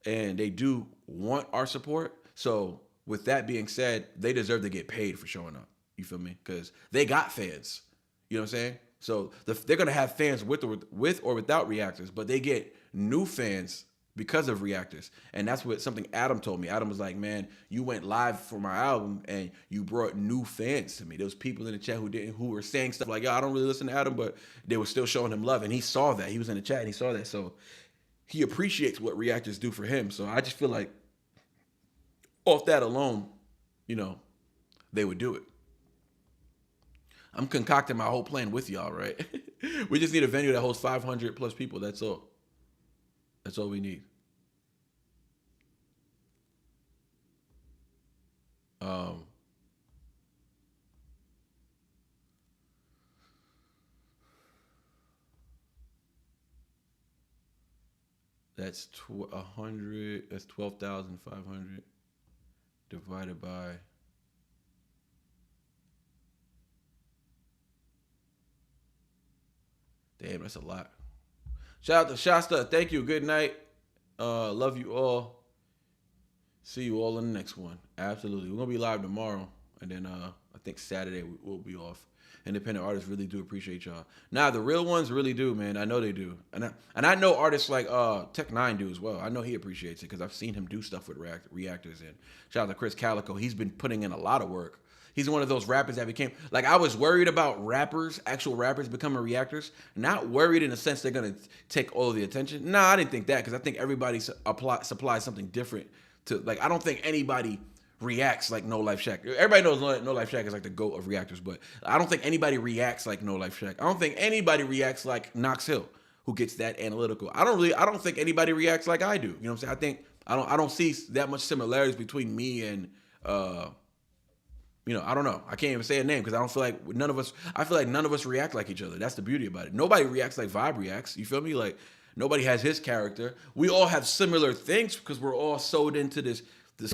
And they do want our support. So with that being said, they deserve to get paid for showing up. You feel me? Because they got fans. You know what I'm saying? So they're going to have fans with or without reactors, but they get new fans because of reactors. And that's something Adam told me. Adam was like, man, you went live for my album and you brought new fans to me. There was people in the chat who were saying stuff like, yo, I don't really listen to Adam, but they were still showing him love. And he saw that. He was in the chat and he saw that. So he appreciates what reactors do for him. So I just feel like off that alone, they would do it. I'm concocting my whole plan with y'all, right? We just need a venue that holds 500+ people. That's all. That's all we need. That's 100. That's 12,500 divided by. Damn, that's a lot. Shout out to Shasta. Thank you. Good night. Love you all. See you all in the next one. Absolutely. We're gonna be live tomorrow, and then I think Saturday we'll be off. Independent artists really do appreciate y'all. Nah, the real ones really do, man. I know they do, and I know artists like Tech9 do as well. I know he appreciates it because I've seen him do stuff with reactors. And shout out to Chris Calico. He's been putting in a lot of work. He's one of those rappers that became like I was worried about actual rappers becoming reactors. Not worried in the sense they're gonna take all of the attention. Nah, I didn't think that because I think everybody supplies something different to like. I don't think anybody reacts like No Life Shaq. Everybody knows No Life Shaq is like the GOAT of reactors, but I don't think anybody reacts like No Life Shaq. I don't think anybody reacts like Knox Hill, who gets that analytical. I don't think anybody reacts like I do. You know what I'm saying? I don't see that much similarities between me and I don't know. I can't even say a name because I don't feel like none of us react like each other. That's the beauty about it. Nobody reacts like Vibe reacts. You feel me? Like nobody has his character. We all have similar things because we're all sewed into this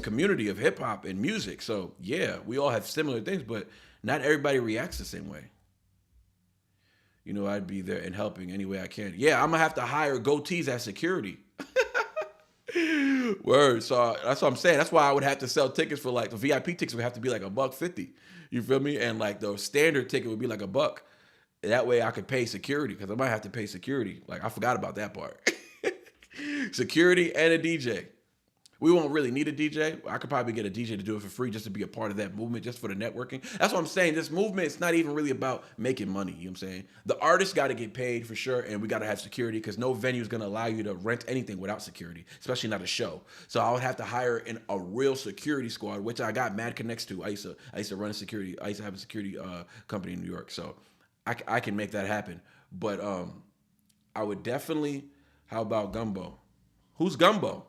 community of hip hop and music. So yeah, we all have similar things, but not everybody reacts the same way. You know, I'd be there and helping any way I can. Yeah, I'm gonna have to hire goatees as security. Word. So that's what I'm saying. That's why I would have to sell tickets for like the VIP tickets would have to be like $150. You feel me? And like the standard ticket would be like $1. That way I could pay security because I might have to pay security. Like I forgot about that part. Security and a DJ. We won't really need a DJ. I could probably get a DJ to do it for free just to be a part of that movement, just for the networking. That's what I'm saying. This movement, it's not even really about making money. You know what I'm saying? The artists got to get paid for sure, and we got to have security because no venue is going to allow you to rent anything without security, especially not a show. So I would have to hire a real security squad, which I got mad connects to. I used to run a security. I used to have a security company in New York, so I can make that happen. But I would definitely. How about Gumbo? Who's Gumbo?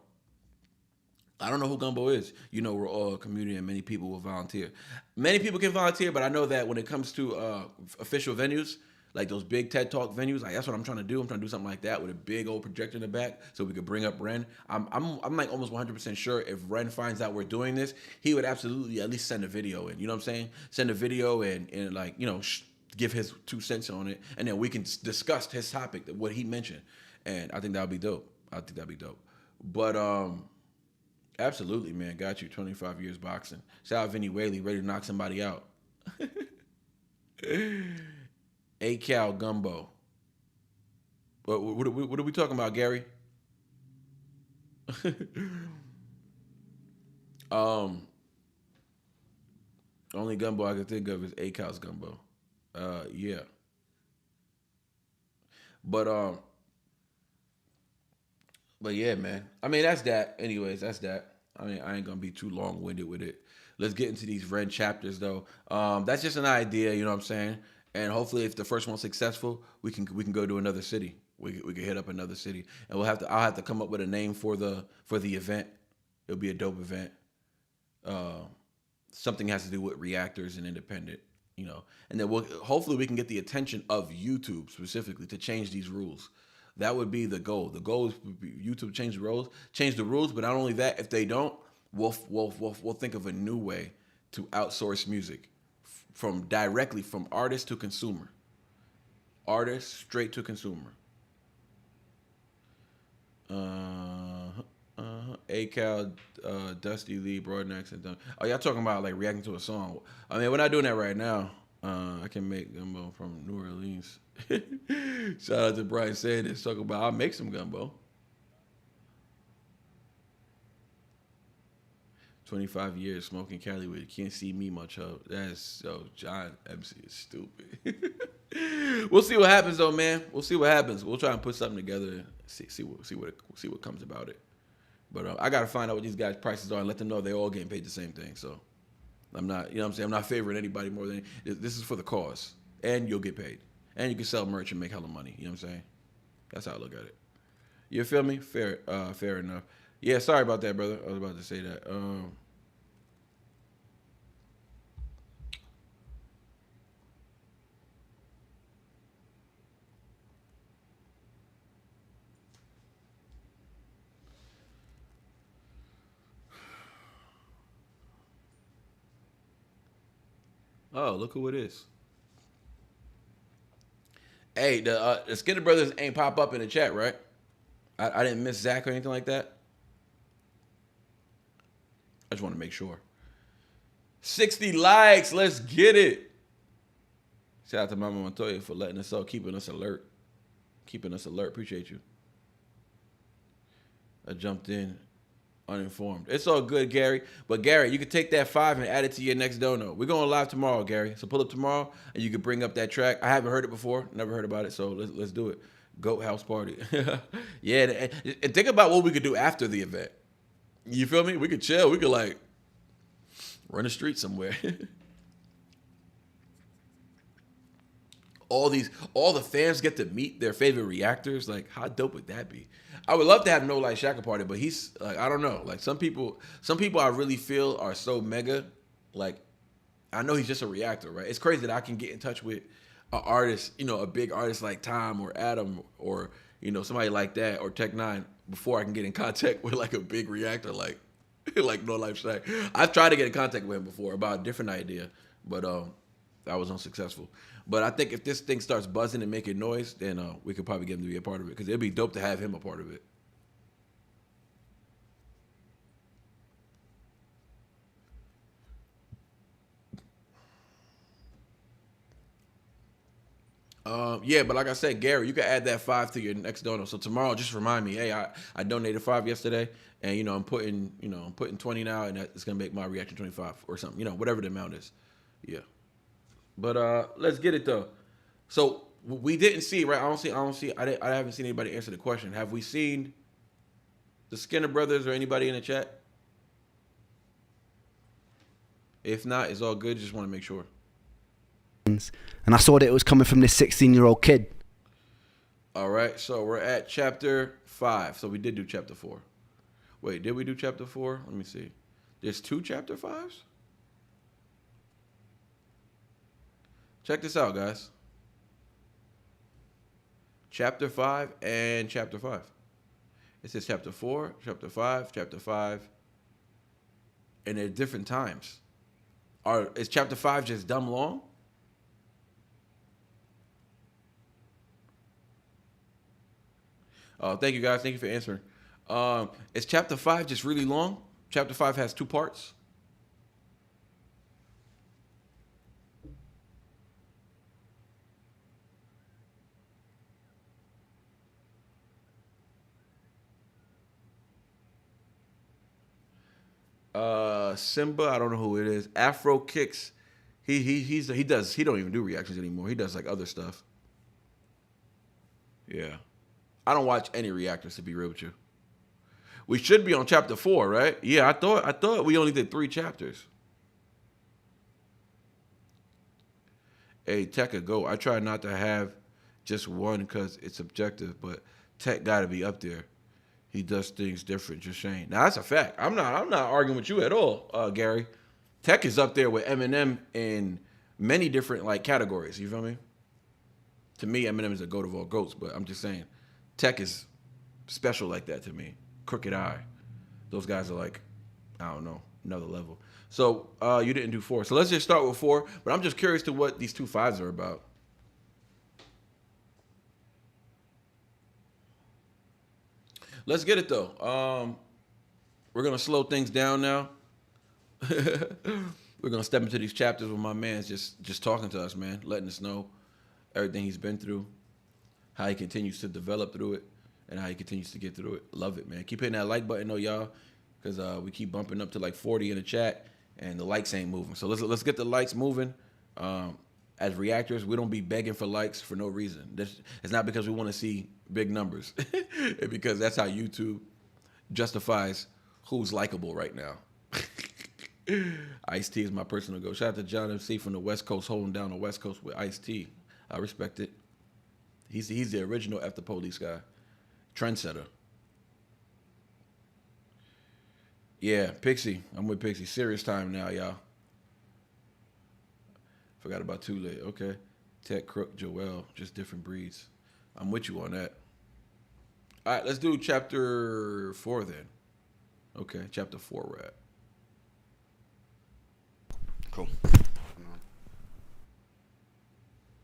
I don't know who Gumbo is. You know, we're all a community and many people will volunteer. Many people can volunteer, but I know that when it comes to official venues, like those big TED Talk venues, like that's what I'm trying to do. I'm trying to do something like that with a big old projector in the back so we could bring up Ren. I'm like almost 100% sure if Ren finds out we're doing this, he would absolutely at least send a video in. You know what I'm saying? Send a video and like, you know, give his 2 cents on it. And then we can discuss his topic, what he mentioned. And I think that would be dope. But, absolutely, man. Got you. 25 years boxing. Shout out Vinny Whaley, ready to knock somebody out. A-Cal Gumbo. What are we talking about, Gary? Only Gumbo I can think of is A-Cal's Gumbo. Yeah. But yeah, man. I mean, that's that. Anyways, that's that. I mean, I ain't gonna be too long-winded with it. Let's get into these Ren chapters, though. That's just an idea, you know what I'm saying? And hopefully, if the first one's successful, we can go to another city. We can hit up another city, and I'll have to come up with a name for the event. It'll be a dope event. Something has to do with reactors and independent, you know. And then hopefully we can get the attention of YouTube specifically to change these rules. That would be the goal. The goal is YouTube change the rules. But not only that, if they don't, we'll think of a new way to outsource music directly from artist to consumer. Artist straight to consumer. A-Cal, Dusty Lee, Broadnex, and Dunn. Oh, y'all talking about like reacting to a song? I mean, we're not doing that right now. I can make gumbo from New Orleans. Shout out to Brian Sanders. Talk about I'll make some gumbo. 25 years smoking Cali weed. Can't see me much of. That's so John MC is stupid. We'll see what happens though, man. We'll see what happens. We'll try and put something together and see what comes about it. But I gotta find out what these guys' prices are and let them know they're all getting paid the same thing. So I'm not, you know what I'm saying? I'm not favoring anybody more than this is for the cause. And you'll get paid. And you can sell merch and make hella money. You know what I'm saying? That's how I look at it. You feel me? Fair enough. Yeah, sorry about that, brother. I was about to say that. Oh, look who it is. Hey, the Skinner Brothers ain't pop up in the chat, right? I didn't miss Zach or anything like that. I just want to make sure. 60 likes. Let's get it. Shout out to Mama Montoya for letting us know, keeping us alert. Keeping us alert. Appreciate you. I jumped in uninformed. It's all good, Gary. But Gary, you can take that 5 and add it to your next dono. We're going live tomorrow, Gary. So pull up tomorrow and you can bring up that track. I haven't heard it before. Never heard about it. So let's do it. Goat House Party. Yeah. And think about what we could do after the event. You feel me? We could chill. We could like run the street somewhere. all the fans get to meet their favorite reactors. Like, how dope would that be? I would love to have No Light Shaka Party, but he's like, I don't know. Like some people I really feel are so mega. Like, I know he's just a reactor, right? It's crazy that I can get in touch with an artist, a big artist like Tom or Adam or somebody like that or Tech Nine before I can get in contact with like a big reactor like No Life Shaq. I've tried to get in contact with him before about a different idea, but I was unsuccessful. But I think if this thing starts buzzing and making noise, then we could probably get him to be a part of it because it'd be dope to have him a part of it. Yeah, but like I said, Gary, you can add that 5 to your next dono. So tomorrow, just remind me, hey, I donated 5 yesterday, and I'm putting 20 now, and it's gonna make my reaction 25 or something, whatever the amount is. Yeah. But let's get it though. So we didn't see, right? I haven't seen anybody answer the question. Have we seen the Skinner brothers or anybody in the chat? If not, it's all good. Just want to make sure. And I saw that it was coming from this 16-year-old kid. All right, so we're at chapter 5. So we did do chapter 4. Wait, did we do chapter 4? Let me see. There's 2 chapter 5s? Check this out, guys. Chapter 5 and chapter 5. It says chapter 4, chapter 5, and they're different times. Is chapter 5 just dumb long? Thank you, guys. Thank you for answering. Is chapter 5 just really long? Chapter 5 has 2 parts. Simba, I don't know who it is. Afro Kicks. He don't even do reactions anymore. He does like other stuff. Yeah. I don't watch any reactors, to be real with you. We should be on chapter 4, right? Yeah, I thought we only did 3 chapters. Hey, Tech a go. I try not to have just one because it's objective, but Tech got to be up there. He does things different, just saying. Now that's a fact. I'm not arguing with you at all, Gary. Tech is up there with Eminem in many different like categories. You feel me? To me, Eminem is a goat of all goats, but I'm just saying, Tech is special like that to me. Crooked Eye. Those guys are like, I don't know, another level. So you didn't do 4. So let's just start with 4. But I'm just curious to what these 2 5s are about. Let's get it though. We're gonna slow things down now. We're gonna step into these chapters with my man just talking to us, man, letting us know everything he's been through, how he continues to develop through it, and how he continues to get through it. Love it, man. Keep hitting that like button though, y'all, because we keep bumping up to like 40 in the chat, and the likes ain't moving. So let's get the likes moving. As reactors, we don't be begging for likes for no reason. It's not because we want to see big numbers. It's because that's how YouTube justifies who's likable right now. Ice-T is my personal go. Shout out to John MC from the West Coast, holding down the West Coast with Ice-T. I respect it. He's the original F the Police guy. Trendsetter. Yeah, Pixie. I'm with Pixie. Serious time now, y'all. Forgot about Too Late. Okay. Tech, Crook, Joel. Just different breeds. I'm with you on that. All right, let's do chapter 4 then. Okay, chapter 4 we're at. Cool.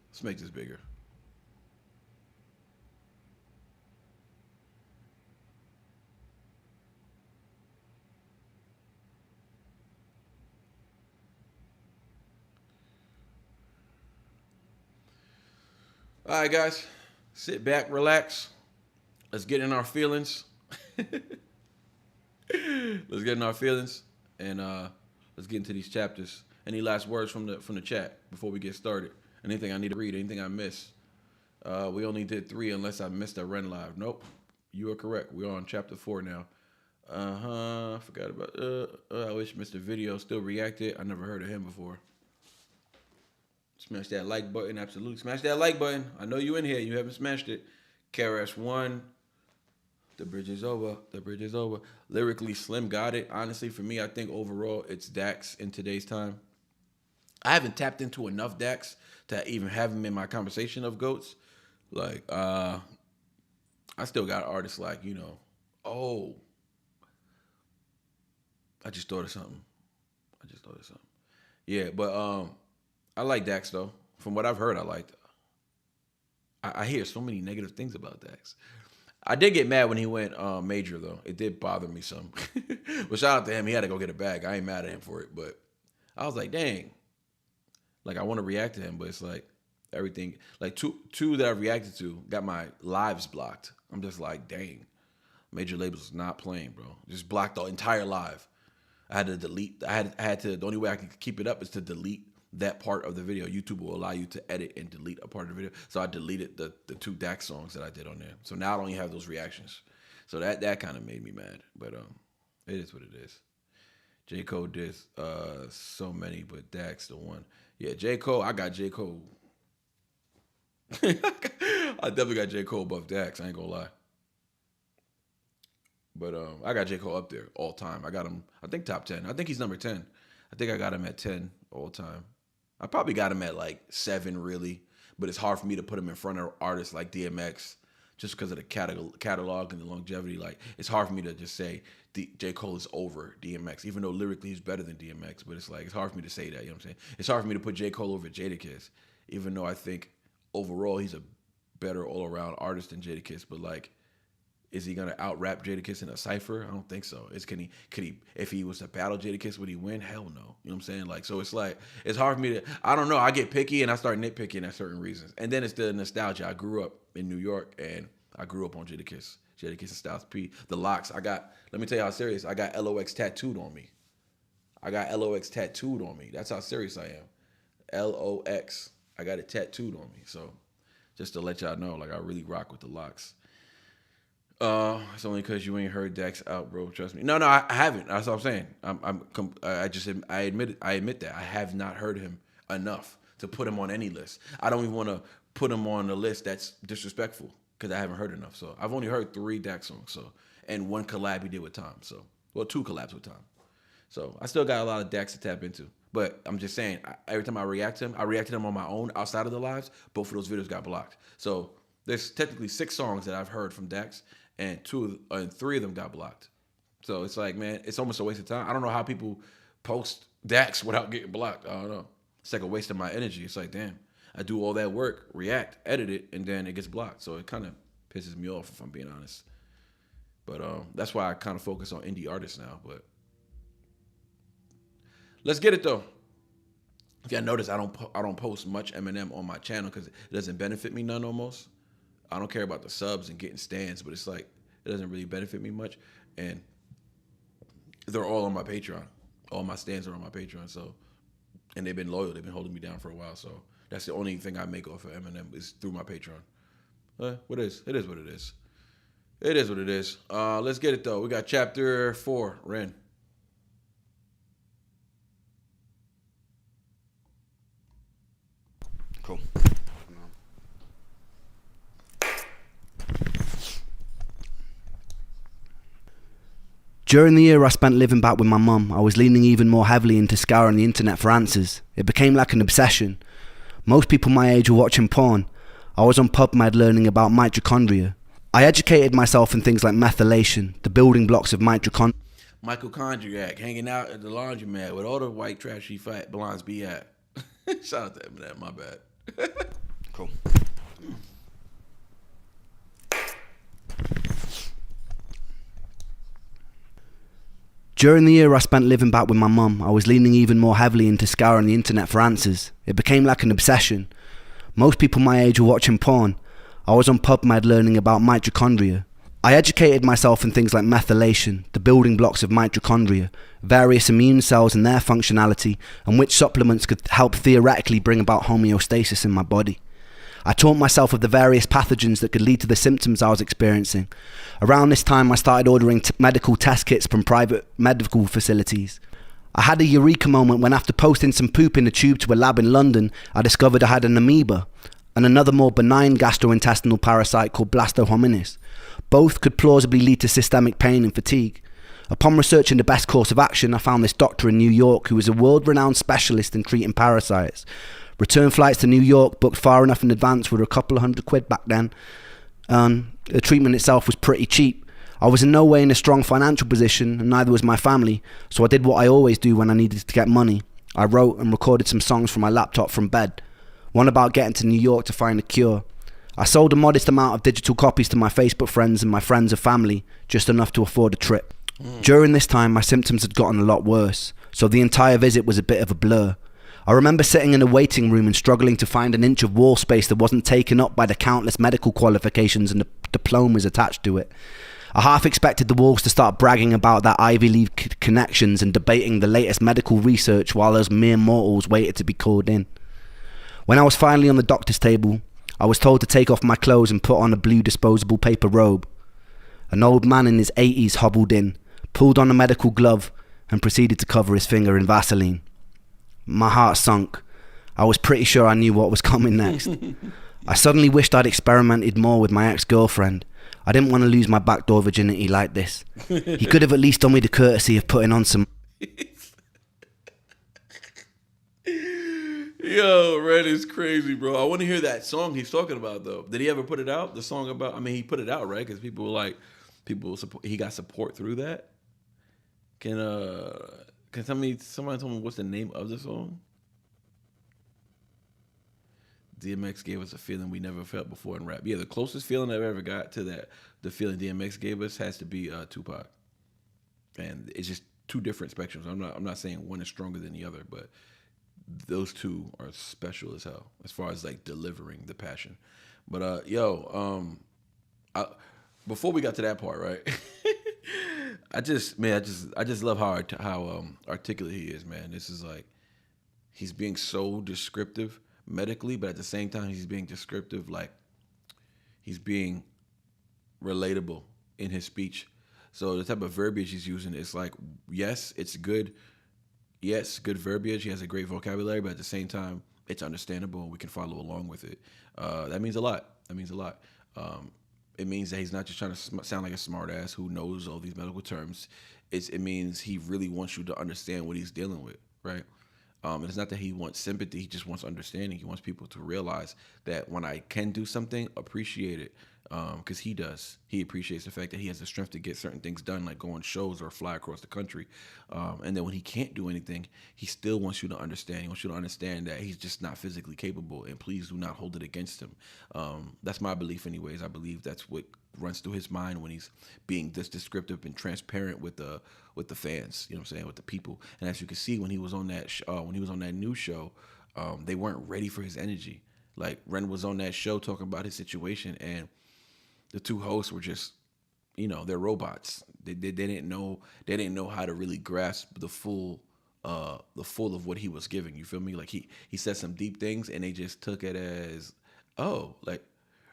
Let's make this bigger. All right, guys. Sit back, relax. Let's get in our feelings. Let's get in our feelings, and let's get into these chapters. Any last words from the chat before we get started? Anything I need to read? Anything I missed? We only did 3 unless I missed a Ren live. Nope, you are correct. We're on chapter 4 now. Forgot about. I wish Mr. Video still reacted. I never heard of him before. Smash that like button, absolutely. Smash that like button. I know you in here. You haven't smashed it. KRS-One. The bridge is over. The bridge is over. Lyrically, Slim got it. Honestly, for me, I think overall it's Dax in today's time. I haven't tapped into enough Dax to even have him in my conversation of GOATs. Like, I still got artists like, I just thought of something. Yeah, but I like Dax though. From what I've heard, I liked it. I hear so many negative things about Dax. I did get mad when he went major though. It did bother me some. But shout out to him. He had to go get a bag. I ain't mad at him for it. But I was like, dang. Like I want to react to him, but it's like everything. Like two that I've reacted to got my lives blocked. I'm just like, dang. Major labels is not playing, bro. Just blocked the entire live. I had to delete. I had to. The only way I can keep it up is to delete that part of the video. YouTube will allow you to edit and delete a part of the video. So I deleted the 2 Dax songs that I did on there. So now I don't even have those reactions. So that kind of made me mad. But it is what it is. J. Cole did so many, but Dax the one. Yeah, J. Cole. I got J. Cole. I definitely got J. Cole above Dax. I ain't gonna lie. But I got J. Cole up there all time. I got him, I think, top 10. I think he's number 10. I think I got him at 10 all time. I probably got him at like 7 really, but it's hard for me to put him in front of artists like DMX just because of the catalog and the longevity. Like it's hard for me to just say J. Cole is over DMX, even though lyrically he's better than DMX. But it's like it's hard for me to say that. You know what I'm saying? It's hard for me to put J. Cole over Jadakiss, even though I think overall he's a better all around artist than Jadakiss. But like, is he gonna out rap Jadakiss in a cipher? I don't think so. Could he if he was to battle Jadakiss, would he win? Hell no. You know what I'm saying? Like, so it's like it's hard for me to. I don't know. I get picky and I start nitpicking at certain reasons, and then it's the nostalgia. I grew up in New York and I grew up on Jadakiss and Styles P. The locks. Let me tell you how serious. I got LOX tattooed on me. That's how serious I am. LOX. I got it tattooed on me. So just to let y'all know, like I really rock with the locks. It's only because you ain't heard Dax out, bro. Trust me. No, I haven't. That's what I'm saying. I admit that I have not heard him enough to put him on any list. I don't even want to put him on a list that's disrespectful because I haven't heard enough. So I've only heard 3 Dax songs. So and 1 collab he did with Tom. So 2 collabs with Tom. So I still got a lot of Dax to tap into. But I'm just saying, every time I react to him on my own outside of the lives. Both of those videos got blocked. So there's technically 6 songs that I've heard from Dax. And 3 of them got blocked. So it's like, man, it's almost a waste of time. I don't know how people post Dax without getting blocked. I don't know. It's like a waste of my energy. It's like, damn, I do all that work, react, edit it, and then it gets blocked. So it kind of pisses me off if I'm being honest. But that's why I kind of focus on indie artists now. But let's get it though. If y'all notice, I don't post much Eminem on my channel because it doesn't benefit me none almost. I don't care about the subs and getting stands, but it's like it doesn't really benefit me much. And they're all on my Patreon. All my stands are on my Patreon. So, and they've been loyal. They've been holding me down for a while. So that's the only thing I make off of Eminem is through my Patreon. It is what it is. It is what it is. Let's get it though. We got chapter 4, Ren. Cool. During the year I spent living back with my mum, I was leaning even more heavily into scouring the internet for answers. It became like an obsession. Most people my age were watching porn. I was on PubMed learning about mitochondria. I educated myself in things like methylation, the building blocks of mitochondria. Mitochondriac, hanging out at the laundromat with all the white trashy fat blondes be at. Shout out to Eminem, my bad. Cool. During the year I spent living back with my mum, I was leaning even more heavily into scouring the internet for answers. It became like an obsession. Most people my age were watching porn. I was on PubMed learning about mitochondria. I educated myself in things like methylation, the building blocks of mitochondria, various immune cells and their functionality, and which supplements could help theoretically bring about homeostasis in my body. I taught myself of the various pathogens that could lead to the symptoms I was experiencing. Around this time, I started ordering medical test kits from private medical facilities. I had a eureka moment when, after posting some poop in a tube to a lab in London, I discovered I had an amoeba and another more benign gastrointestinal parasite called Blastohominis. Both could plausibly lead to systemic pain and fatigue. Upon researching the best course of action, I found this doctor in New York who was a world-renowned specialist in treating parasites. Return flights to New York, booked far enough in advance, were a couple of £100 back then. The treatment itself was pretty cheap. I was in no way in a strong financial position, and neither was my family, so I did what I always do when I needed to get money. I wrote and recorded some songs from my laptop from bed. One about getting to New York to find a cure. I sold a modest amount of digital copies to my Facebook friends and my friends and family, just enough to afford a trip. During this time, my symptoms had gotten a lot worse, so the entire visit was a bit of a blur. I remember sitting in a waiting room and struggling to find an inch of wall space that wasn't taken up by the countless medical qualifications and the diplomas attached to it. I half expected the walls to start bragging about their Ivy League connections and debating the latest medical research while us mere mortals waited to be called in. When I was finally on the doctor's table, I was told to take off my clothes and put on a blue disposable paper robe. An old man in his 80s hobbled in, pulled on a medical glove, and proceeded to cover his finger in Vaseline. My heart sunk. I was pretty sure I knew what was coming next. I suddenly wished I'd experimented more with my ex-girlfriend. I didn't want to lose my backdoor virginity like this. He could have at least done me the courtesy of putting on some... Yo, Red is crazy, bro. I want to hear that song he's talking about, though. Did he ever put it out? The song about, I mean, he put it out, right? Because people were like, support, he got support through that. Can somebody tell me what's the name of the song? DMX gave us a feeling we never felt before in rap. Yeah, the closest feeling I've ever got to that, the feeling DMX gave us, has to be Tupac. And it's just two different spectrums. I'm not saying one is stronger than the other, but those two are special as hell as far as like delivering the passion. But before we got to that part, right? I just love how articulate he is, man. This is like, he's being so descriptive medically, but at the same time he's being descriptive, like he's being relatable in his speech. So the type of verbiage he's using is like, yes, it's good. Yes, good verbiage. He has a great vocabulary, but at the same time, it's understandable and we can follow along with it. That means a lot. It means that he's not just trying to sound like a smart ass who knows all these medical terms. It means he really wants you to understand what he's dealing with, right? And it's not that he wants sympathy, he just wants understanding. He wants people to realize that when I can do something, appreciate it. Because he does. He appreciates the fact that he has the strength to get certain things done, like go on shows or fly across the country. And then when he can't do anything, he still wants you to understand. He wants you to understand that he's just not physically capable, and please do not hold it against him. That's my belief anyways. I believe that's what runs through his mind when he's being this descriptive and transparent with the fans, you know what I'm saying, with the people. And as you can see, when he was on that news show, they weren't ready for his energy. Like, Ren was on that show talking about his situation, and the two hosts were just, they're robots. They didn't know how to really grasp the full of what he was giving. You feel me? Like he said some deep things, and they just took it as, oh, like,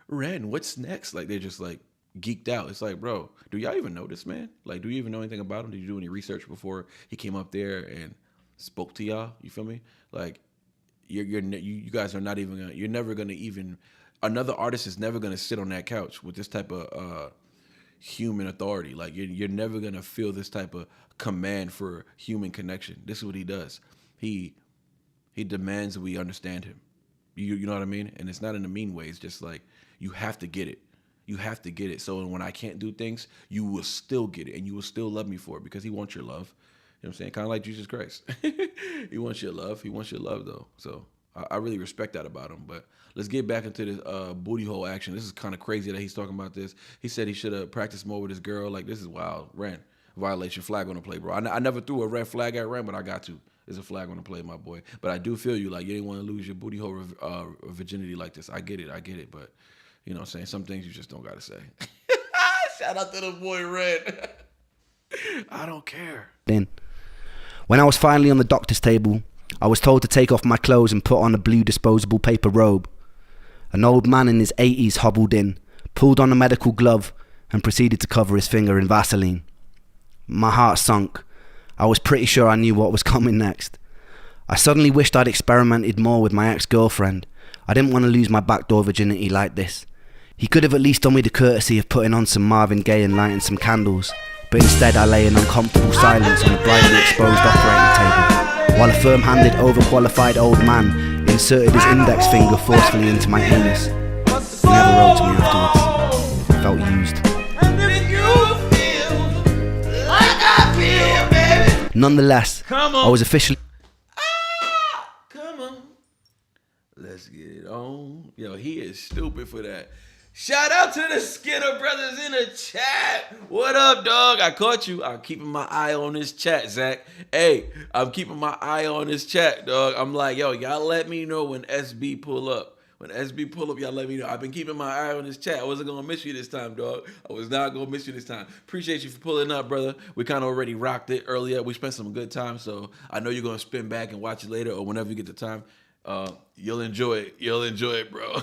Ren, what's next? Like, they're just like geeked out. It's like, bro, do y'all even know this man? Like, do you even know anything about him? Did you do any research before he came up there and spoke to y'all? You feel me? Like, you guys are not even gonna. You're never gonna even. Another artist is never gonna sit on that couch with this type of human authority. Like, you're never gonna feel this type of command for human connection. This is what he does. He demands that we understand him. You know what I mean? And it's not in a mean way. It's just like, you have to get it. You have to get it. So when I can't do things, you will still get it, and you will still love me for it, because he wants your love. You know what I'm saying? Kind of like Jesus Christ. He wants your love. He wants your love, though. So I really respect that about him. But let's get back into this booty hole action. This is kind of crazy that he's talking about this. He said he should have practiced more with his girl. Like, this is wild. Ren, violation flag on the play, bro. I never threw a red flag at Ren, but I got to. It's a flag on the play, my boy. But I do feel you. Like, you didn't want to lose your booty hole virginity like this. I get it. But, you know what I'm saying? Some things you just don't got to say. Shout out to the boy Red. I don't care. Then, when I was finally on the doctor's table, I was told to take off my clothes and put on a blue disposable paper robe. An old man in his 80s hobbled in, pulled on a medical glove, and proceeded to cover his finger in Vaseline. My heart sunk. I was pretty sure I knew what was coming next. I suddenly wished I'd experimented more with my ex-girlfriend. I didn't want to lose my backdoor virginity like this. He could have at least done me the courtesy of putting on some Marvin Gaye and lighting some candles, but instead I lay in uncomfortable silence on a brightly exposed operating table, while a firm-handed, overqualified old man inserted his index finger forcefully into my anus. He never wrote to me afterwards. I felt used. Nonetheless, I was officially... Come on. Let's get it on. Yo, he is stupid for that. Shout out to the Skinner brothers in the chat. What up, dog? I caught you. I'm keeping my eye on this chat, Zach. Hey, I'm keeping my eye on this chat, dog. I'm like, yo, y'all let me know when SB pull up. When SB pull up, y'all let me know. I've been keeping my eye on this chat. I wasn't going to miss you this time, dog. I was not going to miss you this time. Appreciate you for pulling up, brother. We kind of already rocked it earlier. We spent some good time, so I know you're going to spin back and watch it later or whenever you get the time. You'll enjoy it. You'll enjoy it, bro.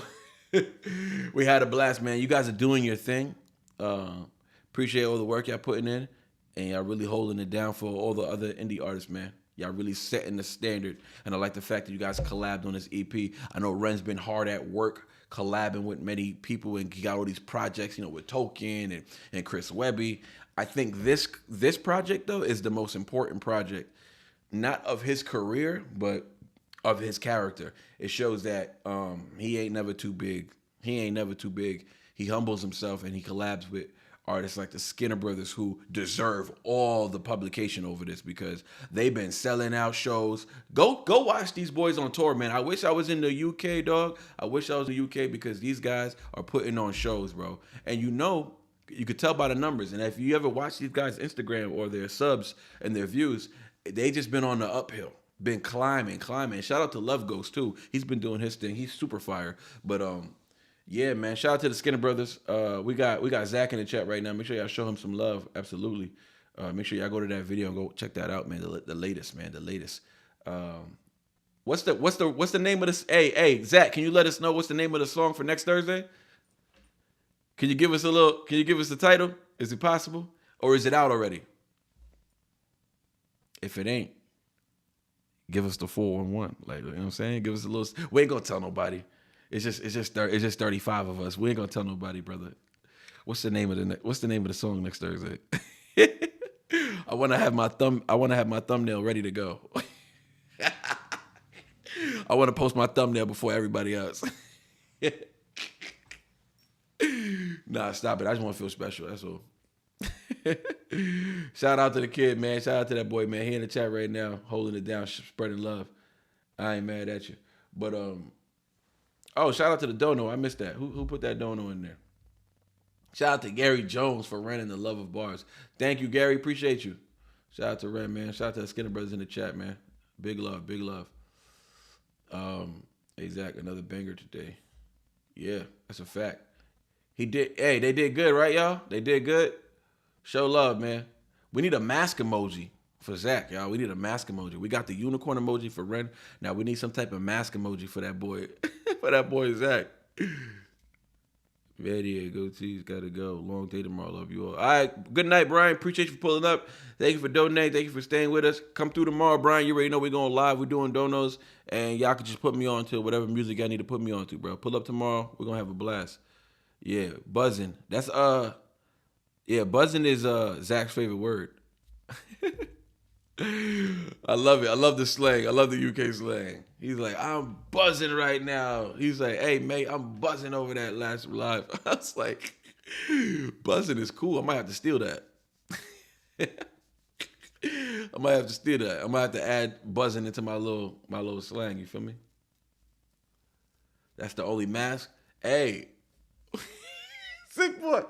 We had a blast, man. You guys are doing your thing. Appreciate all the work y'all putting in, and y'all really holding it down for all the other indie artists, man. Y'all really setting the standard, and I like the fact that you guys collabed on this EP. I know Ren's been hard at work collabing with many people, and he got all these projects, you know, with Token and Chris Webby. I think this project, though, is the most important project, not of his career, but of his character. It shows that he ain't never too big. He humbles himself, and he collabs with artists like the Skinner brothers, who deserve all the publication over this because they've been selling out shows. Go watch these boys on tour, man. I wish I was in the UK, dog. I wish I was in the UK because these guys are putting on shows, bro. And you could tell by the numbers. And if you ever watch these guys' Instagram or their subs and their views, they just been on the uphill. Been climbing. Shout out to Love Ghost too. He's been doing his thing. He's super fire. But yeah, man. Shout out to the Skinner brothers. We got Zach in the chat right now. Make sure y'all show him some love. Absolutely. Make sure y'all go to that video and go check that out, man. The latest, man. The latest. What's the name of this? Hey, Zach, can you let us know what's the name of the song for next Thursday? Can you give us the title? Is it possible? Or is it out already? If it ain't, give us the 411. Like, you know what I'm saying? Give us a little. We ain't gonna tell nobody. It's just 35 of us. We ain't gonna tell nobody, brother. What's the name of the song next Thursday? I wanna have my thumbnail ready to go. I wanna post my thumbnail before everybody else. Nah, stop it. I just wanna feel special. That's all. Shout out to the kid, man. Shout out to that boy, man. He in the chat right now, holding it down, spreading love. I ain't mad at you. But oh, shout out to the dono. I missed that. Who put that dono in there? Shout out to Gary Jones for running the love of bars. Thank you, Gary. Appreciate you. Shout out to Ren, man. Shout out to the Skinner brothers in the chat, man. Big love. Hey, Zach, another banger today. Yeah, that's a fact. They did good, right, y'all? They did good. Show love, man. We need a mask emoji for Zach, y'all. We need a mask emoji. We got the unicorn emoji for Ren. Now we need some type of mask emoji for that boy, Zach. Ready, goatees, gotta go. Long day tomorrow. Love you all. All right, good night, Brian. Appreciate you for pulling up. Thank you for donating. Thank you for staying with us. Come through tomorrow, Brian. You already know we're going live. We're doing donos, and y'all can just put me on to whatever music y'all need to put me on to, bro. Pull up tomorrow. We're gonna have a blast. Yeah, buzzing. That's buzzing is Zach's favorite word. I love it. I love the slang. I love the UK slang. He's like, I'm buzzing right now. He's like, hey, mate, I'm buzzing over that last live. I was like, buzzing is cool. I might have to steal that. I might have to add buzzing into my little slang. You feel me? That's the only mask. Hey. Sick boy.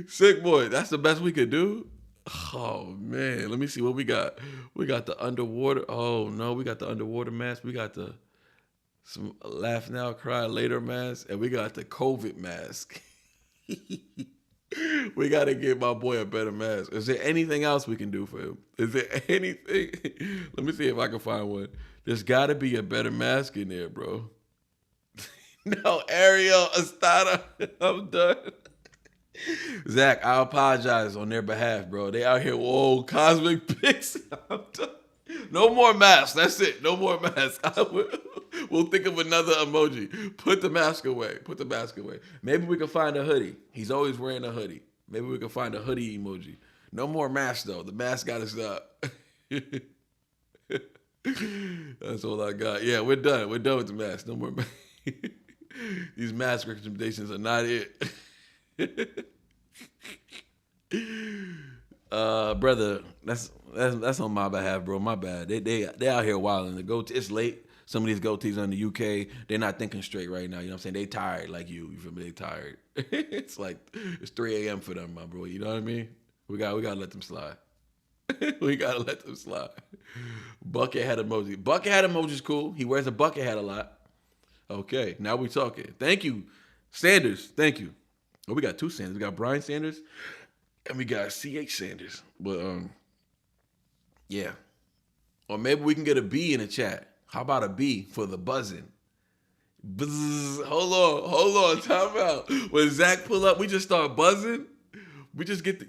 Sick boy. That's the best we could do. Oh man, let me see what we got. We got the underwater. Oh no, we got the underwater mask. We got some laugh now, cry later mask, and we got the COVID mask. We got to get my boy a better mask. Is there anything else we can do for him? Is there anything? Let me see if I can find one. There's got to be a better mask in there, bro. No, Ariel Estrada, I'm done. Zach, I apologize on their behalf, bro. They out here, whoa, cosmic pics. I'm done. No more masks. That's it. No more masks. We'll think of another emoji. Put the mask away. Put the mask away. Maybe we can find a hoodie. He's always wearing a hoodie. Maybe we can find a hoodie emoji. No more masks, though. The mask got to stop. That's all I got. Yeah, we're done. We're done with the mask. No more masks. These mask recommendations are not it. Brother, that's on my behalf, bro. My bad. They out here wilding. The goatee, it's late. Some of these goatees in the UK, they're not thinking straight right now. You know what I'm saying? They tired like you. You feel me? They tired. It's 3 a.m. for them, my bro. You know what I mean? We gotta let them slide. We gotta let them slide. Bucket hat emoji. Bucket hat emoji's cool. He wears a bucket hat a lot. Okay, now we talking. Thank you, Sanders. Thank you. Oh, we got two Sanders. We got Brian Sanders and we got CH Sanders. But yeah. Or maybe we can get a B in the chat. How about a B for the buzzing? Buzz. Hold on, time out. When Zach pull up, we just start buzzing. We just get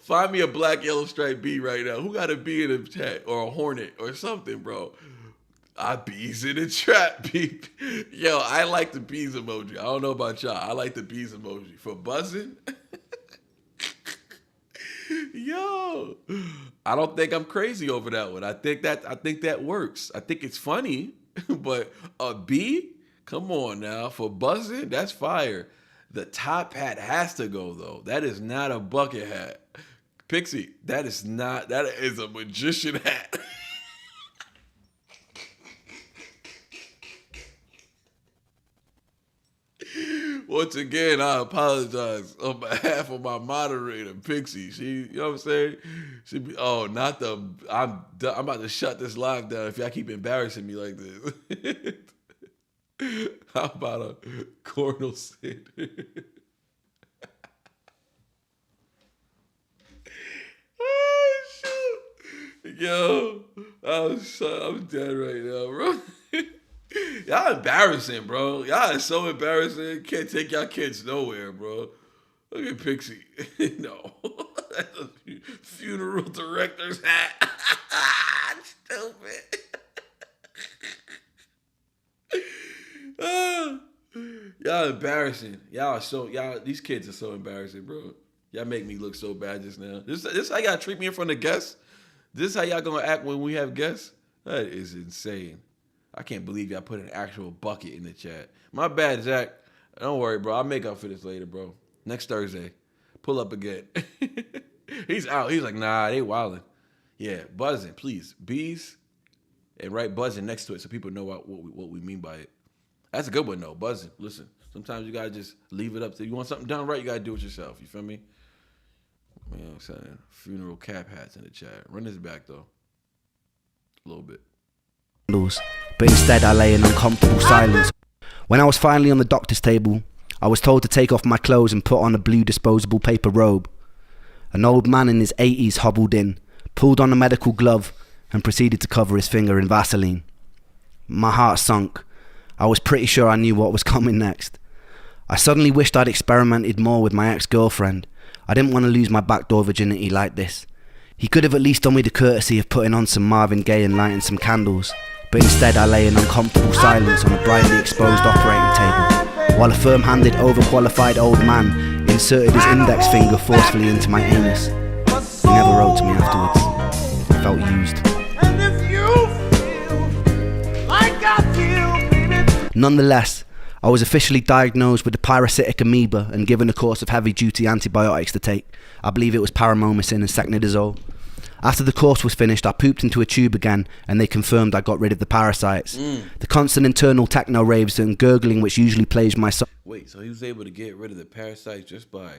find me a black yellow stripe B right now. Who got a B in the chat or a hornet or something, bro? Bees in the trap, peep. Yo, I like the bees emoji. I don't know about y'all. I like the bees emoji. For buzzing? Yo. I don't think I'm crazy over that one. I think that works. I think it's funny, but a bee? Come on now. For buzzing? That's fire. The top hat has to go, though. That is not a bucket hat. Pixie, that is a magician hat. Once again, I apologize on behalf of my moderator, Pixie. She, you know what I'm saying? I'm about to shut this live down if y'all keep embarrassing me like this. How about a Cornel Sid? Oh, shoot. Yo, I'm dead right now, bro. Y'all embarrassing, bro. Y'all is so embarrassing. Can't take y'all kids nowhere, bro. Look at Pixie. No. That's a funeral director's hat. Stupid. Y'all embarrassing. These kids are so embarrassing, bro. Y'all make me look so bad just now. This how y'all treat me in front of guests? This is how y'all gonna act when we have guests? That is insane. I can't believe y'all put an actual bucket in the chat. My bad, Zach. Don't worry, bro. I'll make up for this later, bro. Next Thursday. Pull up again. He's out. He's like, nah, they wilding. Yeah, buzzing, please. Bees, and write buzzing next to it so people know what we mean by it. That's a good one, though. Buzzing. Listen, sometimes you got to just leave it up to you. Want something done right, you got to do it yourself. You feel me? You know what I'm saying? Funeral cap hats in the chat. Run this back, though. A little bit. But instead I lay in uncomfortable silence. When I was finally on the doctor's table, I was told to take off my clothes and put on a blue disposable paper robe. An old man in his 80s hobbled in, pulled on a medical glove, and proceeded to cover his finger in Vaseline. My heart sunk. I was pretty sure I knew what was coming next. I suddenly wished I'd experimented more with my ex-girlfriend. I didn't want to lose my backdoor virginity like this. He could have at least done me the courtesy of putting on some Marvin Gaye and lighting some candles. But instead I lay in uncomfortable silence on a brightly exposed operating table, while a firm-handed, overqualified old man inserted his index finger forcefully into my anus. He never wrote to me afterwards. I felt used. Nonetheless, I was officially diagnosed with the parasitic amoeba and given a course of heavy-duty antibiotics to take. I believe it was paramomycin and secnidazole. After the course was finished, I pooped into a tube again, and they confirmed I got rid of the parasites. The constant internal techno raves and gurgling which usually plays my soul. Wait, so he was able to get rid of the parasites just by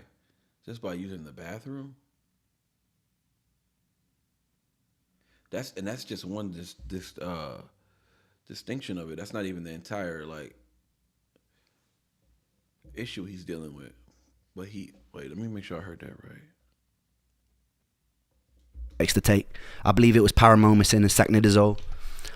using the bathroom? That's just one distinction of it. That's not even the entire like issue he's dealing with. But let me make sure I heard that right. To take. I believe it was paramomycin and secnidazole.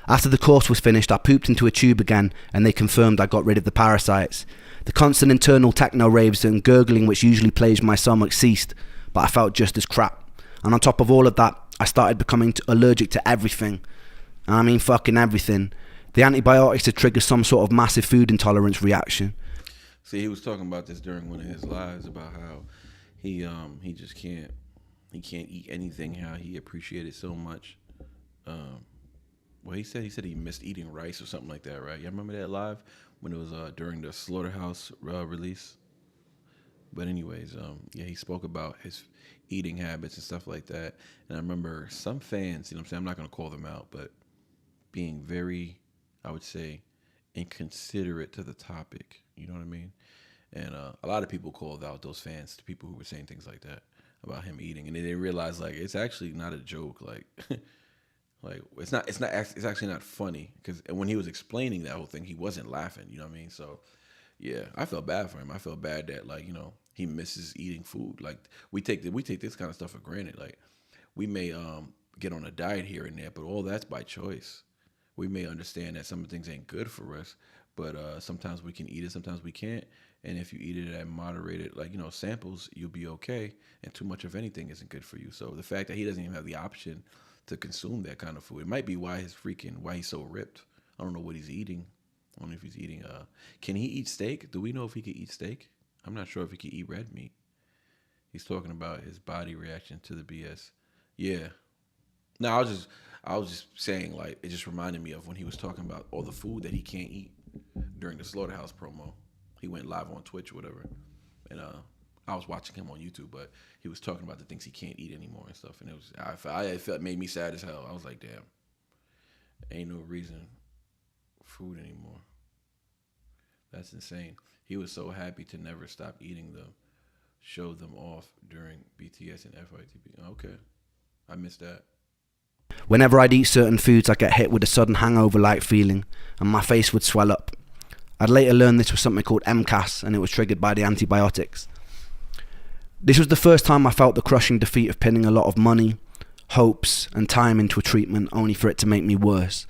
After the course was finished, I pooped into a tube again, and they confirmed I got rid of the parasites. The constant internal techno raves and gurgling which usually plagued my stomach ceased, but I felt just as crap. And on top of all of that, I started becoming allergic to everything. And I mean fucking everything. The antibiotics had triggered some sort of massive food intolerance reaction. See, he was talking about this during one of his lives about how he just can't eat anything, how he appreciated so much. Well, he said he missed eating rice or something like that, right? You remember that live when it was during the Slaughterhouse release? But anyways, yeah, he spoke about his eating habits and stuff like that. And I remember some fans, you know what I'm saying, I'm not going to call them out, but being very, I would say, inconsiderate to the topic. You know what I mean? And a lot of people called out those fans, the people who were saying things like that about him eating, and they didn't realize like it's actually not a joke. Like, like it's actually not funny, because when he was explaining that whole thing, he wasn't laughing. You know what I mean? So yeah, I felt bad for him. I felt bad that like, you know, he misses eating food. Like we take this kind of stuff for granted. Like we may get on a diet here and there, but all that's by choice. We may understand that some things ain't good for us, but sometimes we can eat it, sometimes we can't. And if you eat it at moderated, like, you know, samples, you'll be okay. And too much of anything isn't good for you. So the fact that he doesn't even have the option to consume that kind of food, it might be why he's so ripped. I don't know what he's eating. I don't know if he's eating. Can he eat steak? Do we know if he can eat steak? I'm not sure if he can eat red meat. He's talking about his body reaction to the BS. Yeah. No, I was just saying, like, it just reminded me of when he was talking about all the food that he can't eat during the Slaughterhouse promo. He went live on Twitch or whatever. And I was watching him on YouTube, but he was talking about the things he can't eat anymore and stuff. And it felt made me sad as hell. I was like, damn, ain't no reason for food anymore. That's insane. He was so happy to never stop eating them. Showed them off during BTS and FYTP. Okay, I missed that. Whenever I'd eat certain foods, I'd get hit with a sudden hangover-like feeling, and my face would swell up. I'd later learned this was something called MCAS, and it was triggered by the antibiotics. This was the first time I felt the crushing defeat of pinning a lot of money, hopes, and time into a treatment only for it to make me worse.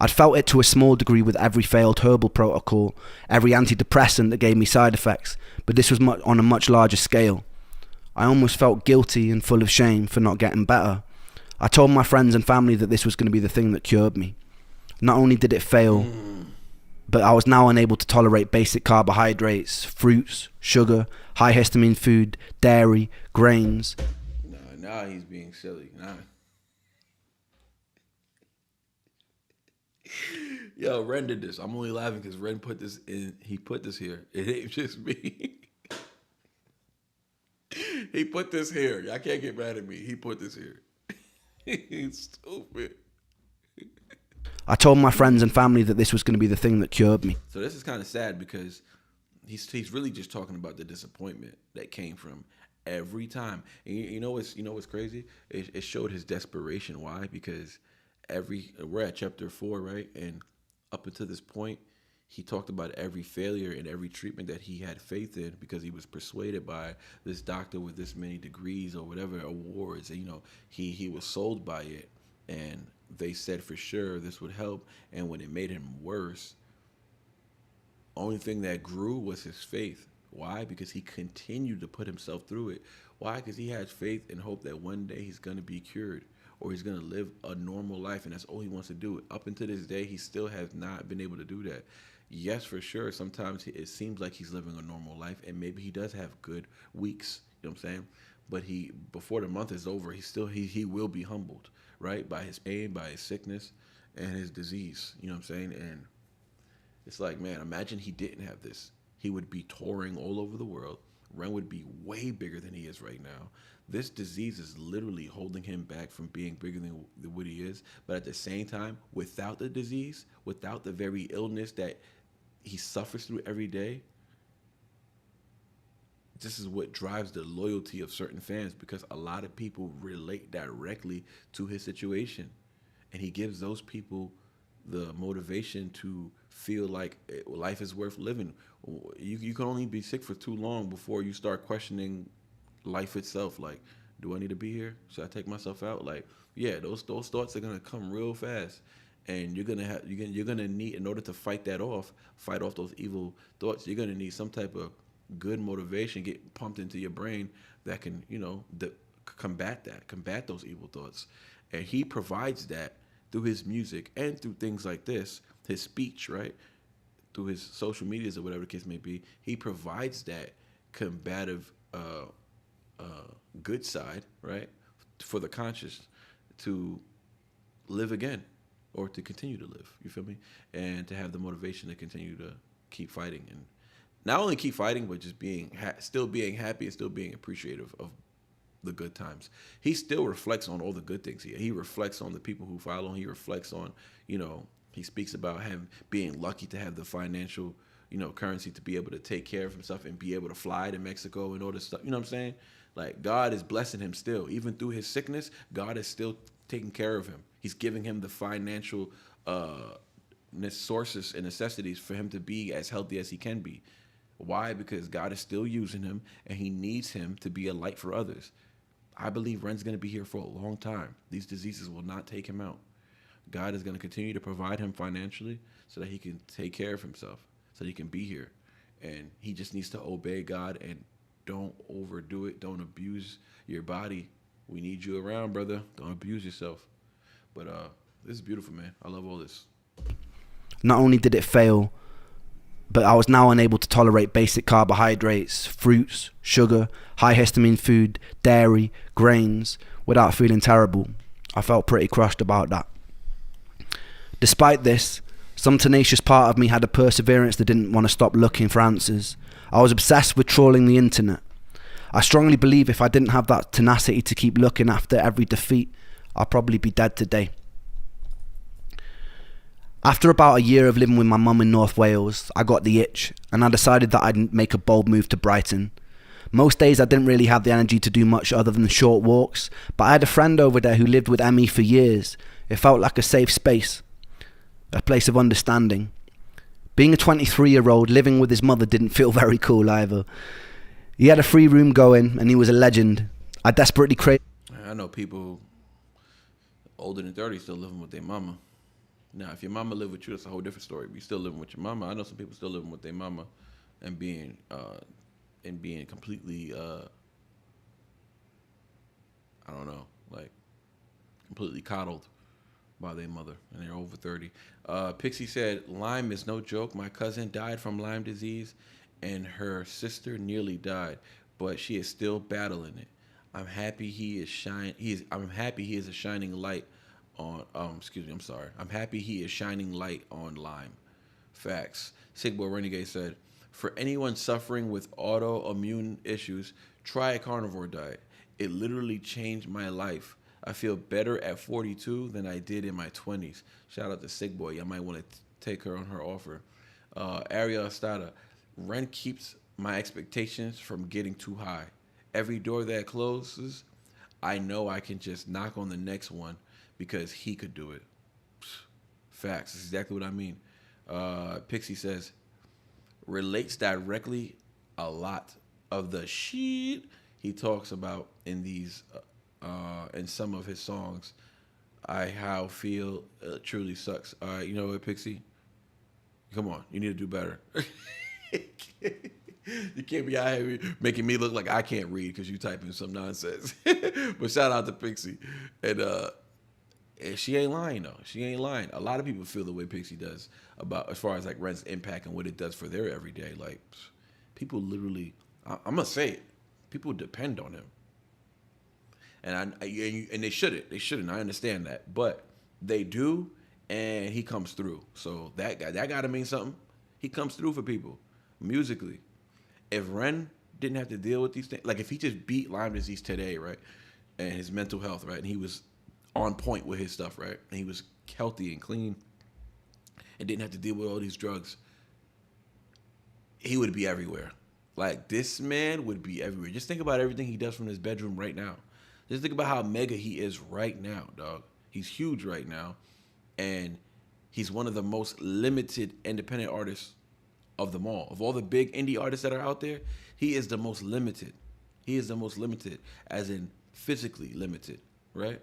I'd felt it to a small degree with every failed herbal protocol, every antidepressant that gave me side effects, but this was on a much larger scale. I almost felt guilty and full of shame for not getting better. I told my friends and family that this was going to be the thing that cured me. Not only did it fail, but I was now unable to tolerate basic carbohydrates, fruits, sugar, high histamine food, dairy, grains. No, now he's being silly. Nah. Yo, Ren did this. I'm only laughing because Ren put this in. He put this here. It ain't just me. He put this here. Y'all can't get mad at me. He put this here. He's stupid. I told my friends and family that this was going to be the thing that cured me. So this is kind of sad because he's really just talking about the disappointment that came from every time. And you know what's crazy? It showed his desperation. Why? Because we're at chapter 4, right? And up until this point, he talked about every failure and every treatment that he had faith in because he was persuaded by this doctor with this many degrees or whatever awards. And, you know, he was sold by it. And they said for sure this would help. And when it made him worse, only thing that grew was his faith. Why? Because he continued to put himself through it. Why? Because he had faith and hope that one day he's going to be cured or he's going to live a normal life. And that's all he wants to do. Up until this day, he still has not been able to do that. Yes, for sure. Sometimes it seems like he's living a normal life, and maybe he does have good weeks. You know what I'm saying? But before the month is over, he will be humbled, right? By his pain, by his sickness, and his disease. You know what I'm saying? And it's like, man, imagine he didn't have this. He would be touring all over the world. Ren would be way bigger than he is right now. This disease is literally holding him back from being bigger than what he is. But at the same time, without the disease, without the very illness that he suffers through every day, this is what drives the loyalty of certain fans because a lot of people relate directly to his situation. and he gives those people the motivation to feel like life is worth living. You can only be sick for too long before you start questioning life itself. Like, do I need to be here? Should I take myself out? Like, yeah, those thoughts are gonna come real fast, and you're gonna need, in order to fight off those evil thoughts, you're gonna need some type of good motivation get pumped into your brain that can, combat those evil thoughts. And he provides that through his music and through things like this, his speech, right? Through his social medias or whatever the case may be, he provides that combative good side, right? For the conscious to live again or to continue to live, you feel me? And to have the motivation to continue to keep fighting, and not only keep fighting, but just still being happy and still being appreciative of the good times. He still reflects on all the good things. He reflects on the people who follow him. He reflects on, he speaks about him being lucky to have the financial, currency to be able to take care of himself and be able to fly to Mexico and all this stuff. You know what I'm saying? Like, God is blessing him still. Even through his sickness, God is still taking care of him. He's giving him the financial sources and necessities for him to be as healthy as he can be. Why? Because God is still using him, and he needs him to be a light for others. I believe Ren's going to be here for a long time. These diseases will not take him out. God is going to continue to provide him financially so that he can take care of himself, so that he can be here. And he just needs to obey God and don't overdo it. Don't abuse your body. We need you around, brother. Don't abuse yourself. But this is beautiful, man. I love all this. Not only did it fail, but I was now unable to tolerate basic carbohydrates, fruits, sugar, high histamine food, dairy, grains, without feeling terrible. I felt pretty crushed about that. Despite this, some tenacious part of me had a perseverance that didn't want to stop looking for answers. I was obsessed with trawling the internet. I strongly believe if I didn't have that tenacity to keep looking after every defeat, I'd probably be dead today. After about a year of living with my mum in North Wales, I got the itch, and I decided that I'd make a bold move to Brighton. Most days I didn't really have the energy to do much other than short walks, but I had a friend over there who lived with Emmy for years. It felt like a safe space, a place of understanding. Being a 23-year-old living with his mother didn't feel very cool either. He had a free room going, and he was a legend. I desperately craved... I know people older than 30 still living with their mama. Now, if your mama live with you, that's a whole different story. But you still living with your mama. I know some people still living with their mama and being completely, completely coddled by their mother, and they're over 30. Pixie said, Lyme is no joke. My cousin died from Lyme disease, and her sister nearly died, but she is still battling it. I'm happy he is I'm happy he is a shining light on. I'm happy he is shining light on Lyme. Facts. Sigboy Renegade said, for anyone suffering with autoimmune issues, try a carnivore diet. It literally changed my life. I feel better at 42 than I did in my 20s. Shout out to Sigboy. I might want to take her on her offer. Ariel Estada. Ren keeps my expectations from getting too high. Every door that closes, I know I can just knock on the next one because he could do it. Facts. That's exactly what I mean. Pixie says, relates directly a lot of the shit he talks about in these in some of his songs. How feel truly sucks. You know what, Pixie? Come on, you need to do better. You can't be out here making me look like I can't read because you typing some nonsense. But shout out to Pixie. And she ain't lying though. She ain't lying. A lot of people feel the way Pixie does about as far as like Ren's impact and what it does for their everyday. Like people literally, I'm gonna say it. People depend on him. And they shouldn't. They shouldn't. I understand that, but they do, and he comes through. So that gotta mean something. He comes through for people musically. If Ren didn't have to deal with these things, like if he just beat Lyme disease today, right, and his mental health, right, and he was on point with his stuff, right, and he was healthy and clean, and didn't have to deal with all these drugs, he would be everywhere. Like this man would be everywhere. Just think about everything he does from his bedroom right now. Just think about how mega he is right now, dog. He's huge right now, and he's one of the most limited independent artists of them all. Of all the big indie artists that are out there, he is the most limited. He is the most limited, as in physically limited, right?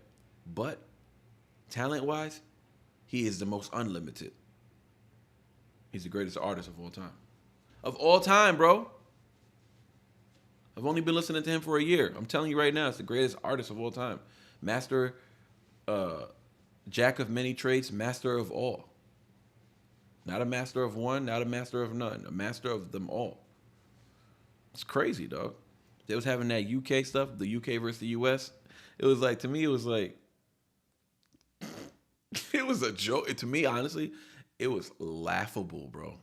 But talent-wise, he is the most unlimited. He's the greatest artist of all time. Of all time, bro. I've only been listening to him for a year. I'm telling you right now, it's the greatest artist of all time. Master, jack of many trades, master of all. Not a master of one, not a master of none. A master of them all. It's crazy, dog. They was having that UK stuff, the UK versus the US. It was like, to me, it was like, it was a joke. To me, honestly, it was laughable, bro.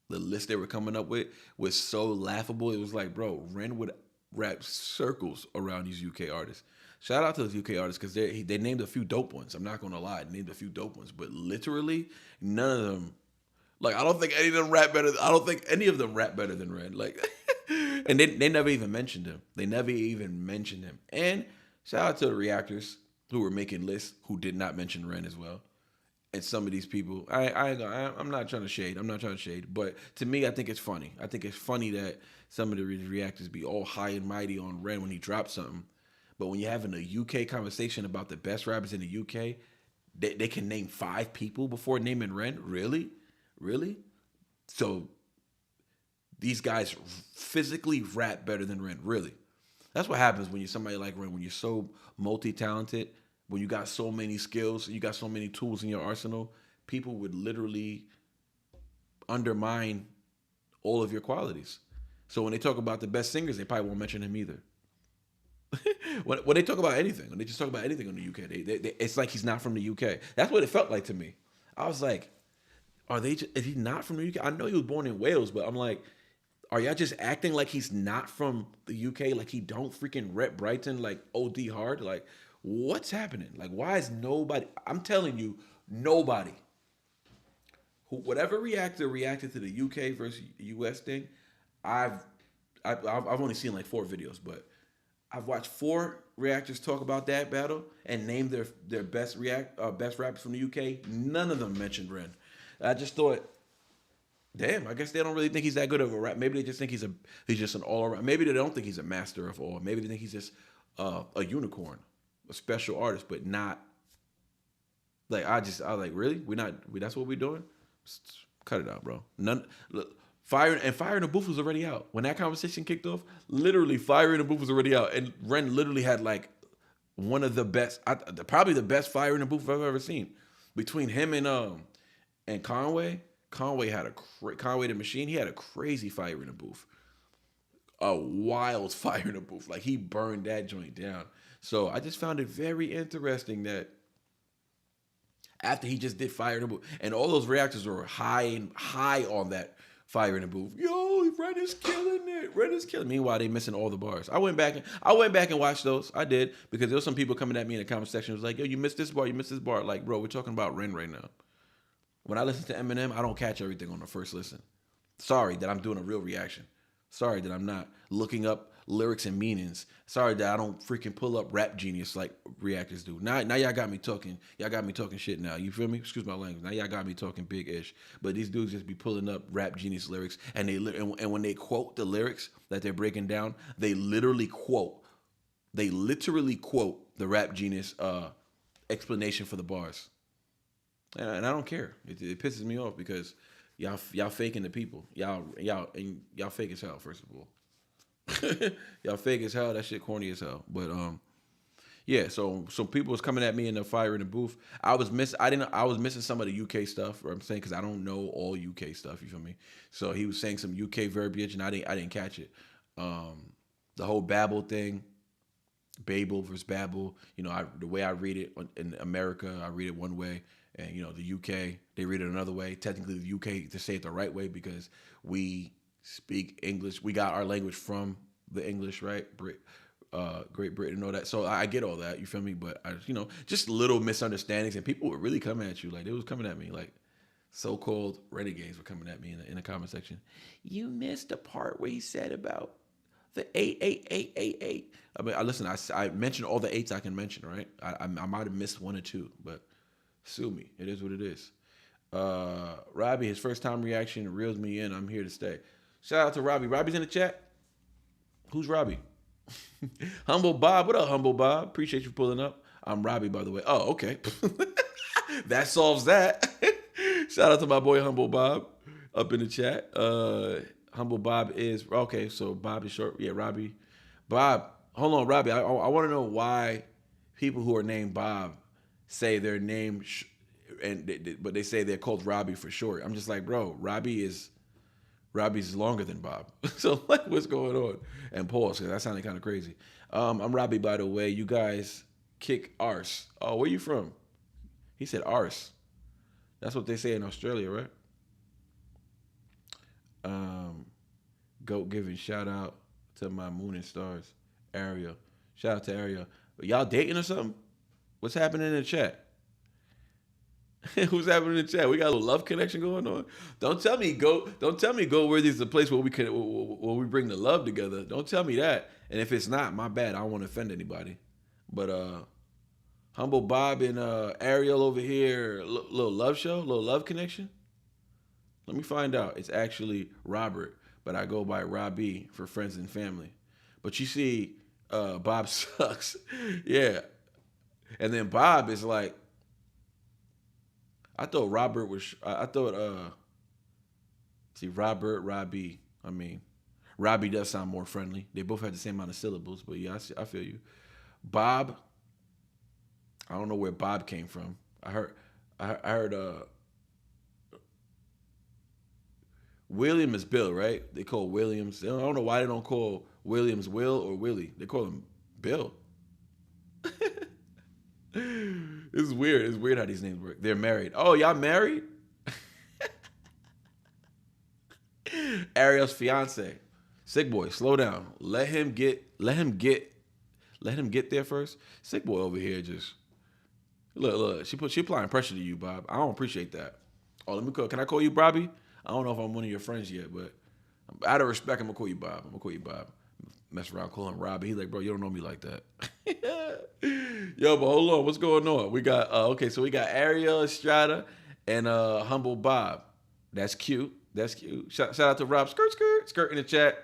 The list they were coming up with was so laughable. It was like, bro, Ren would wrap circles around these UK artists. Shout out to those UK artists because they named a few dope ones. I'm not going to lie. They named a few dope ones. But literally, none of them, like, I don't think any of them rap better. I don't think any of them rap better than Ren. Like, and they never even mentioned him. They never even mentioned him. And shout out to the reactors who were making lists who did not mention Ren as well. And some of these people, I'm not trying to shade. I'm not trying to shade. But to me, I think it's funny. I think it's funny that some of the reactors be all high and mighty on Ren when he drops something. But when you're having a UK conversation about the best rappers in the UK, they can name 5 people before naming Ren? Really? Really? So these guys physically rap better than Ren. Really? That's what happens when you're somebody like Ren, when you're so multi-talented, when you got so many skills, you got so many tools in your arsenal, people would literally undermine all of your qualities. So when they talk about the best singers, they probably won't mention him either. When they talk about anything, when they just talk about anything in the UK, it's like he's not from the UK. That's what it felt like to me. I was like, is he not from the UK? I know he was born in Wales, but I'm like, are y'all just acting like he's not from the UK? Like he don't freaking rep Brighton like OD hard? Like, what's happening? Like, why is nobody? I'm telling you, nobody. Whatever reactor reacted to the UK versus US thing, I've only seen like 4 videos, but I've watched 4 reactors talk about that battle and name their best rappers from the UK. None of them mentioned Ren. I just thought, damn, I guess they don't really think he's that good of a rap. Maybe they just think he's just an all around. Maybe they don't think he's a master of all. Maybe they think he's just a unicorn, a special artist, but not like I was like, really? That's what we're doing? Cut it out, bro. Fire in the Booth was already out. When that conversation kicked off, literally Fire in the Booth was already out. And Ren literally had like one of the best, probably the best Fire in the Booth I've ever seen. Between him and Conway had Conway the Machine, he had a crazy Fire in the Booth. A wild Fire in the Booth. Like he burned that joint down. So I just found it very interesting that after he just did Fire in the Booth, and all those reactors were high on that Fire in the Booth. Yo, Ren is killing it. Ren is killing it. Meanwhile, they missing all the bars. I went back and watched those. I did, because there was some people coming at me in the comment section. It was like, yo, you missed this bar. You missed this bar. Like, bro, we're talking about Ren right now. When I listen to Eminem, I don't catch everything on the first listen. Sorry that I'm doing a real reaction. Sorry that I'm not looking up lyrics and meanings. Sorry that I don't freaking pull up Rap Genius like reactors do. Now y'all got me talking. Y'all got me talking shit now. You feel me? Excuse my language. Now y'all got me talking big-ish. But these dudes just be pulling up Rap Genius lyrics, and when they quote the lyrics that they're breaking down, they literally quote the Rap Genius explanation for the bars. And I don't care. It pisses me off because y'all faking the people. Y'all fake as hell, first of all. Y'all fake as hell. That shit corny as hell. But yeah. So people was coming at me in the Fire in the Booth. I was missing some of the UK stuff. Or I'm saying, because I don't know all UK stuff. You feel me? So he was saying some UK verbiage, and I didn't catch it. The whole Babel thing, Babel versus Babel. You know, the way I read it in America, I read it one way. And, you know, the UK, they read it another way. Technically, the UK, to say it the right way, because we speak English. We got our language from the English, right? Great Britain and all that. So I get all that, you feel me? But, just little misunderstandings. And people were really coming at you. Like, they was coming at me. Like, so-called renegades were coming at me in the comment section. You missed the part where he said about The 88888. I mean, listen. I mentioned all the 8s I can mention, right? I might have missed 1 or 2, but sue me. It is what it is. Robbie, his first time reaction reels me in. I'm here to stay. Shout out to Robbie. Robbie's in the chat. Who's Robbie? Humble Bob. What up, Humble Bob? Appreciate you pulling up. I'm Robbie, by the way. Oh, okay. That solves that. Shout out to my boy Humble Bob up in the chat. Humble Bob is okay. So Bob is short. Yeah, Robbie. Bob. Hold on, Robbie. I want to know why people who are named Bob say their name but they say they're called Robbie for short. I'm just like, bro, Robbie's longer than Bob. So like, what's going on? And pause, because that sounded kind of crazy. I'm Robbie, by the way. You guys kick arse. Oh, where you from? He said arse. That's what they say in Australia, right? Goat giving shout out to my moon and stars. Ariel. Shout out to Ariel. Y'all dating or something? What's happening in the chat? Who's happening in the chat? We got a little love connection going on. Don't tell me go where there's a place where we bring the love together. Don't tell me that. And if it's not, my bad. I don't want to offend anybody. But Humble Bob and Ariel over here, little love show, little love connection. Let me find out. It's actually Robert, but I go by Robbie for friends and family. But you see, Bob sucks. Yeah. And then Bob is like, I thought Robert was, Robbie. I mean, Robbie does sound more friendly. They both have the same amount of syllables, but yeah, I feel you. Bob, I don't know where Bob came from. I heard William is Bill, right? They call Williams. I don't know why they don't call Williams Will or Willie. They call him Bill. This is weird. It's weird how these names work. They're married. Oh, y'all married? Ariel's fiance. Sick boy, slow down. Let him get there first. Sick boy over here just look. She applying pressure to you, Bob. I don't appreciate that. Oh, let me call. Can I call you Bobby? I don't know if I'm one of your friends yet, but out of respect, I'm gonna call you Bob. Mess around, call him Robbie. He's like, bro, you don't know me like that. Yo, but hold on, what's going on? We got so we got Ariel Estrada and Humble Bob. That's cute. Shout out to Rob skirt in the chat.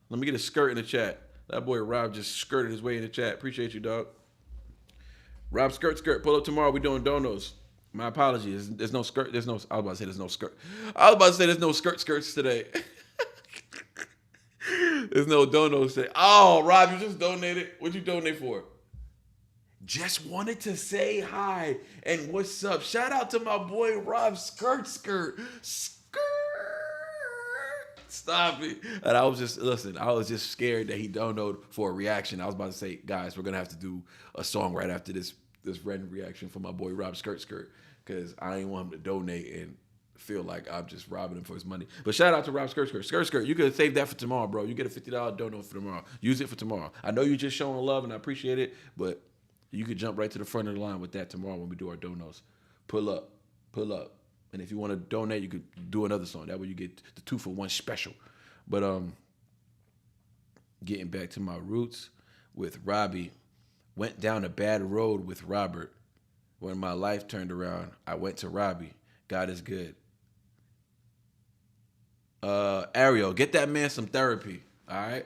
Let me get a skirt in the chat. That boy Rob just skirted his way in the chat. Appreciate you, dog. Rob skirt. Pull up tomorrow. We doing donos. My apologies. There's no skirt. I was about to say there's no skirt. I was about to say there's no skirts today. There's no donos today. Oh, Rob, you just donated. What'd you donate for? Just wanted to say hi and what's up. Shout out to my boy Rob skirt. Stop it. And I was just scared that he donated for a reaction. I was about to say, guys, we're gonna have to do a song right after this random reaction for my boy Rob skirt, because I didn't want him to donate and feel like I'm just robbing him for his money. But shout out to Rob skirt. You could save that for tomorrow, bro. You get a $50 dono for tomorrow. Use it for tomorrow. I know you're just showing love and I appreciate it, but you could jump right to the front of the line with that tomorrow when we do our donos. Pull up. And if you want to donate, you could do another song. That way you get the 2-for-1 special. But getting back to my roots with Robbie, went down a bad road with Robert. When my life turned around, I went to Robbie. God is good. Ariel, get that man some therapy. All right.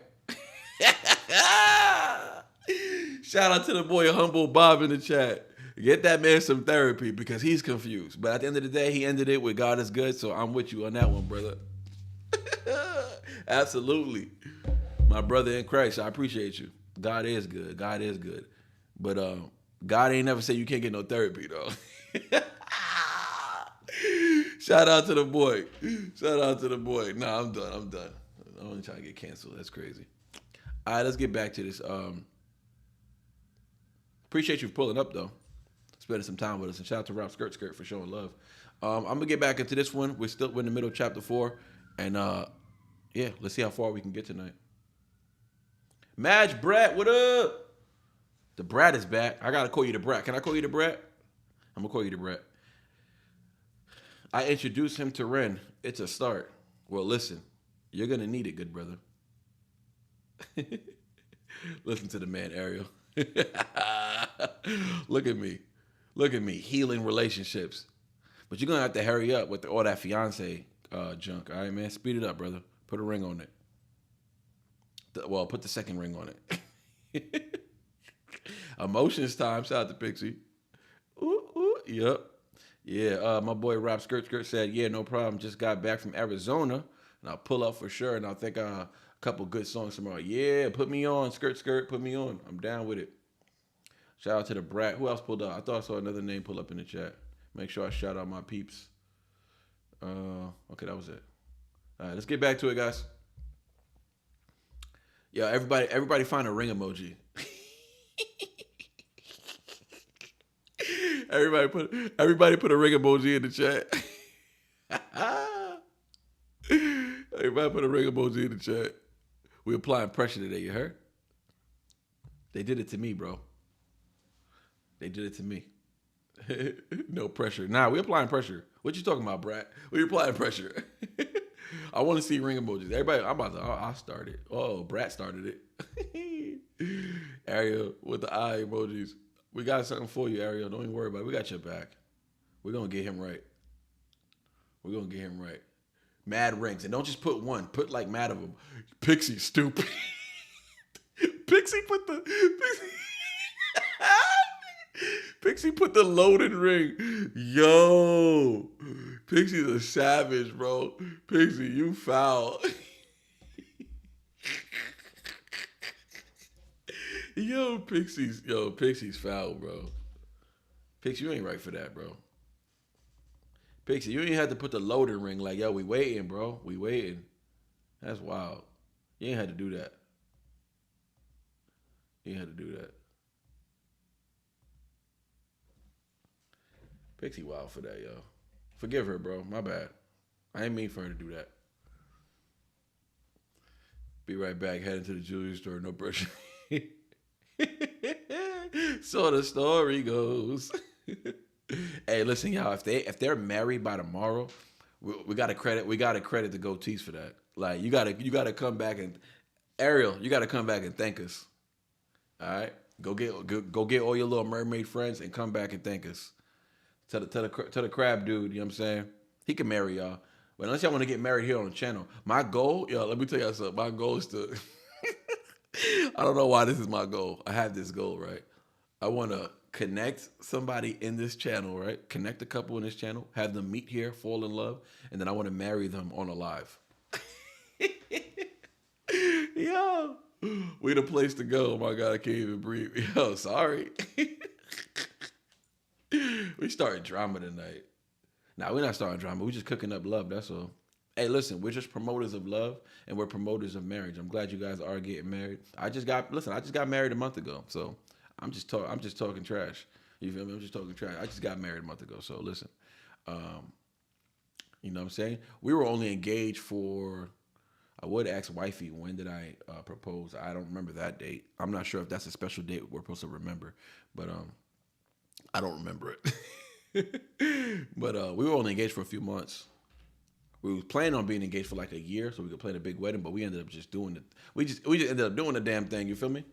Shout out to the boy Humble Bob in the chat. Get that man some therapy because he's confused. But at the end of the day, he ended it with God is good. So I'm with you on that one, brother. Absolutely. My brother in Christ, I appreciate you. God is good. But God ain't never said you can't get no therapy, though. Shout out to the boy. Nah, I'm done. I'm only trying to get canceled. That's crazy. All right, let's get back to this. Appreciate you pulling up, though. Spending some time with us. And shout out to Rob skirt for showing love. I'm going to get back into this one. We're in the middle of chapter 4. And, yeah, let's see how far we can get tonight. Madge Brat, what up? The Brat is back. I got to call you the Brat. Can I call you the Brat? I'm going to call you the Brat. I introduced him to Ren. It's a start. Well, listen, you're going to need it, good brother. Listen to the man, Ariel. Look at me. Look at me, healing relationships. But you're going to have to hurry up with all that fiance junk. All right, man? Speed it up, brother. Put a ring on it. Well, put the second ring on it. Emotions time. Shout out to Pixie. Ooh, yep. Yeah, my boy Rob Skirt said, yeah, no problem. Just got back from Arizona, and I'll pull up for sure, and I'll think a couple good songs tomorrow. Yeah, put me on, Skirt, put me on. I'm down with it. Shout out to the Brat. Who else pulled up? I thought I saw another name pull up in the chat. Make sure I shout out my peeps. Okay, that was it. All right, let's get back to it, guys. Yeah, everybody find a ring emoji. Everybody put a ring emoji in the chat. Everybody put a ring emoji in the chat. We applying pressure today, you heard? They did it to me, bro. They did it to me. No pressure. Nah, we applying pressure. What you talking about, Brad? We applying pressure. I want to see ring emojis. Everybody, I started. Oh, Brad started it. Ariel with the eye emojis. We got something for you, Ariel. Don't even worry about it. We got your back. We're going to get him right. Mad rings. And don't just put one. Put like mad of them. Pixie, stupid. Pixie put the loaded ring. Yo. Pixie's a savage, bro. Pixie, you foul. Pixie's foul, bro. Pixie, you ain't right for that, bro. Pixie, you ain't had to put the loading ring like, yo, we waiting, bro. We waiting. That's wild. You ain't had to do that. Pixie wild for that, yo. Forgive her, bro. My bad. I ain't mean for her to do that. Be right back. Heading to the jewelry store. No pressure. So the story goes. Hey, listen, y'all. If they're married by tomorrow, we gotta credit the goatees for that. Like you gotta come back and Ariel, you gotta come back and thank us. All right, go get all your Little Mermaid friends and come back and thank us. Tell the crab dude, you know what I'm saying? He can marry y'all. But unless y'all want to get married here on the channel, my goal, yo, let me tell y'all something. My goal is to I don't know why this is my goal. I have this goal, right? I want to connect somebody in this channel, right? Connect a couple in this channel, have them meet here, fall in love, and then I want to marry them on a live. Yo, we the place to go. Oh my God, I can't even breathe. Yo, sorry. We started drama tonight. Nah, we're not starting drama. We're just cooking up love, that's all. Hey, listen, we're just promoters of love, and we're promoters of marriage. I'm glad you guys are getting married. I just got married a month ago, so I'm just talking trash. You feel me? I'm just talking trash. I just got married a month ago, so listen. You know what I'm saying? We were only engaged for, I would ask wifey, when did I propose? I don't remember that date. I'm not sure if that's a special date we're supposed to remember, but I don't remember it. But we were only engaged for a few months. We was planning on being engaged for like a year so we could plan a big wedding, but we ended up just doing it. We just ended up doing the damn thing, you feel me?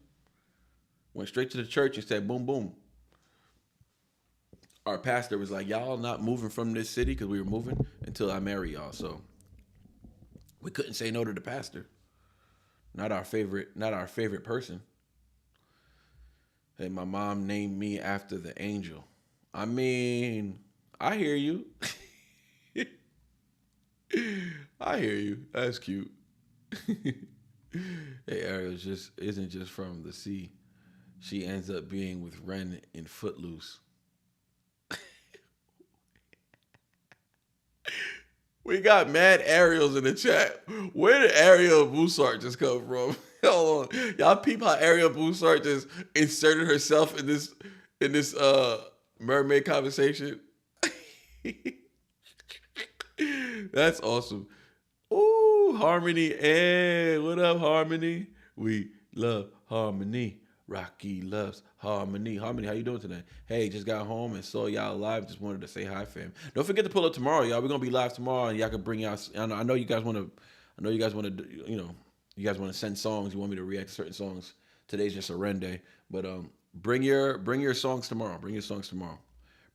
Went straight to the church and said, boom, boom. Our pastor was like, y'all not moving from this city, because we were moving, until I marry y'all. So we couldn't say no to the pastor. Not our favorite person. Hey, my mom named me after the angel. I mean, I hear you. I hear you. That's cute. Hey, Ariel isn't just from the sea. She ends up being with Ren in Footloose. We got mad Ariels in the chat. Where did Ariel Boussard just come from? Hold on. Y'all peep how Ariel Boussard just inserted herself in this mermaid conversation? That's awesome. Ooh, Harmony. Hey, what up, Harmony? We love Harmony. Rocky loves Harmony. Harmony, how you doing today? Hey, just got home and saw y'all live. Just wanted to say hi, fam. Don't forget to pull up tomorrow, y'all. We're gonna be live tomorrow, and y'all can bring y'all. I know you guys want to. You know, You guys want to send songs? You want me to react to certain songs? Today's just a Ren day, but bring your songs tomorrow. Bring your songs tomorrow.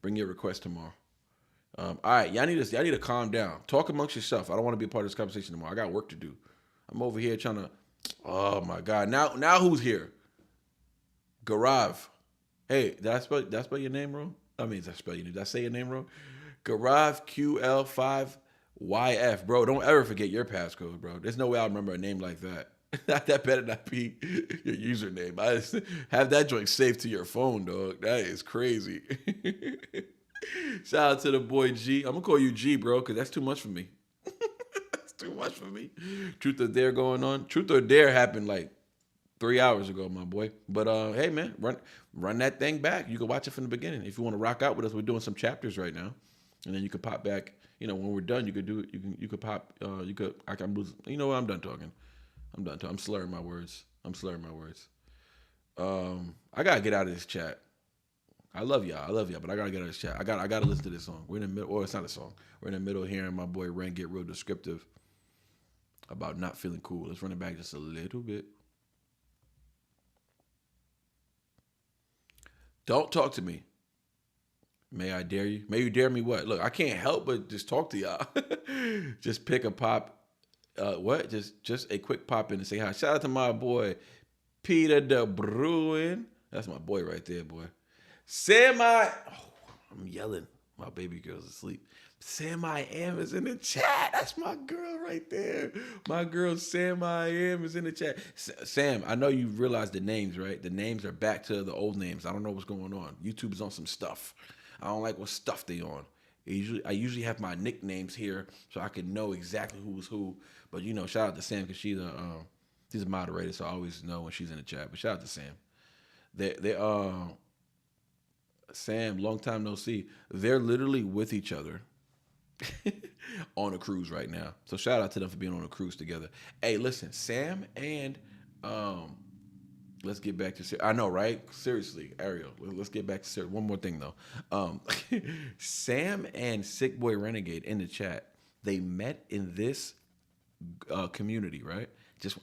Bring your requests tomorrow. All right, y'all need to calm down. Talk amongst yourself. I don't want to be a part of this conversation tomorrow. I got work to do. I'm over here trying to. Oh my God! Now who's here? Garav. Hey, did I spell your name wrong? I mean, did I spell your name? Did I say your name wrong? Garav QL5YF, bro. Don't ever forget your passcode, bro. There's no way I'll remember a name like that. That better not be your username. I just have that joint saved to your phone, dog. That is crazy. Shout out to the boy G. I'm gonna call you G, bro, because that's too much for me. That's too much for me. Truth or Dare going on. Truth or Dare happened like 3 hours ago, my boy. But hey, man, run that thing back. You can watch it from the beginning. If you want to rock out with us, we're doing some chapters right now, and then you could pop back. You know, when we're done, you could do it. You could pop. I can lose. You know what? I'm done talking. I'm slurring my words. I gotta get out of this chat. I love y'all, but I gotta get out of this chat. I gotta listen to this song. We're in the middle, or it's not a song. We're in the middle hearing my boy Ren get real descriptive about not feeling cool. Let's run it back just a little bit. Don't talk to me. May I dare you? May you dare me what? Look, I can't help but just talk to y'all. Just pick a pop. What? Just a quick pop in and say hi. Shout out to my boy Peter De Bruin. That's my boy right there, boy. I'm yelling. My baby girl's asleep. Sam I Am is in the chat. That's my girl right there. My girl Sam I Am is in the chat. Sam, I know you realize the names, right? The names are back to the old names. I don't know what's going on. YouTube is on some stuff. I don't like what stuff they on. I usually have my nicknames here so I can know exactly who's who. But you know, shout out to Sam because she's a moderator, so I always know when she's in the chat. But shout out to Sam. Sam, long time no see. They're literally with each other on a cruise right now. So shout out to them for being on a cruise together. Hey, listen, Sam and let's get back to I know, right? Seriously, Ariel. Let's get back to one more thing though. Sam and Sick Boy Renegade in the chat. They met in this community, right?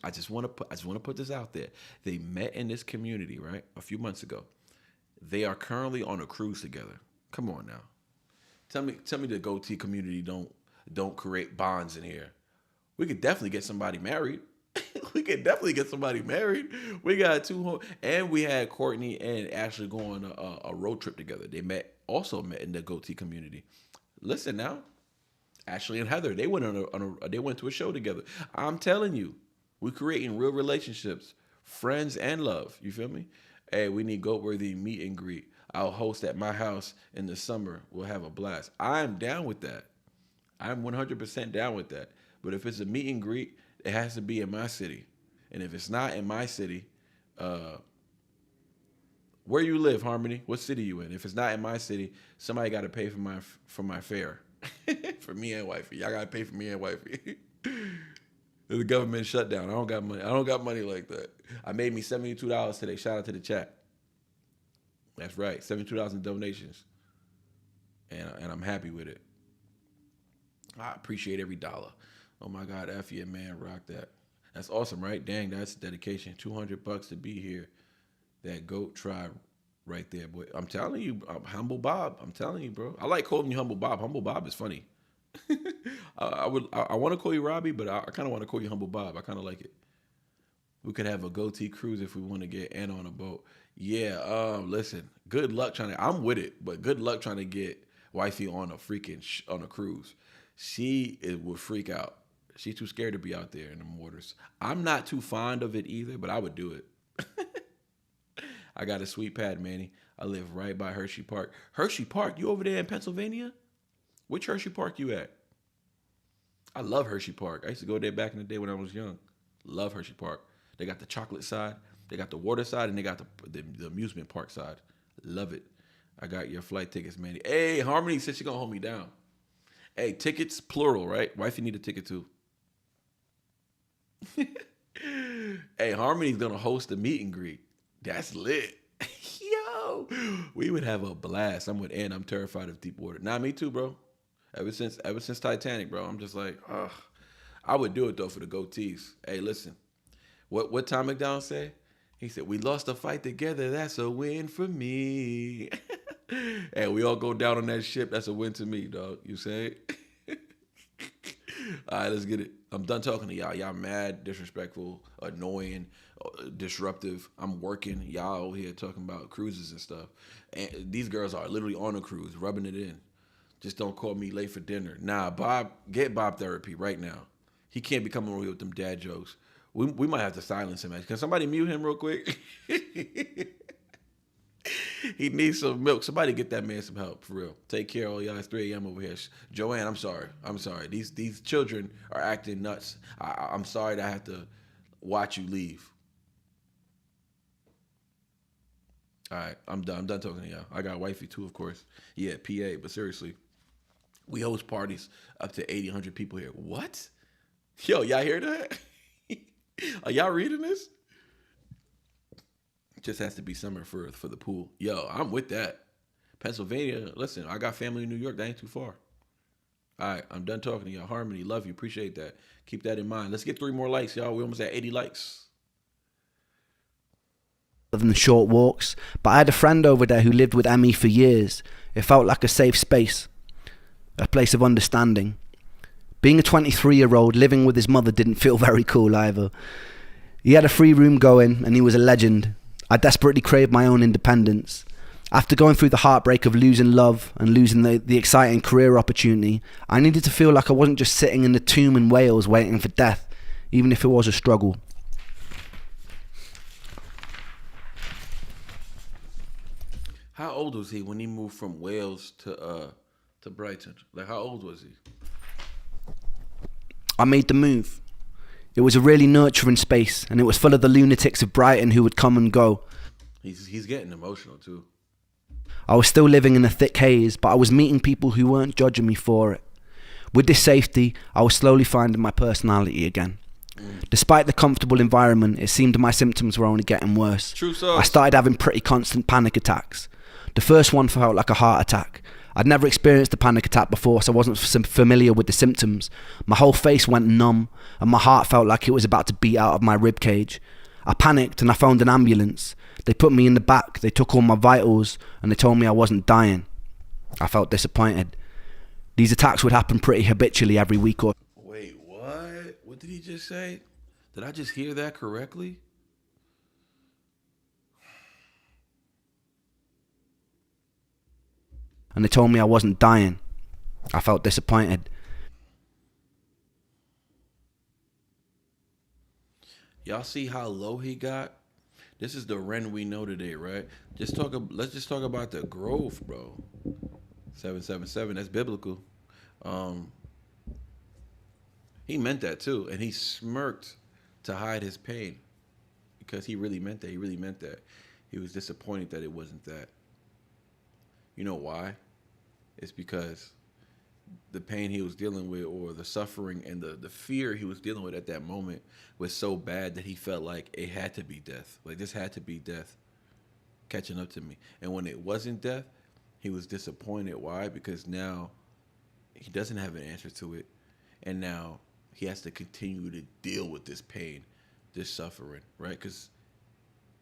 I just want to put this out there. They met in this community, right? A few months ago. They are currently on a cruise together. Come on now. Tell me the goatee community don't create bonds in here. We could definitely get somebody married. We got and we had Courtney and Ashley go on a road trip together. They also met in the goatee community. Listen now, Ashley and Heather, they went they went to a show together. I'm telling you, we're creating real relationships, friends and love. You feel me? Hey, we need Goatworthy meet and greet. I'll host at my house in the summer. We'll have a blast. I'm down with that. I'm 100% down with that. But if it's a meet and greet, it has to be in my city. And if it's not in my city, where you live, Harmony? What city you in? If it's not in my city, somebody got to pay for my fare. For me and wifey. Y'all got to pay for me and wifey. The government shutdown. I don't got money. I don't got money like that. I made me $72 today. Shout out to the chat. That's right. $72 in donations. And I'm happy with it. I appreciate every dollar. Oh my God, F yeah, man, rock that. That's awesome, right? Dang, that's dedication. $200 to be here. That goat tribe right there, boy. I'm telling you, Humble Bob. I'm telling you, bro. I like calling you Humble Bob. Humble Bob is funny. I want to call you Robbie, but I kind of want to call you Humble Bob. I kind of like it. We could have a goatee cruise if we want to get Anna on a boat. Yeah. Listen. Good luck trying to. I'm with it, but good luck trying to get wifey on a cruise. She would freak out. She's too scared to be out there in the waters. I'm not too fond of it either, but I would do it. I got a sweet pad, Manny. I live right by Hershey Park. Hershey Park? You over there in Pennsylvania? Which Hershey Park you at? I love Hershey Park. I used to go there back in the day when I was young. Love Hershey Park. They got the chocolate side, they got the water side, and they got the amusement park side. Love it. I got your flight tickets, Manny. Hey, Harmony said she's going to hold me down. Hey, tickets, plural, right? Wifey need a ticket too. Hey, Harmony's going to host a meet and greet. That's lit. Yo, we would have a blast. I'm with Ann. I'm terrified of deep water. Nah, me too, bro. Ever since Titanic, bro, I'm just like, ugh. I would do it though for the goatees. Hey, listen, What Tom McDonald say? He said, "We lost a fight together. That's a win for me." And we all go down on that ship. That's a win to me, dog. You say? All right, let's get it. I'm done talking to y'all. Y'all mad, disrespectful, annoying, disruptive. I'm working. Y'all over here talking about cruises and stuff. And these girls are literally on a cruise, rubbing it in. Just don't call me late for dinner. Nah, Bob, get Bob therapy right now. He can't be coming over here with them dad jokes. We might have to silence him. Can somebody mute him real quick? He needs some milk. Somebody get that man some help, for real. Take care, all y'all. It's 3 a.m. over here. Joanne, I'm sorry. These children are acting nuts. I'm sorry that I have to watch you leave. All right, I'm done. I'm done talking to y'all. I got wifey too, of course. Yeah, PA, but seriously. We host parties up to 80, 100 people here. What? Yo, y'all hear that? Are y'all reading this? Just has to be summer for the pool. Yo, I'm with that. Pennsylvania, listen, I got family in New York. That ain't too far. All right, I'm done talking to y'all. Harmony, love you. Appreciate that. Keep that in mind. Let's get 3 more likes, y'all. We almost at 80 likes. Than the short walks, but I had a friend over there who lived with ME for years. It felt like a safe space, a place of understanding. Being a 23-year-old living with his mother didn't feel very cool either. He had a free room going and he was a legend. I desperately craved my own independence. After going through the heartbreak of losing love and losing the exciting career opportunity, I needed to feel like I wasn't just sitting in the tomb in Wales waiting for death, even if it was a struggle. How old was he when he moved from Wales to Brighton? Like, how old was he? I made the move. It was a really nurturing space, and it was full of the lunatics of Brighton who would come and go. He's getting emotional too. I was still living in a thick haze, but I was meeting people who weren't judging me for it. With this safety, I was slowly finding my personality again. Despite the comfortable environment, it seemed my symptoms were only getting worse. True sauce. I started having pretty constant panic attacks. The first one felt like a heart attack. I'd never experienced a panic attack before, so I wasn't familiar with the symptoms. My whole face went numb, and my heart felt like it was about to beat out of my ribcage. I panicked and I phoned an ambulance. They put me in the back, they took all my vitals, and they told me I wasn't dying. I felt disappointed. These attacks would happen pretty habitually every week or... Wait, what? What did he just say? Did I just hear that correctly? And they told me I wasn't dying. I felt disappointed. Y'all see how low he got? This is the Ren we know today, right? Let's just talk about the growth, bro. 777, that's biblical. He meant that too, and he smirked to hide his pain because he really meant that. He really meant that. He was disappointed that it wasn't that. You know why? It's because the pain he was dealing with, or the suffering and the fear he was dealing with at that moment, was so bad that he felt like it had to be death. Like, this had to be death catching up to me. And when it wasn't death, he was disappointed. Why? Because now he doesn't have an answer to it. And now he has to continue to deal with this pain, this suffering, right? Because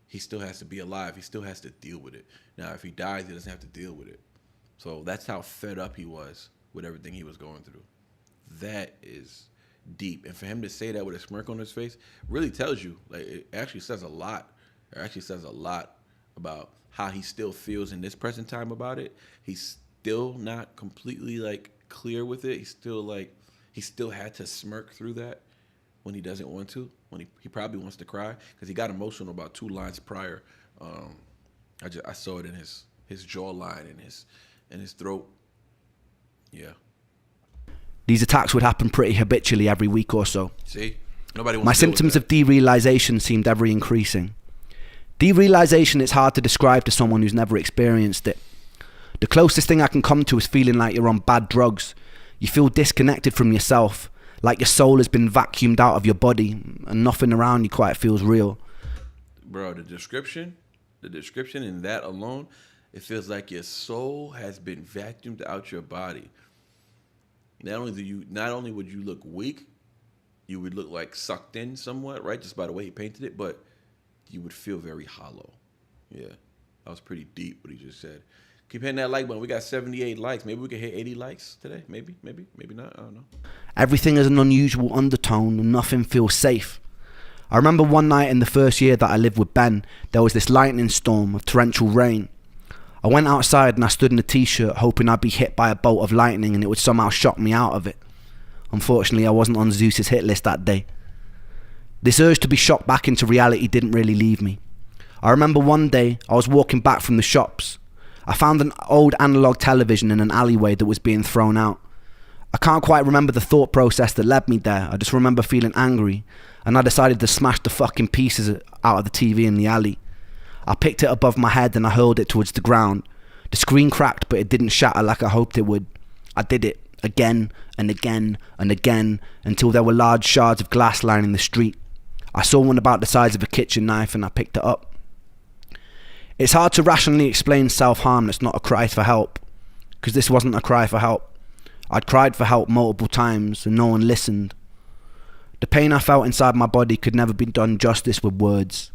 he still has to be alive. He still has to deal with it. Now, if he dies, he doesn't have to deal with it. So that's how fed up he was with everything he was going through. That is deep. And for him to say that with a smirk on his face really tells you, like, it actually says a lot. It actually says a lot about how he still feels in this present time about it. He's still not completely, like, clear with it. He still had to smirk through that when he doesn't want to, when he probably wants to cry, because he got emotional about 2 lines prior. I saw it in his jawline and his throat. Yeah. These attacks would happen pretty habitually every week or so. See? Nobody wants My to deal with symptoms that. of derealization seemed ever increasing. Derealization is hard to describe to someone who's never experienced it. The closest thing I can come to is feeling like you're on bad drugs. You feel disconnected from yourself, like your soul has been vacuumed out of your body and nothing around you quite feels real. Bro, the description in that alone, it feels like your soul has been vacuumed out your body. Not only would you look weak, You would look like sucked in somewhat, right? Just by the way he painted it, but you would feel very hollow. Yeah, that was pretty deep what he just said. Keep hitting that like button. We got 78 likes. Maybe we can hit 80 likes today. Maybe not. I don't know. Everything has an unusual undertone and nothing feels safe. I remember one night in the first year that I lived with Ben, there was this lightning storm of torrential rain. I went outside and I stood in a t-shirt hoping I'd be hit by a bolt of lightning and it would somehow shock me out of it. Unfortunately, I wasn't on Zeus's hit list that day. This urge to be shocked back into reality didn't really leave me. I remember one day I was walking back from the shops. I found an old analog television in an alleyway that was being thrown out. I can't quite remember the thought process that led me there. I just remember feeling angry, and I decided to smash the fucking pieces out of the TV in the alley. I picked it above my head and I hurled it towards the ground. The screen cracked, but it didn't shatter like I hoped it would. I did it again and again and again until there were large shards of glass lining the street. I saw one about the size of a kitchen knife and I picked it up. It's hard to rationally explain self-harm that's not a cry for help, because this wasn't a cry for help. I'd cried for help multiple times and no one listened. The pain I felt inside my body could never be done justice with words.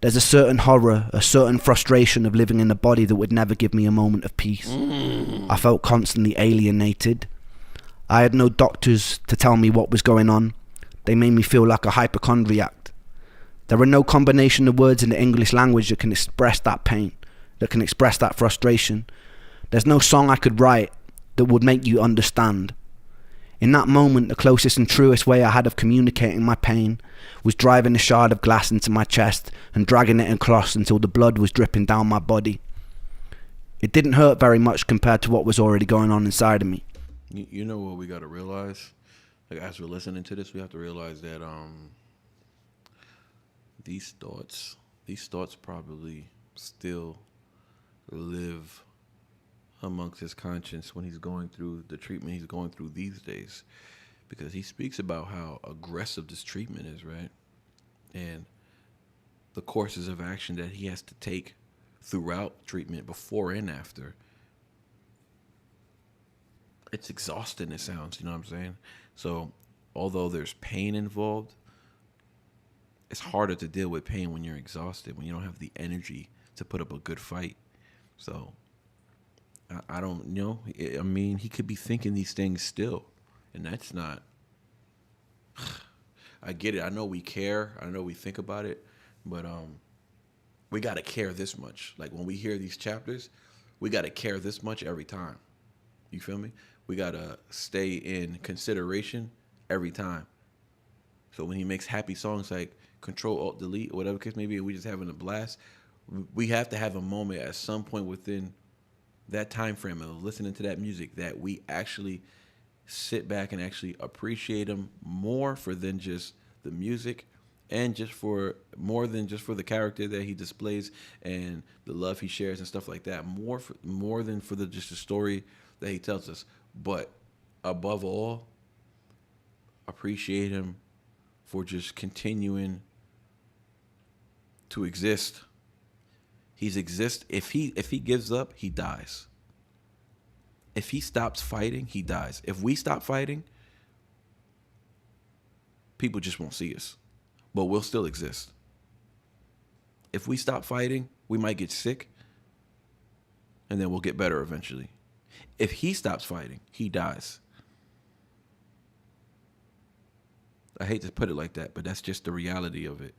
There's a certain horror, a certain frustration of living in a body that would never give me a moment of peace. I felt constantly alienated. I had no doctors to tell me what was going on. They made me feel like a hypochondriac. There are no combination of words in the English language that can express that pain, that can express that frustration. There's no song I could write that would make you understand. In that moment, the closest and truest way I had of communicating my pain was driving a shard of glass into my chest and dragging it across until the blood was dripping down my body. It didn't hurt very much compared to what was already going on inside of me. You know what we got to realize? Like, as we're listening to this, we have to realize that these thoughts probably still live amongst his conscience when he's going through the treatment he's going through these days, because he speaks about how aggressive this treatment is, right? And the courses of action that he has to take throughout treatment, before and after. It's exhausting, it sounds, you know what I'm saying? So although there's pain involved, it's harder to deal with pain when you're exhausted, when you don't have the energy to put up a good fight. So I don't know. I mean, he could be thinking these things still, and that's not. I get it. I know we care. I know we think about it, but we got to care this much. Like, when we hear these chapters, we got to care this much every time. You feel me? We got to stay in consideration every time. So when he makes happy songs like Control Alt Delete or whatever case maybe, we just having a blast, we have to have a moment at some point within that time frame of listening to that music that we actually sit back and actually appreciate him more for than just the music, and just for more than just for the character that he displays and the love he shares and stuff like that, more than for just the story that he tells us. But above all, appreciate him for just continuing to exist. He's exist. If he gives up, he dies. If he stops fighting, he dies. If we stop fighting, people just won't see us, but we'll still exist. If we stop fighting, we might get sick, and then we'll get better eventually. If he stops fighting, he dies. I hate to put it like that, but that's just the reality of it.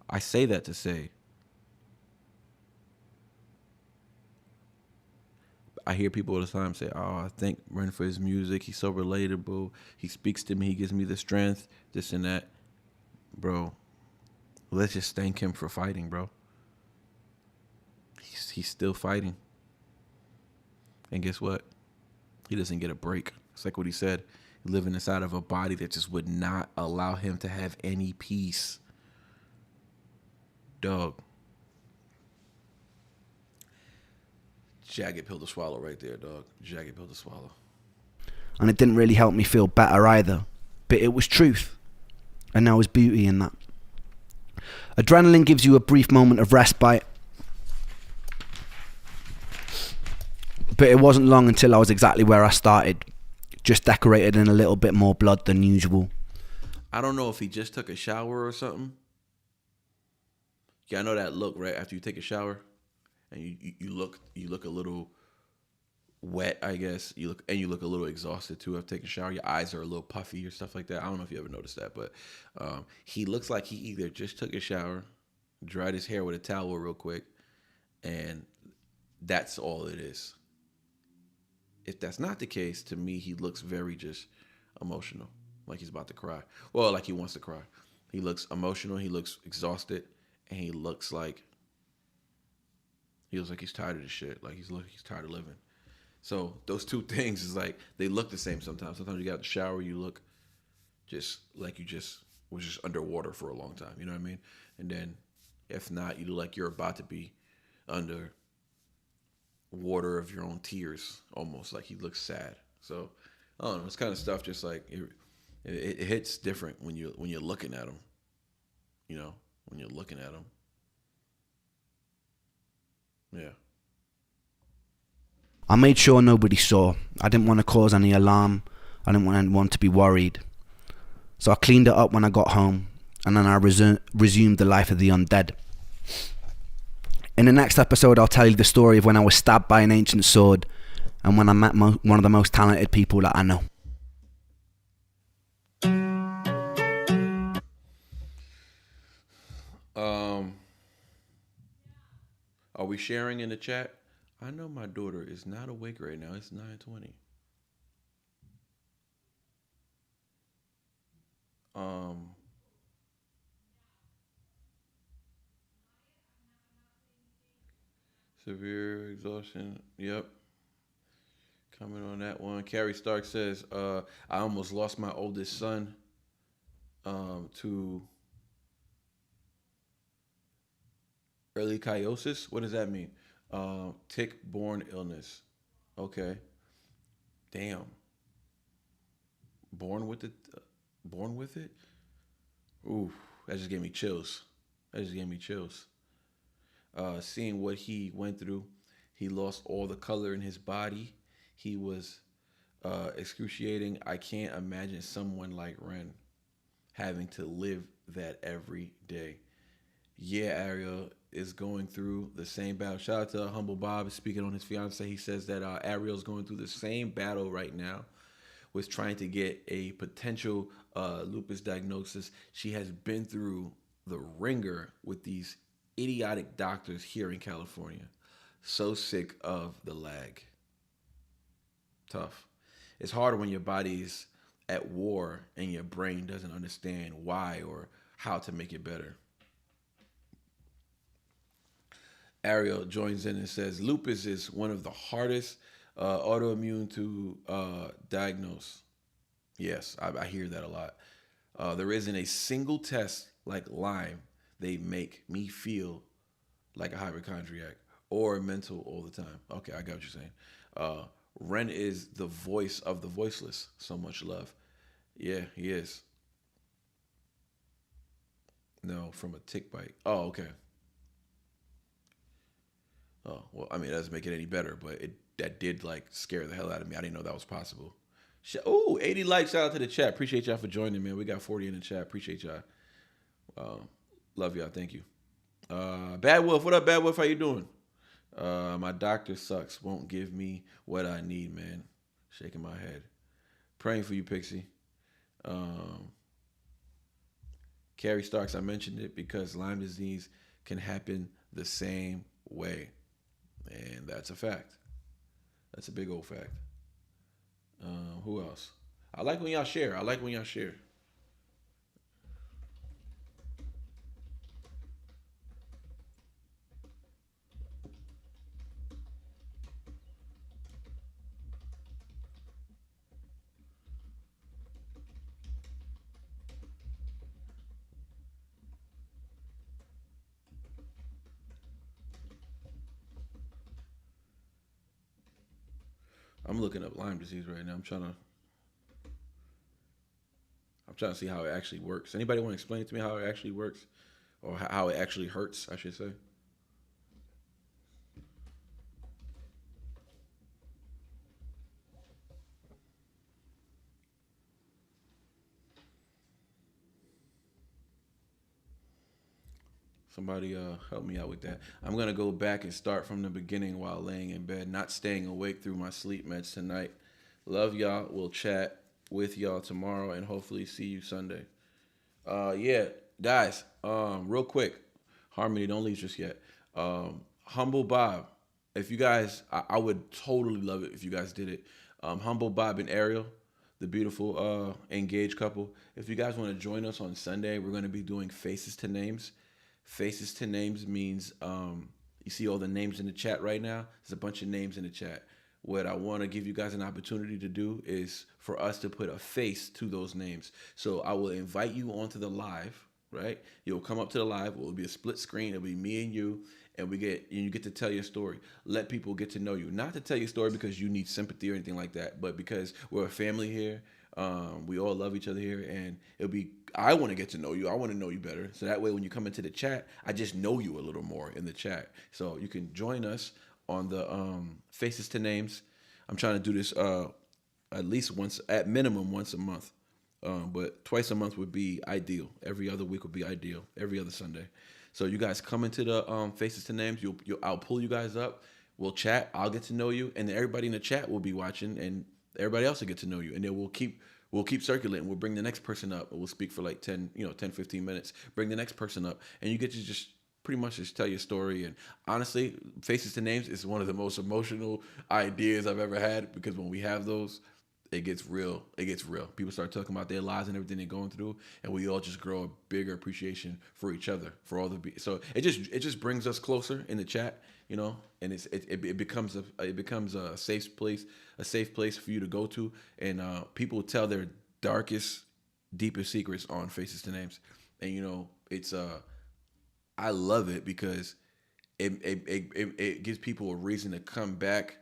I say that to say, I hear people all the time say, oh, I thank Ren for his music. He's so relatable. He speaks to me. He gives me the strength, this and that. Bro, let's just thank him for fighting, bro. He's still fighting. And guess what? He doesn't get a break. It's like what he said. Living inside of a body that just would not allow him to have any peace. Dog. Jagged pill to swallow right there, dog. Jagged pill to swallow. And it didn't really help me feel better either. But it was truth. And there was beauty in that. Adrenaline gives you a brief moment of respite. But it wasn't long until I was exactly where I started. just decorated in a little bit more blood than usual. I don't know if he just took a shower or something. Yeah, I know that look, right? After you take a shower and you look a little wet, I guess. You look a little exhausted too after taking a shower. Your eyes are a little puffy or stuff like that. I don't know if you ever noticed that, but he looks like he either just took a shower, dried his hair with a towel real quick, and that's all it is. If that's not the case, to me, he looks very just emotional, like he's about to cry. Well, like he wants to cry. He looks emotional. He looks exhausted, and he looks like he's tired of this shit. Like he's tired of living. So those two things is like they look the same sometimes. Sometimes you got the shower, you look just like you just was just underwater for a long time. You know what I mean? And then if not, you look like you're about to be under water of your own tears, almost like he looks sad. So I don't know. It's kind of stuff. Just like it hits different when you're looking at him. You know, when you're looking at him. Yeah. I made sure nobody saw. I didn't want to cause any alarm. I didn't want anyone to be worried. So I cleaned it up when I got home, and then I resumed the life of the undead. In the next episode, I'll tell you the story of when I was stabbed by an ancient sword and when I met one of the most talented people that I know. Are we sharing in the chat? I know my daughter is not awake right now. It's 9:20. Severe exhaustion. Yep. Comment on that one. Carrie Stark says, I almost lost my oldest son to ehrlichiosis. What does that mean? Tick-borne illness. Okay. Damn. Born with it? Born with it? Ooh, that just gave me chills. Seeing what he went through, he lost all the color in his body. He was excruciating. I can't imagine someone like Ren having to live that every day. Yeah, Ariel is going through the same battle. Shout out to Humble Bob speaking on his fiance. He says that Ariel's going through the same battle right now with trying to get a potential lupus diagnosis. She has been through the ringer with these idiotic doctors here in California. So sick of the lag. Tough. It's hard when your body's at war and your brain doesn't understand why or how to make it better. Ariel joins in and says, lupus is one of the hardest autoimmune to diagnose. Yes, I hear that a lot. There isn't a single test like Lyme. They make me feel like a hypochondriac or mental all the time. Okay, I got what you're saying. Ren is the voice of the voiceless. So much love. Yeah, he is. No, from a tick bite. Oh, okay. Oh, well, I mean, that doesn't make it any better, but that did, like, scare the hell out of me. I didn't know that was possible. Oh, 80 likes. Shout out to the chat. Appreciate y'all for joining, man. We got 40 in the chat. Appreciate y'all. Love y'all. Thank you. Bad Wolf. What up, Bad Wolf? How you doing? My doctor sucks. Won't give me what I need, man. Shaking my head. Praying for you, Pixie. Carrie Starks, I mentioned it because Lyme disease can happen the same way. And that's a fact. That's a big old fact. Who else? I like when y'all share. I'm looking up Lyme disease right now. I'm trying to see how it actually works. Anybody want to explain it to me how it actually works? Or how it actually hurts, I should say? Somebody help me out with that. I'm gonna go back and start from the beginning while laying in bed, not staying awake through my sleep meds tonight. Love y'all. We'll chat with y'all tomorrow and hopefully see you Sunday. Yeah, guys. Real quick, Harmony, don't leave just yet. Humble Bob, if you guys, I would totally love it if you guys did it. Humble Bob and Ariel, the beautiful engaged couple. If you guys want to join us on Sunday, we're going to be doing Faces to Names. Faces to Names means you see all the names in the chat right now. There's a bunch of names in the chat. What I want to give you guys an opportunity to do is for us to put a face to those names. So I will invite you onto the live, right? You'll come up to the live. It will be a split screen. It'll be me and you you get to tell your story. Let people get to know you. Not to tell your story because you need sympathy or anything like that, but because we're a family here. We all love each other here, and I want to get to know you. I want to know you better. So that way, when you come into the chat, I just know you a little more in the chat. So you can join us on the Faces to Names. I'm trying to do this at least once, at minimum once a month. But twice a month would be ideal. Every other week would be ideal. Every other Sunday. So you guys come into the Faces to Names. I'll pull you guys up. We'll chat. I'll get to know you, and then everybody in the chat will be watching, and everybody else will get to know you. And then we'll keep circulating. We'll bring the next person up, and we'll speak for like 10, 15 minutes. Bring the next person up, and you get to just pretty much just tell your story. And honestly, Faces to Names is one of the most emotional ideas I've ever had, because when we have those, it gets real. It gets real. People start talking about their lives and everything they're going through, and we all just grow a bigger appreciation for each other, for all the. So it just brings us closer in the chat, and it becomes a safe place for you to go to, and people tell their darkest, deepest secrets on Faces to Names, and it's I love it because it gives people a reason to come back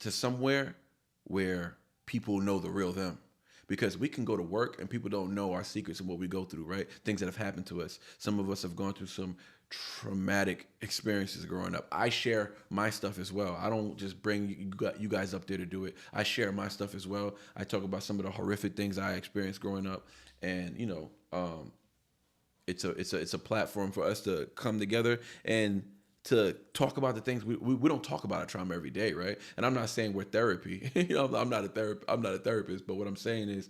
to somewhere where people know the real them, because we can go to work and people don't know our secrets and what we go through, right? Things that have happened to us. Some of us have gone through some traumatic experiences growing up. I share my stuff as well. I don't just bring you guys up there to do it. I share my stuff as well. I talk about some of the horrific things I experienced growing up, and it's a platform for us to come together and to talk about the things we don't talk about our trauma every day, right? And I'm not saying we're therapy. I'm not a therapist, but what I'm saying is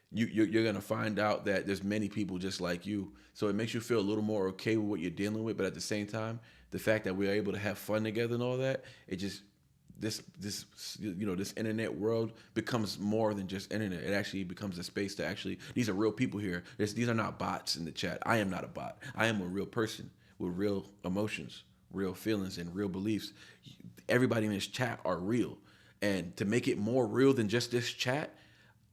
you're gonna find out that there's many people just like you. So it makes you feel a little more okay with what you're dealing with, but at the same time, the fact that we're able to have fun together and all that, it just this internet world becomes more than just internet. It actually becomes a space to these are real people here. These are not bots in the chat. I am not a bot. I am a real person with real emotions, real feelings, and real beliefs. Everybody in this chat are real. And to make it more real than just this chat,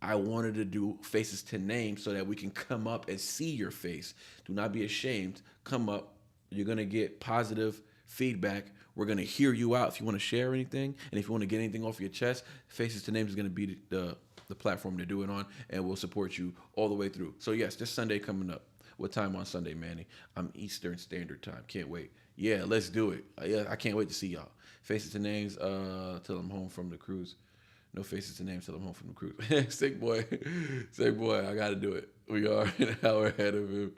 I wanted to do Faces to Names so that we can come up and see your face. Do not be ashamed. Come up. You're going to get positive feedback. We're going to hear you out if you want to share anything. And if you want to get anything off your chest, Faces to Names is going to be the platform to do it on. And we'll support you all the way through. So yes, this Sunday coming up. What time on Sunday, Manny? I'm Eastern Standard Time. Can't wait. Yeah, let's do it. Yeah, I can't wait to see y'all. Faces to Names till I'm home from the cruise. No Faces to Names till I'm home from the cruise. Sick boy, I got to do it. We are an hour ahead of him,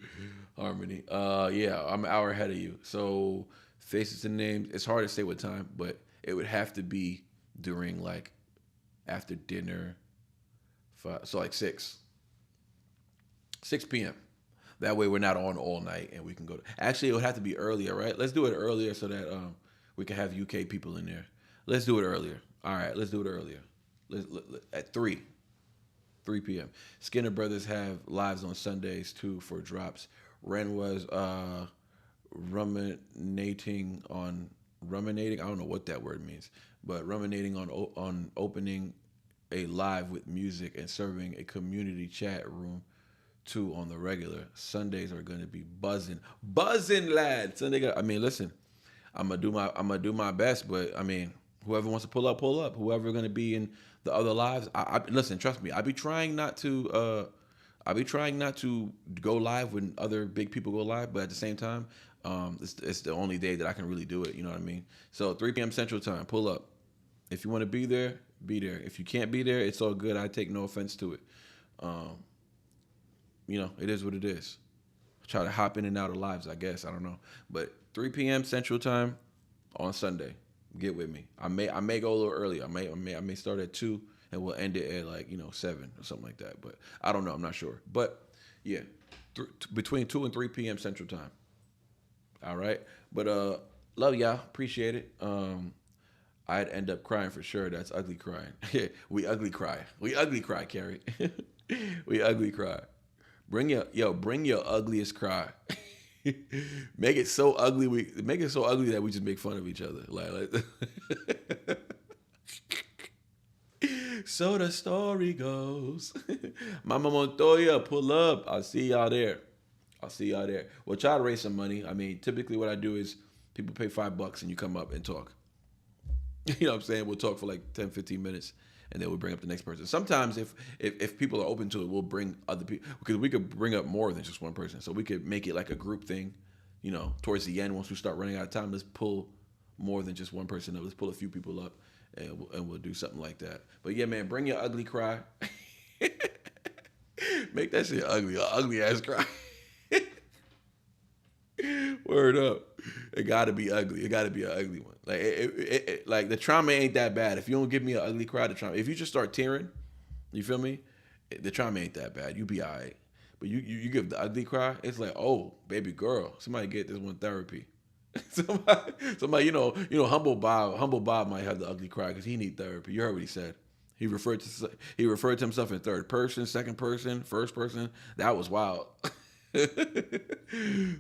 Harmony. Yeah, I'm an hour ahead of you. So Faces to Names, it's hard to say what time, but it would have to be during like after dinner, so like 6 p.m. That way we're not on all night and we can go. Actually, it would have to be earlier, right? Let's do it earlier so that we can have UK people in there. Let's do it earlier. All right, let's do it earlier. At 3 p.m. Skinner Brothers have lives on Sundays too for drops. Ren was ruminating. I don't know what that word means, but ruminating on opening a live with music and serving a community chat room too on the regular. Sundays are gonna be buzzing, lad. Listen, I'm gonna do my best, but whoever wants to pull up. Whoever gonna be in the other lives, listen. Trust me, I be trying not to go live when other big people go live, but at the same time, it's the only day that I can really do it. You know what I mean? So 3 p.m. Central Time, pull up. If you want to be there, be there. If you can't be there, it's all good. I take no offense to it. It is what it is. try to hop in and out of lives, I guess. I don't know. But 3 p.m. Central Time on Sunday. Get with me. I may go a little early. I may start at 2 and we'll end it at like 7 or something like that. But I don't know. I'm not sure. But yeah, between 2 and 3 p.m. Central Time. All right. But love y'all. Appreciate it. I'd end up crying for sure. That's ugly crying. We ugly cry. We ugly cry, Carrie. We ugly cry. Bring your ugliest cry. Make it so ugly. Make it so ugly that we just make fun of each other. Like so the story goes. Mama Montoya, pull up. I'll see y'all there. We'll try to raise some money. I mean, typically what I do is people pay $5 and you come up and talk. You know what I'm saying? We'll talk for like 10, 15 minutes and then we'll bring up the next person. Sometimes if people are open to it, we'll bring other people because we could bring up more than just one person. So we could make it like a group thing, towards the end, once we start running out of time, let's pull more than just one person up. Let's pull a few people up and we'll do something like that. But yeah, man, bring your ugly cry. Make that shit ugly ass cry. Word up. It gotta be ugly. It gotta be an ugly one. Like like the trauma ain't that bad. If you don't give me an ugly cry, the trauma. If you just start tearing, you feel me? The trauma ain't that bad. You be alright. But you give the ugly cry, it's like, oh, baby girl, somebody get this one therapy. somebody, Humble Bob might have the ugly cry because he need therapy. You heard what he said. He referred to himself in third person, second person, first person. That was wild.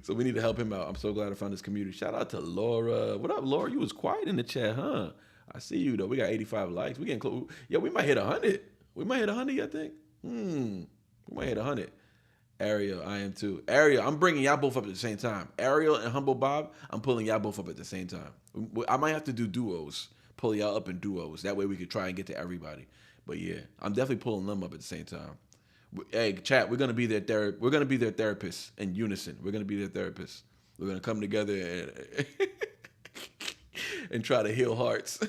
So we need to help him out. I'm so glad I found this community. Shout out to Laura. What up, Laura? You was quiet in the chat, huh? I see you though. We got 85 likes. We getting close. Yeah, we might hit 100. We might hit 100, I think. We might hit 100. Ariel, I am too. Ariel, I'm bringing y'all both up at the same time. Ariel and Humble Bob, I'm pulling y'all both up at the same time. I might have to do duos. Pull y'all up in duos. That way we could try and get to everybody. But yeah, I'm definitely pulling them up at the same time. Hey, chat, we're gonna be their therapists in unison. We're gonna be their therapists. We're gonna come together and try to heal hearts.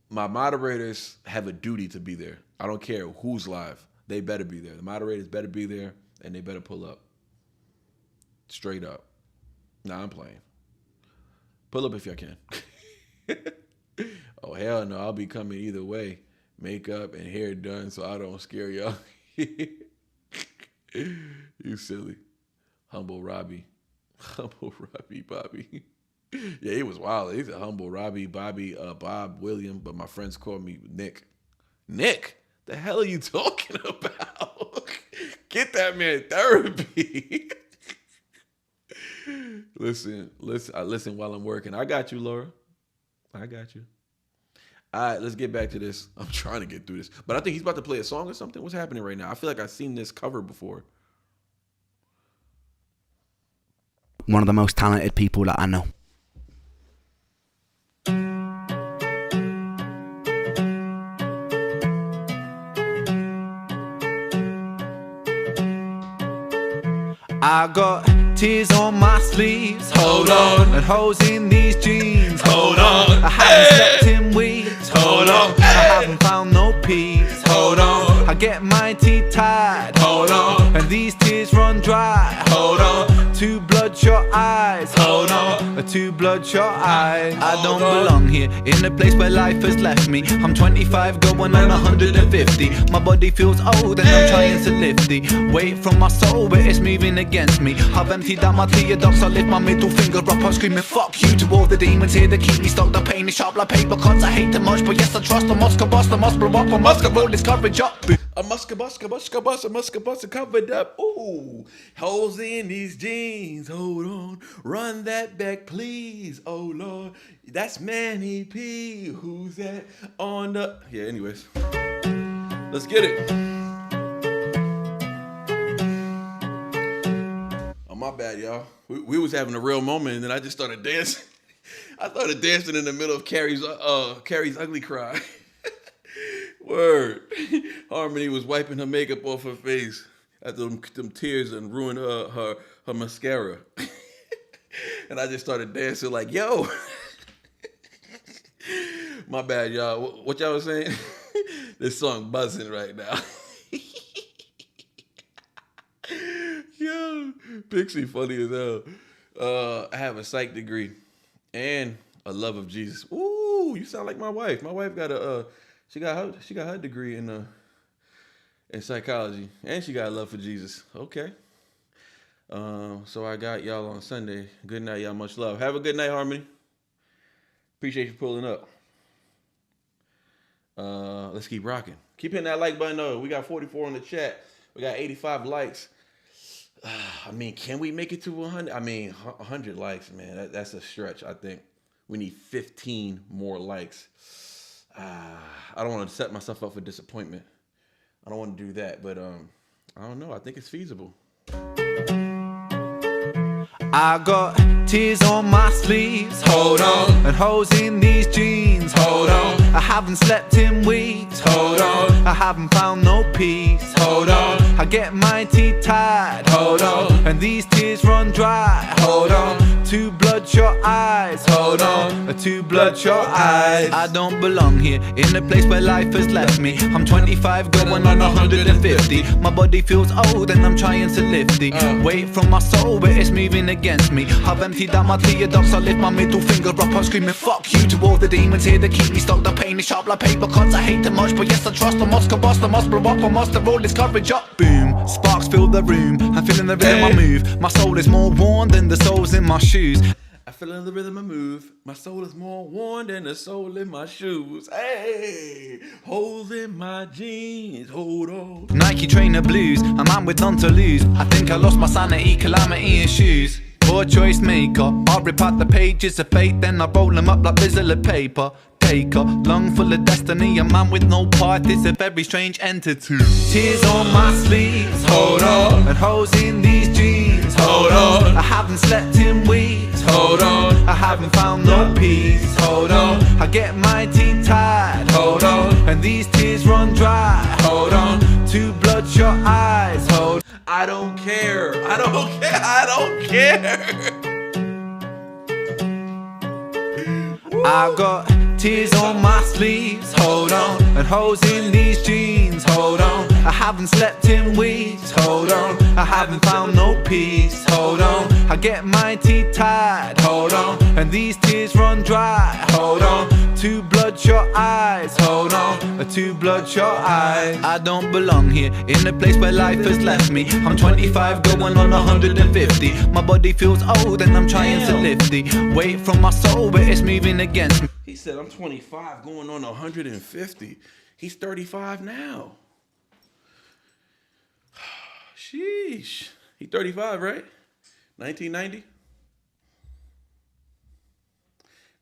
My moderators have a duty to be there. I don't care who's live. They better be there. The moderators better be there and they better pull up. Straight up. Nah, I'm playing. Pull up if y'all can. Oh, hell no. I'll be coming either way. Makeup and hair done so I don't scare y'all. You silly. Humble Robbie. Humble Robbie Bobby. Yeah, he was wild. He's a Humble Robbie Bobby, Bob, William, but my friends call me Nick. Nick? The hell are you talking about? Get that man therapy. Listen while I'm working. I got you, Laura. I got you. All right, let's get back to this. I'm trying to get through this. But I think he's about to play a song or something. What's happening right now? I feel like I've seen this cover before. One of the most talented people that I know. I got tears on my sleeves, Hold on. and holes in these jeans, Hold on. I haven't slept in weeks, Hold on. I haven't found no peace, Hold on. I get my teeth tied, Hold on. and these tears run dry. Hold on. Two bloodshot eyes, Hold on. two bloodshot eyes. I don't Hold on. belong here, in a place where life has left me. I'm 25 going on 150. My body feels old and I'm trying to lift the weight from my soul, but it's moving against me. I've emptied out my tear ducts, I lift my middle finger up, I'm screaming fuck you to all the demons here that keep me stuck. The pain is sharp like paper cuts, I hate them much, but yes I trust. I must bust, I must blow up, I must roll this courage up. A muska bus covered up. Ooh, holes in these jeans. Hold on, run that back, please. Oh Lord, that's Manny P. Who's that on the? Yeah. Anyways, let's get it. Oh my bad, y'all. We was having a real moment, and then I just started dancing. I started dancing in the middle of Carrie's ugly cry. Word. Harmony was wiping her makeup off her face after them tears and ruined her mascara. And I just started dancing like, yo. My bad, y'all. What y'all was saying? This song buzzing right now. Pixie funny as hell. I have a psych degree and a love of Jesus. Ooh, you sound like my wife. My wife got she got her degree in psychology, and she got a love for Jesus. Okay. So I got y'all on Sunday. Good night, y'all. Much love. Have a good night, Harmony. Appreciate you pulling up. Let's keep rocking. Keep hitting that like button though. We got 44 in the chat. We got 85 likes. I mean, can we make it to 100? I mean, 100 likes, man. That's a stretch, I think. We need 15 more likes. I don't want to set myself up for disappointment. I don't want to do that, but I don't know. I think it's feasible. I got tears on my sleeves, hold on, and holes in these jeans, hold on. I haven't slept in weeks, hold on. I haven't found no peace, hold on. I get my teeth tied, hold on, and these tears run dry, hold on. Two bloodshot eyes, hold on, two bloodshot eyes. I don't belong here, in a place where life has left me. I'm 25 going on 150. My body feels old and I'm trying to lift the weight from my soul, but it's moving against me. I've emptied out my theodox, I lift my middle finger up, I'm screaming fuck you to all the demons here that keep me stuck. The pain is sharp like paper cuts, I hate them much, but yes I trust. I must combust, I must blow up, I must roll this courage up. Boom, sparks fill the room, I'm feeling the rhythm I move. My soul is more worn than the soles in my shoes. I feel in the rhythm I move. My soul is more worn than the soul in my shoes. Hey, holes in my jeans, hold on. Nike trainer blues, a man with none to lose. I think I lost my sanity, calamity in shoes. Poor choice maker, I rip out the pages of fate, then I roll them up like bizzle of paper. Taker, lung full of destiny, a man with no part is a very strange entity. Tears on my sleeves, hold on, and holes in these jeans, hold on. I haven't slept in weeks, hold on. I haven't found no peace, hold on. I get my teeth tied, hold on, and these tears run dry, hold on. Two bloodshot eyes, hold on. I don't care. I don't care. I don't care. I got tears on my sleeves, hold on, and holes in these jeans, hold on. I haven't slept in weeks, hold on. I haven't found no peace, hold on. I get my teeth tied, hold on, and these tears run dry, hold on. Two bloodshot eyes, hold on, two bloodshot eyes. I don't belong here, in a place where life has left me. I'm 25 going on 150. My body feels old and I'm trying to lift the weight from my soul, but it's moving against me. He said, I'm 25 going on 150. He's 35 now. Sheesh. He 35, right? 1990?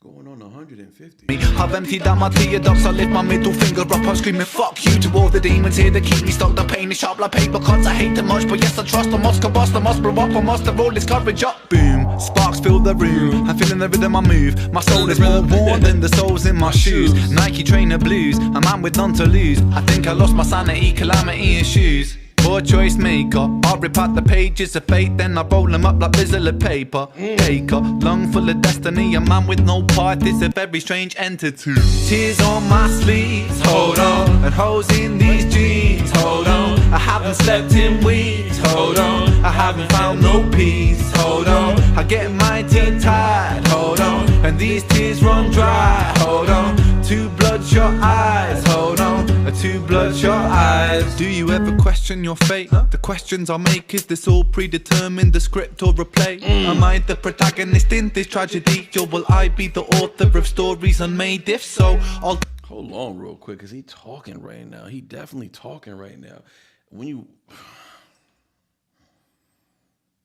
Going on 150. I've emptied out my theodox, I lift my middle finger up, I'm screaming fuck you to all the demons here that keep me stuck. The pain is sharp like paper cuts, I hate them much, but yes I trust. I must combust, I must blow up, I must roll this courage up. Boom, sparks fill the room, I'm feeling the rhythm I move. My soul is more worn than the soles in my shoes. Nike trainer blues, a man with none to lose. I think I lost my sanity, calamity in shoes. Poor choice maker, I rip out the pages of fate, then I roll them up like bizzle of paper. Taker, lung full of destiny, a man with no part is a very strange entity. Tears on my sleeves, hold on, and holes in these jeans, hold on. I haven't slept in weeks, hold on. I haven't found no peace, hold on. I get my teeth tied, hold on, and these tears run dry, hold on. Two bloodshot eyes, hold on, two bloodshot eyes. Do you ever question your fate? The questions I make, is this all predetermined, the script or a play? Am I the protagonist in this tragedy, or will I be the author of stories unmade? If so, I'll... Hold on real quick, because he talking right now. He definitely talking right now. When you...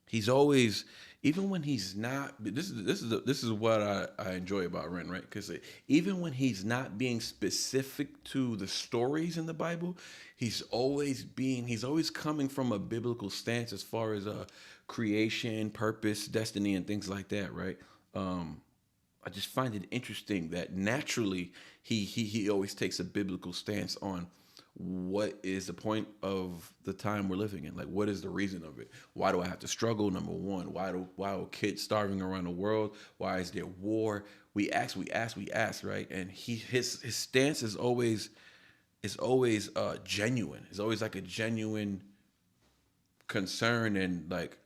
He's always... Even when he's not, this is what I enjoy about Ren, right? Because even when he's not being specific to the stories in the Bible, he's always coming from a biblical stance as far as creation, purpose, destiny, and things like that, right? I just find it interesting that naturally he always takes a biblical stance on what is the point of the time we're living in? Like, what is the reason of it? Why do I have to struggle? Number one, why are kids starving around the world? Why is there war? We ask, right? And his stance is always genuine. It's always like a genuine concern and like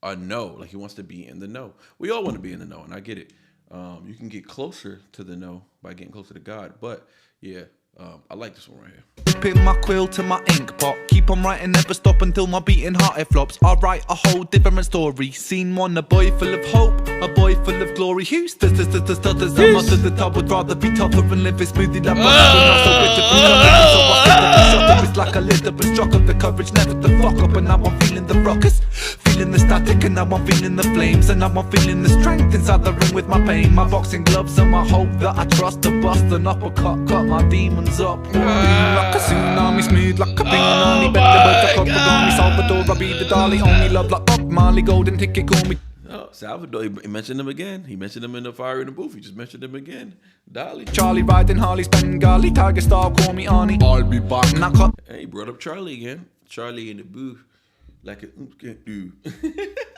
a know. Like he wants to be in the know. We all want to be in the know, and I get it. You can get closer to the know by getting closer to God. But yeah, I like this one right here. Pin my quill to my ink pot. Keep on writing, never stop until my beating heart it flops. I write a whole different story. Scene one, a boy full of hope, a boy full of glory. Who stutters? I'm up to the top. Would rather be tougher and live it smoothly like butter. Not so bitter, so I said that the shot up. It's like a litter, but struck up the courage, never to fuck up. And now I'm feeling the ruckus, feeling the static, and now I'm feeling the flames, and now I'm feeling the strength inside the ring with my pain. My boxing gloves and my hope that I trust to bust an uppercut, cut my demons up. Like a tsunami, smooth like a punani. Bend the birds, I cut me Salvador, I be the Dali. Only love like Bob Marley, golden ticket, call me. Oh, Salvador, he mentioned him again. He mentioned him in the Fire in the Booth. He just mentioned him again. Dali. Charlie riding Harley's Bengali, Tiger Star, call me Arnie. I'll be back. And I cut. Hey, he brought up Charlie again. Charlie in the booth. Like a can't do.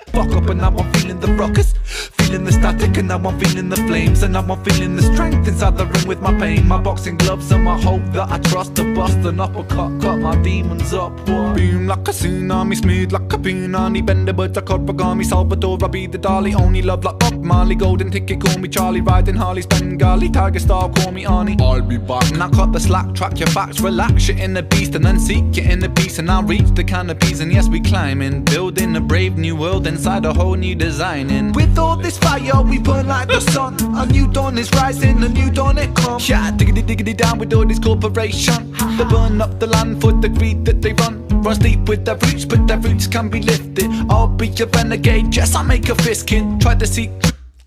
Fuck up, and now I'm feeling the ruckus, feeling the static, and now I'm feeling the flames, and now I'm feeling the strength inside the ring with my pain. My boxing gloves and my hope that I trust to bust an uppercut, cut my demons up. Boom like a tsunami, smooth like a punani. Bend the birds, I cut Pagami, Salvador, I be the Dali. Only love like Bob Marley, golden ticket, call me Charlie. Riding Harley's Bengali, Tiger Star, call me Arnie. I'll be back. And I cut the slack, track your facts, relax, shit in the beast, and then seek it in the beast. And I'll reach the canopies, and yes, we climbing, building a brave new world inside a whole new designing. With all this fire, we burn like the sun. A new dawn is rising, a new dawn it comes. Yeah, diggity diggity down with all this corporation. They burn up the land for the greed that they run. Run deep with their roots, but their roots can be lifted. I'll be a renegade, yes, I make a fist kid. Try to see.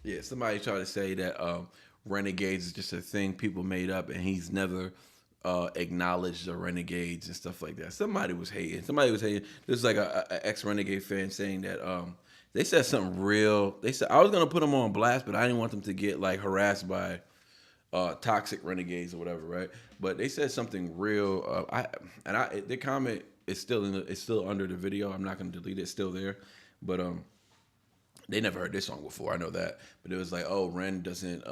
Yeah, somebody tried to say that renegades is just a thing people made up, and he's never acknowledged the renegades and stuff like that. Somebody was hating. There's like a ex-renegade fan saying that they said something real. They said I was gonna put them on blast, but I didn't want them to get like harassed by toxic renegades or whatever, right? But they said something real. The comment is still it's still under the video. I'm not gonna delete it. It's still there, but they never heard this song before. I know that, but it was like, oh, Ren doesn't.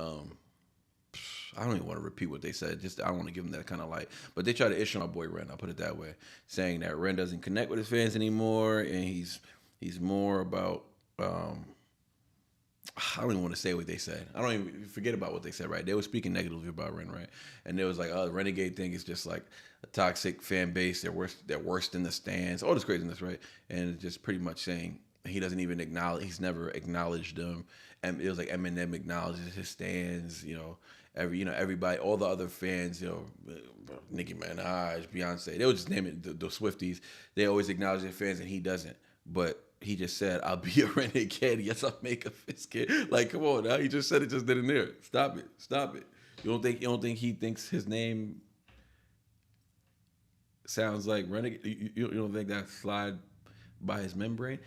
I don't even want to repeat what they said. Just I don't want to give them that kind of light. But they try to issue my boy Ren. I'll put it that way, saying that Ren doesn't connect with his fans anymore, and he's more about. I don't even want to say what they said. I don't even forget about what they said. Right? They were speaking negatively about Ren, right? And it was like, oh, the renegade thing is just like a toxic fan base. They're worse than the stands. All this craziness, right? And just pretty much saying he doesn't even acknowledge. He's never acknowledged them. And it was like Eminem acknowledges his stands. Everybody, all the other fans, Nicki Minaj, Beyonce, they would just name it the Swifties. They always acknowledge their fans, and he doesn't. But he just said, "I'll be a renegade. Yes, I'll make a fist kid." Like, come on now. He just said it, just didn't hear it. Stop it. You don't think he thinks his name sounds like renegade? You don't think that slide by his membrane?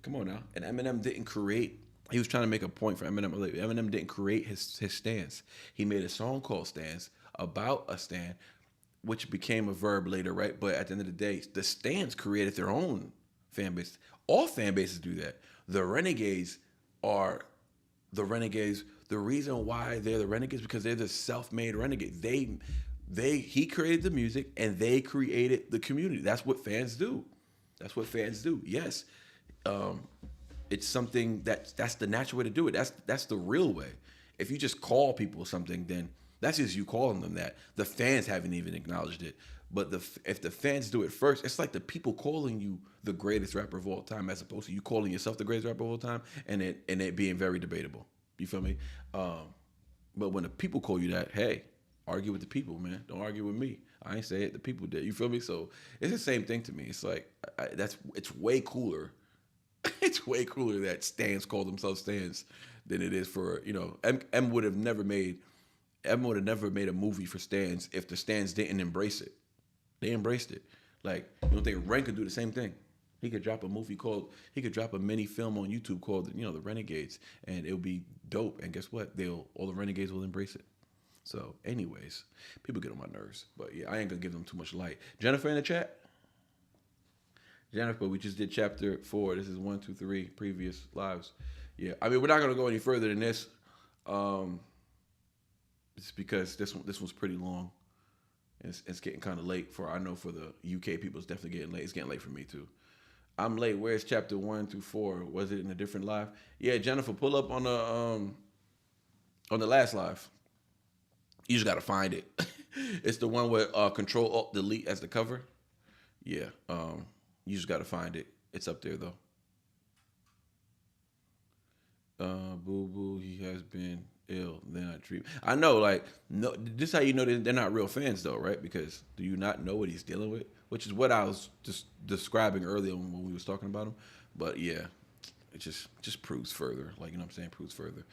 Come on now. And Eminem didn't create. He was trying to make a point for Eminem. Eminem didn't create his stance. He made a song called Stance about a stand, which became a verb later, right? But at the end of the day, the stands created their own fan base. All fan bases do that. The renegades are the renegades. The reason why they're the renegades because they're the self-made renegades. He created the music and they created the community. That's what fans do. Yes. It's something that's the natural way to do it. That's the real way. If you just call people something, then that's just you calling them that. The fans haven't even acknowledged it. But if the fans do it first, it's like the people calling you the greatest rapper of all time, as opposed to you calling yourself the greatest rapper of all time, and it being very debatable. You feel me? But when the people call you that, hey, argue with the people, man. Don't argue with me. I ain't say it. The people did. You feel me? So it's the same thing to me. It's like it's way cooler. It's way cooler that stands call themselves stands than it is for, M would have never made a movie for stands if the stands didn't embrace it. They embraced it. Like, you don't think Ren could do the same thing? He could drop a mini film on YouTube called, The Renegades, and it'll be dope. And guess what? All the renegades will embrace it. So, anyways, people get on my nerves. But yeah, I ain't gonna give them too much light. Jennifer in the chat? Jennifer, we just did chapter 4. This is 1, 2, 3 previous lives. Yeah, I mean, we're not going to go any further than this. It's because this one's pretty long. It's getting kind of late I know for the UK people, it's definitely getting late. It's getting late for me too. I'm late. Where's chapter 1 through 4? Was it in a different live? Yeah, Jennifer, pull up on the last live. You just gotta find it. It's the one with Control Alt Delete as the cover. Yeah, you just gotta find it. It's up there though. Boo boo, he has been ill. They're not treated. I know, like, no. This is how you know they're not real fans though, right? Because do you not know what he's dealing with? Which is what I was just describing earlier when we was talking about him. But yeah, it just proves further. Like, you know what I'm saying? Proves further.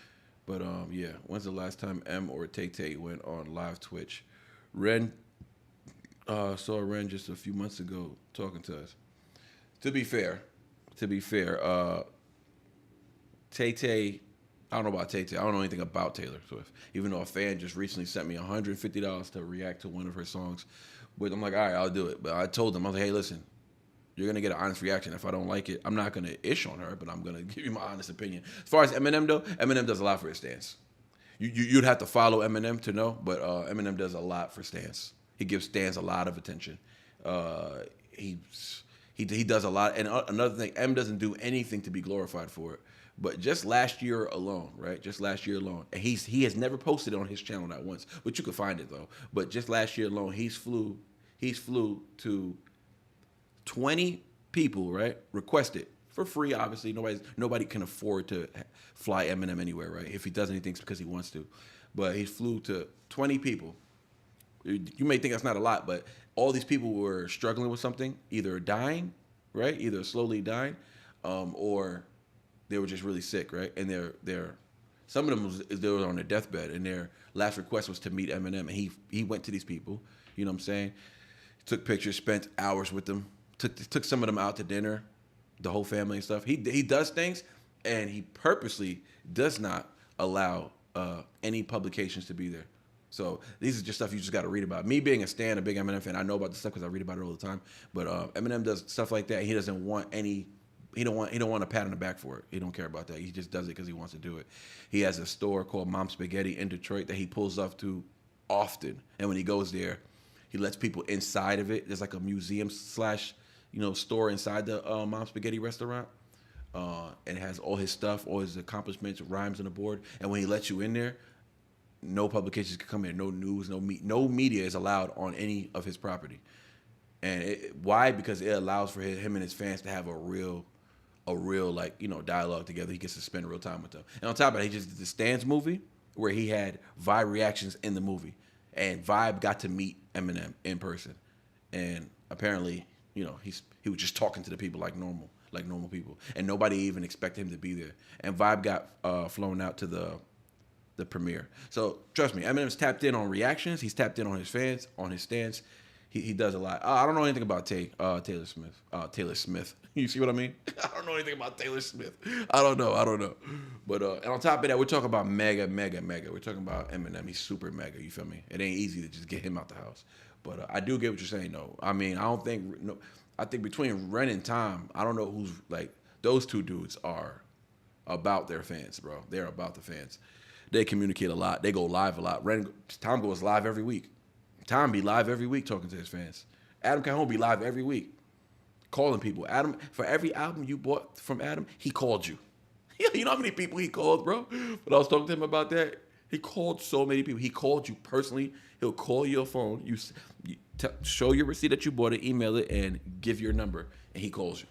But yeah. When's the last time M or Tay Tay went on live Twitch? Ren saw Ren just a few months ago talking to us. To be fair, Tay Tay, I don't know about Tay Tay. I don't know anything about Taylor Swift. Even though a fan just recently sent me $150 to react to one of her songs. But I'm like, all right, I'll do it. But I told them, I was like, hey, listen, you're going to get an honest reaction. If I don't like it, I'm not going to ish on her, but I'm going to give you my honest opinion. As far as Eminem, though, Eminem does a lot for his stance. You'd have to follow Eminem to know, but Eminem does a lot for stance. He gives stance a lot of attention. He does a lot. And another thing, M doesn't do anything to be glorified for it. But just last year alone, right? Just last year alone, and he has never posted it on his channel not once, but you can find it though. But just last year alone, he's flew to 20 people, right? Requested for free. Obviously, nobody can afford to fly Eminem anywhere, right? If he does anything, it's because he wants to. But he flew to 20 people. You may think that's not a lot, but all these people were struggling with something, either dying, right? Either slowly dying, or they were just really sick, right? And they're some of them they were on their deathbed, and their last request was to meet Eminem. And he went to these people, you know what I'm saying? Took pictures, spent hours with them, took some of them out to dinner, the whole family and stuff. He does things, and he purposely does not allow any publications to be there. So these are just stuff you just got to read about. Me being a stan, a big Eminem fan, I know about this stuff because I read about it all the time. But Eminem does stuff like that. He doesn't want any. He don't want a pat on the back for it. He don't care about that. He just does it because he wants to do it. He has a store called Mom Spaghetti in Detroit that he pulls up to often. And when he goes there, he lets people inside of it. There's like a museum / store inside the Mom Spaghetti restaurant. And it has all his stuff, all his accomplishments, rhymes on the board. And when he lets you in there, no publications can come in, no news, no media is allowed on any of his property. And why? Because it allows for him and his fans to have a real dialogue together. He gets to spend real time with them. And on top of that, he just did the Stans movie where he had Vibe reactions in the movie. And Vibe got to meet Eminem in person. And apparently, he was just talking to the people like normal people. And nobody even expected him to be there. And Vibe got flown out to the premiere. So trust me, Eminem's tapped in on reactions. He's tapped in on his fans, on his stance. He does a lot. I don't know anything about Taylor Smith. Taylor Smith. You see what I mean? I don't know anything about Taylor Smith. I don't know. But and on top of that, we're talking about mega. We're talking about Eminem. He's super mega. You feel me? It ain't easy to just get him out the house. But I do get what you're saying, though. I mean, I think between Ren and Tom, I don't know who's like those two dudes are about their fans, bro. They're about the fans. They communicate a lot. They go live a lot. Tom goes live every week. Tom be live every week talking to his fans. Adam Cajon be live every week, calling people. Adam, for every album you bought from Adam, he called you. You know how many people he called, bro? But I was talking to him about that. He called so many people. He called you personally. He'll call your phone. You show your receipt that you bought it, email it, and give your number, and he calls you.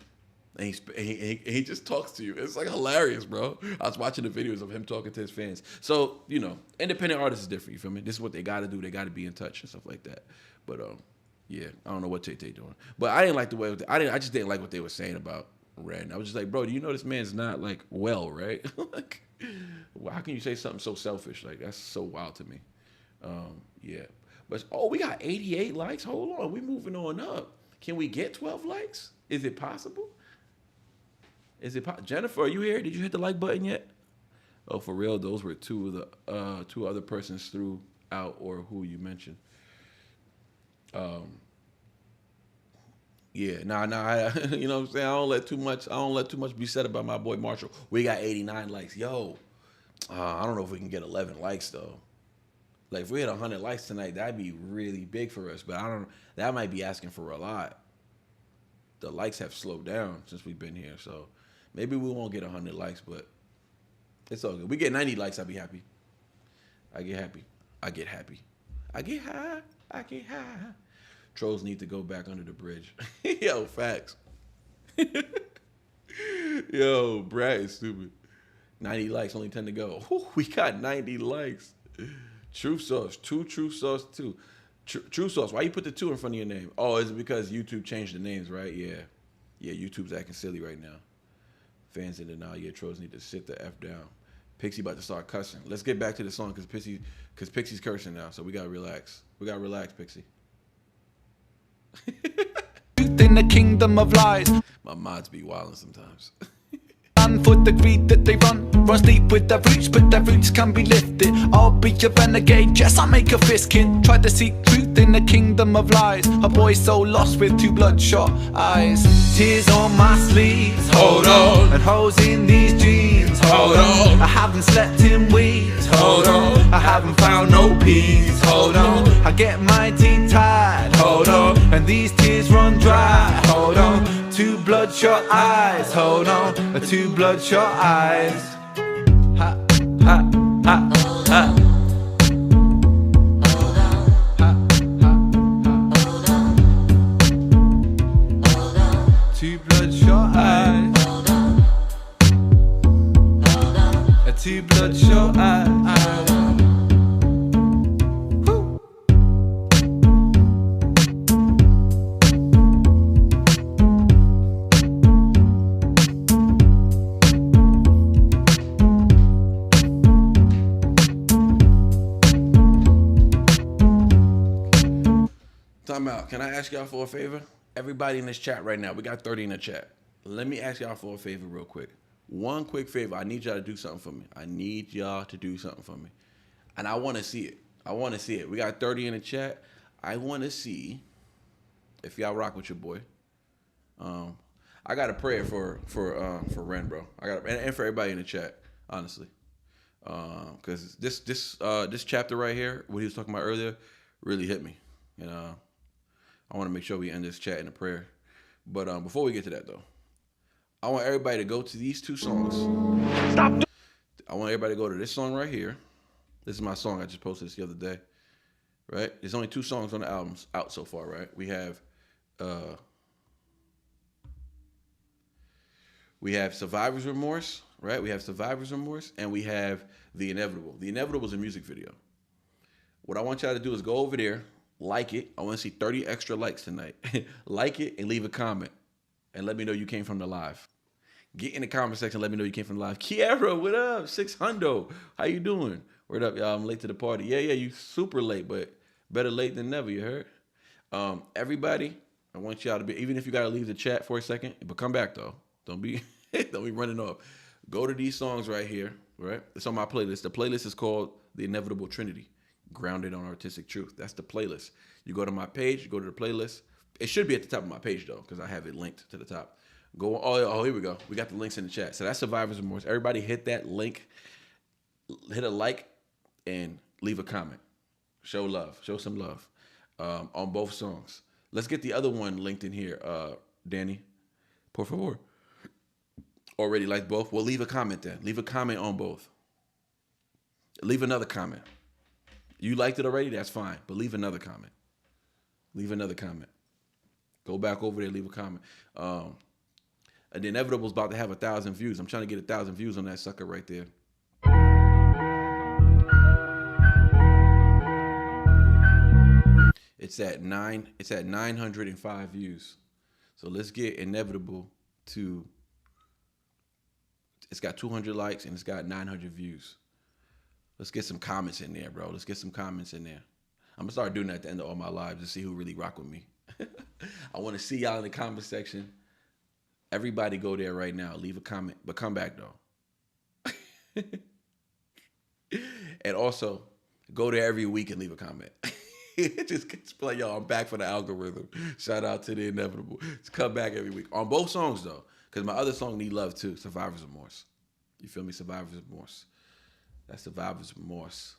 And he just talks to you. It's like hilarious, bro. I was watching the videos of him talking to his fans. So, independent artists is different, you feel me? This is what they got to do. They got to be in touch and stuff like that. But, yeah, I don't know what Tay Tay doing. But I didn't like the way, I just didn't like what they were saying about Ren. I was just like, bro, do you know this man's not, like, well, right? Like, how can you say something so selfish? Like, that's so wild to me. Yeah. But, we got 88 likes? Hold on. We moving on up. Can we get 12 likes? Is it possible? Jennifer, are you here? Did you hit the like button yet? Oh, for real? Those were two other persons threw out or who you mentioned. Yeah, nah. You know what I'm saying? I don't let too much be said about my boy Marshall. We got 89 likes. Yo, I don't know if we can get 11 likes though. Like if we hit 100 likes tonight, that'd be really big for us. But that might be asking for a lot. the likes have slowed down since we've been here. So maybe we won't get 100 likes, but it's all good. We get 90 likes, I'll be happy. I get happy. I get happy. I get high. I get high. Trolls need to go back under the bridge. Yo, facts. Yo, Brad is stupid. 90 likes, only 10 to go. Whew, we got 90 likes. Truth Sauce, Truth Sauce 2. Truth Sauce, why you put the 2 in front of your name? Oh, it's because YouTube changed the names, right? Yeah. Yeah, YouTube's acting silly right now. Fans in denial. Yeah, trolls need to sit the F down. Pixie about to start cussing. Let's get back to the song because Pixie's cursing now, so we gotta relax. We gotta relax, Pixie. In the kingdom of lies. My mods be wildin' sometimes. And for the greed that they run deep with their roots, but their roots can be lifted. I'll be a renegade, yes, I'll make a fist kid. Try to seek truth in the kingdom of lies. A boy so lost with 2 bloodshot eyes. Tears on my sleeves, hold on. And holes in these jeans, hold on. I haven't slept in weeks, hold on. I haven't found no peace, hold on. I get my teeth tied, hold on. And these tears run dry, hold on. 2 bloodshot eyes, hold on. 2 bloodshot eyes. Ha, ha, ha, ha. Two bloodshot eyes. 2 bloodshot eyes. Time out. Can I ask y'all for a favor? Everybody in this chat right now, we got 30 in the chat. Let me ask y'all for a favor real quick. One quick favor. I need y'all to do something for me. I need y'all to do something for me. And I want to see it. I want to see it. We got 30 in the chat. I want to see if y'all rock with your boy. I got a prayer for Ren, bro. And for everybody in the chat, honestly. Because this chapter right here, what he was talking about earlier, really hit me. And I want to make sure we end this chat in a prayer. But before we get to that, though, I want everybody to go to these 2 songs. Stop. I want everybody to go to this song right here. This is my song. I just posted this the other day. Right? There's only 2 songs on the albums out so far, right? We have Survivor's Remorse, right? We have Survivor's Remorse, and we have The Inevitable. The Inevitable is a music video. What I want y'all to do is go over there, like it. I want to see 30 extra likes tonight. Like it and leave a comment. And let me know you came from the live. Get in the comment section. Let me know you came from the live. Kiara, what up? 600. How you doing? Word up, y'all. I'm late to the party. Yeah, you super late, but better late than never, you heard? Everybody, I want y'all to be, even if you got to leave the chat for a second, but come back, though. Don't be running off. Go to these songs right here, right? It's on my playlist. The playlist is called The Inevitable Trinity. Grounded on Artistic Truth. That's the playlist. You go to my page, you go to the playlist. It should be at the top of my page, though, because I have it linked to the top. Oh, here we go. We got the links in the chat. So that's Survivor's Remorse. Everybody hit that link, hit a like, and leave a comment. Show love. Show some love on both songs. Let's get the other one linked in here. Danny, por favor. Already liked both? Well, leave a comment then. Leave a comment on both. Leave another comment. You liked it already? That's fine. But leave another comment. Leave another comment. Go back over there, leave a comment. And The Inevitable's about to have 1,000 views. I'm trying to get 1,000 views on that sucker right there. It's at 905 views. So let's get Inevitable to, it's got 200 likes and it's got 900 views. Let's get some comments in there, bro. Let's get some comments in there. I'm going to start doing that at the end of all my lives to see who really rock with me. I want to see y'all in the comment section. Everybody go there right now. Leave a comment, but come back, though. And also, go there every week and leave a comment. Just play, y'all. I'm back for the algorithm. Shout out to The Inevitable. Just come back every week. On both songs, though, because my other song need love, too. Survivor's Remorse. You feel me? Survivor's Remorse. That's Survivor's Remorse.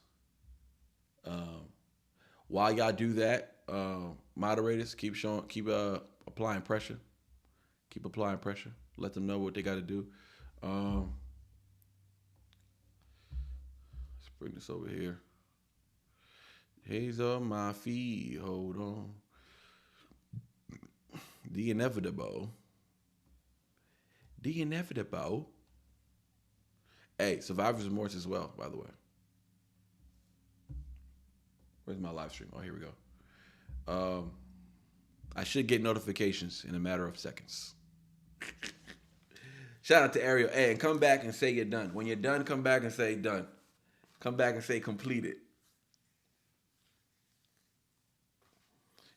While y'all do that, moderators, keep applying pressure. Keep applying pressure. Let them know what they got to do. Let's bring this over here. Haze on my feet. Hold on. The inevitable. The inevitable. Hey, Survivor's Remorse as well, by the way. Where's my live stream? Oh, here we go. I should get notifications in a matter of seconds. Shout out to Ariel. Hey, and come back and say you're done. When you're done, come back and say done. Come back and say completed.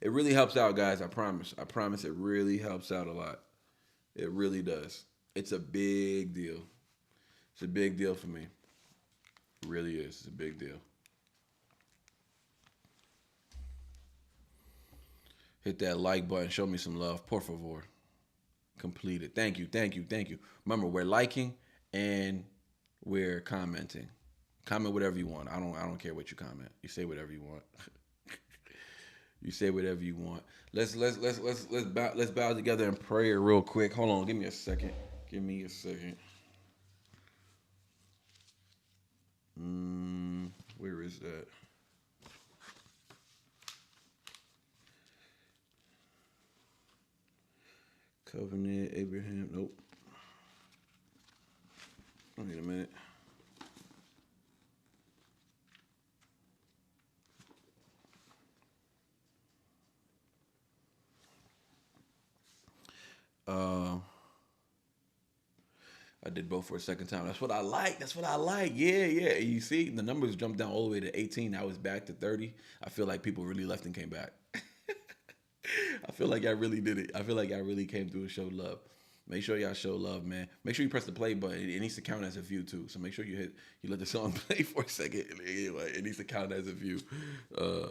It really helps out, guys. I promise. I promise it really helps out a lot. It really does. It's a big deal. It's a big deal for me. It really is. It's a big deal. Hit that like button. Show me some love. Por favor. Completed. Thank you. Thank you. Thank you. Remember, we're liking and we're commenting. Comment whatever you want. I don't care what you comment. You say whatever you want. You say whatever you want. Let's bow together in prayer real quick. Hold on. Give me a second. Give me a second. Where is that? Covenant, Abraham, nope. Wait a minute. I did both for a second time. That's what I like. That's what I like. Yeah. You see, the numbers jumped down all the way to 18. Now it's back to 30. I feel like people really left and came back. I feel like I really did it. I feel like I really came through and showed love. Make sure y'all show love, man. Make sure you press the play button. It needs to count as a view too. So make sure you let the song play for a second. It needs to count as a view.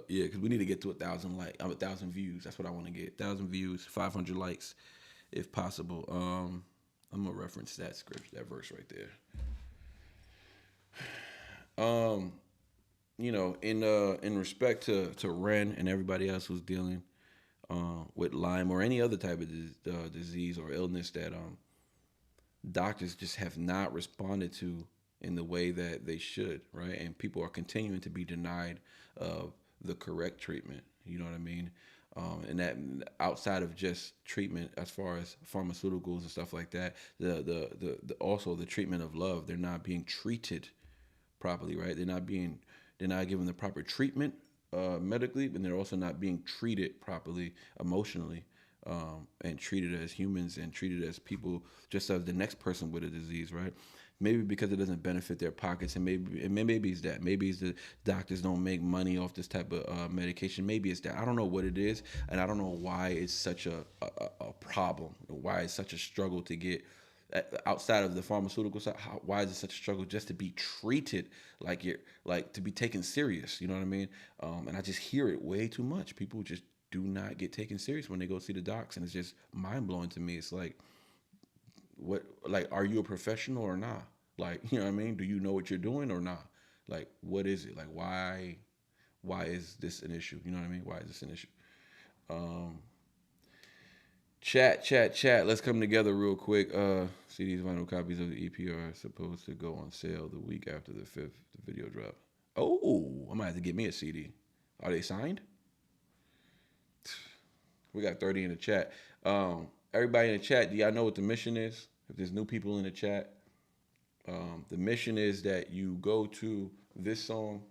Yeah, because we need to get to 1,000 views. That's what I want to get. 1,000 views, 500 likes, if possible. I'm gonna reference that script, that verse right there. In respect to Ren and everybody else who's dealing with Lyme or any other type of disease or illness that doctors just have not responded to in the way that they should, right? And people are continuing to be denied of the correct treatment. You know what I mean? And that outside of just treatment, as far as pharmaceuticals and stuff like that, also the treatment of love, they're not being treated properly, right? They're not given the proper treatment medically, but they're also not being treated properly emotionally, and treated as humans and treated as people, just as the next person with a disease, right? Maybe because it doesn't benefit their pockets, and maybe it's that. Maybe it's the doctors don't make money off this type of medication. Maybe it's that. I don't know what it is, and I don't know why it's such a problem, why it's such a struggle to get outside of the pharmaceutical side. Why is it such a struggle just to be treated like to be taken serious? You know what I mean? And I just hear it way too much. People just do not get taken serious when they go see the docs, and it's just mind blowing to me. It's like, what, like, are you a professional or not? Like, you know what I mean? Do you know what you're doing or not? Like, what is it? Like, why is this an issue? You know what I mean? Why is this an issue? Chat. Let's come together real quick. CDs, vinyl copies of the EP are supposed to go on sale the week after the 5th video drop. Oh, I might have to get me a CD. Are they signed? We got 30 in the chat. Everybody in the chat, do y'all know what the mission is? If there's new people in the chat, the mission is that you go to this song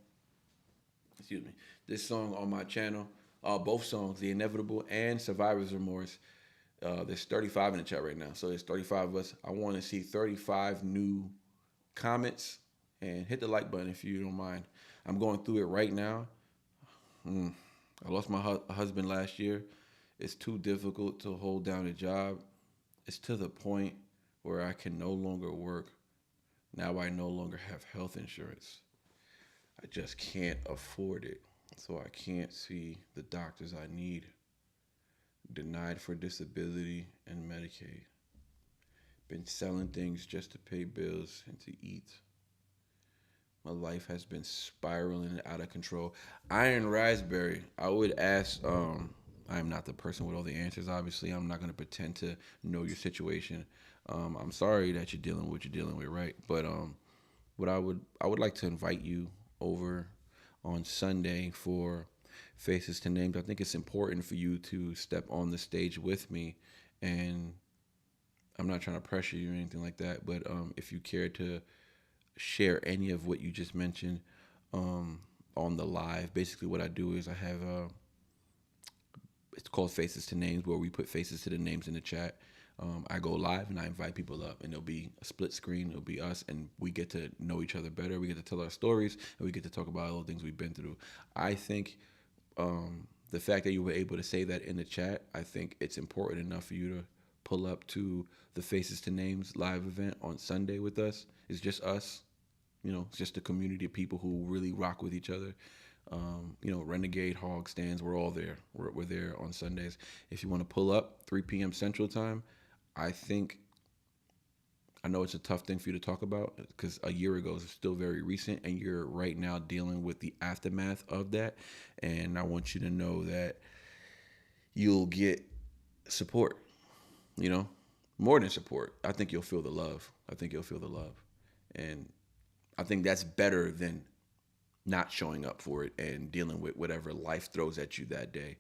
on my channel, both songs, The Inevitable and Survivor's Remorse. There's 35 in the chat right now, so there's 35 of us. I want to see 35 new comments, and hit the like button if you don't mind. I'm going through it right now. I lost my husband last year. It's too difficult to hold down a job. It's to the point where I can no longer work. Now I no longer have health insurance. I just can't afford it. So I can't see the doctors I need. Denied for disability and Medicaid. Been selling things just to pay bills and to eat. My life has been spiraling out of control. Iron Raspberry, I would ask I am not the person with all the answers. Obviously, I'm not going to pretend to know your situation. I'm sorry that you're dealing with what you're dealing with, right? But what I would like to invite you over on Sunday for Faces to Names. I think it's important for you to step on the stage with me, and I'm not trying to pressure you or anything like that, but if you care to share any of what you just mentioned on the live, basically what I do is I have it's called Faces to Names, where we put faces to the names in the chat. I go live and I invite people up, and it'll be a split screen. It'll be us, and we get to know each other better. We get to tell our stories, and we get to talk about all the things we've been through. I think the fact that you were able to say that in the chat, I think it's important enough for you to pull up to the Faces to Names live event on Sunday with us. It's just us. It's just a community of people who really rock with each other. Renegade, Hog Stands, we're all there. We're there on Sundays. If you want to pull up 3 p.m. Central Time, I know it's a tough thing for you to talk about because a year ago is still very recent, and you're right now dealing with the aftermath of that. And I want you to know that you'll get support, more than support. I think you'll feel the love. And I think that's better than not showing up for it and dealing with whatever life throws at you that day.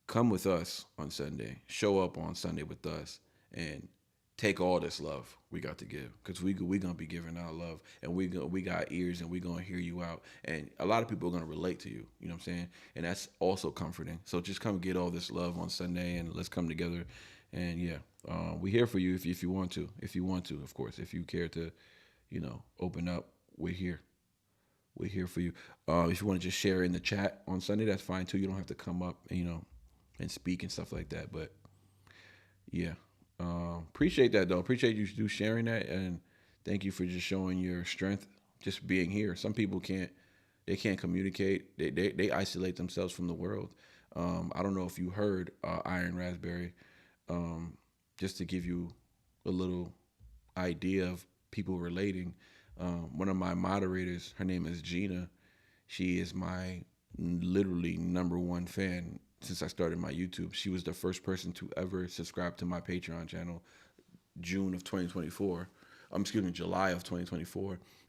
Come with us on Sunday. Show up on Sunday with us and take all this love we got to give, because we going to be giving our love, and we got ears, and we going to hear you out. And a lot of people are going to relate to you, you know what I'm saying? And that's also comforting. So just come get all this love on Sunday, and let's come together. And yeah, we're here for you if you want to. If you want to, of course. If you care to, open up, we're here. We're here for you. If you want to just share in the chat on Sunday, that's fine too. You don't have to come up, and speak and stuff like that. But yeah, appreciate that though. Appreciate you sharing that, and thank you for just showing your strength, just being here. Some people can't communicate. They isolate themselves from the world. I don't know if you heard Iron Raspberry. Just to give you a little idea of people relating. One of my moderators, her name is Gina. She is my literally ~1 fan since I started my YouTube. She was the first person to ever subscribe to my Patreon channel, July of 2024. And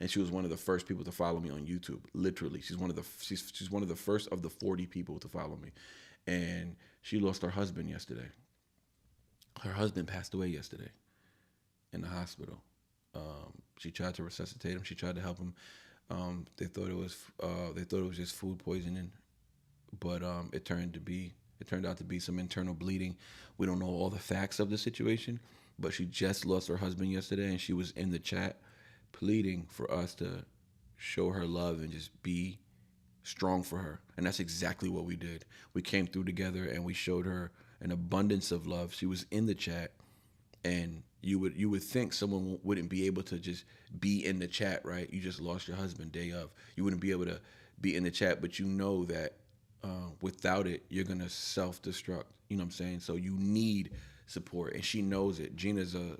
she was one of the first people to follow me on YouTube. Literally, she's one of the first of the 40 people to follow me. And she lost her husband yesterday. Her husband passed away yesterday in the hospital. She tried to resuscitate him. She tried to help him. They thought it was just food poisoning, but it turned out to be some internal bleeding. We don't know all the facts of the situation, but she just lost her husband yesterday, and she was in the chat pleading for us to show her love and just be strong for her. And that's exactly what we did. We came through together, and we showed her an abundance of love. She was in the chat, and you would think someone wouldn't be able to just be in the chat, right? You just lost your husband day of. You wouldn't be able to be in the chat, but you know that without it, you're gonna self-destruct. You know what I'm saying? So you need support, and she knows it. Gina's a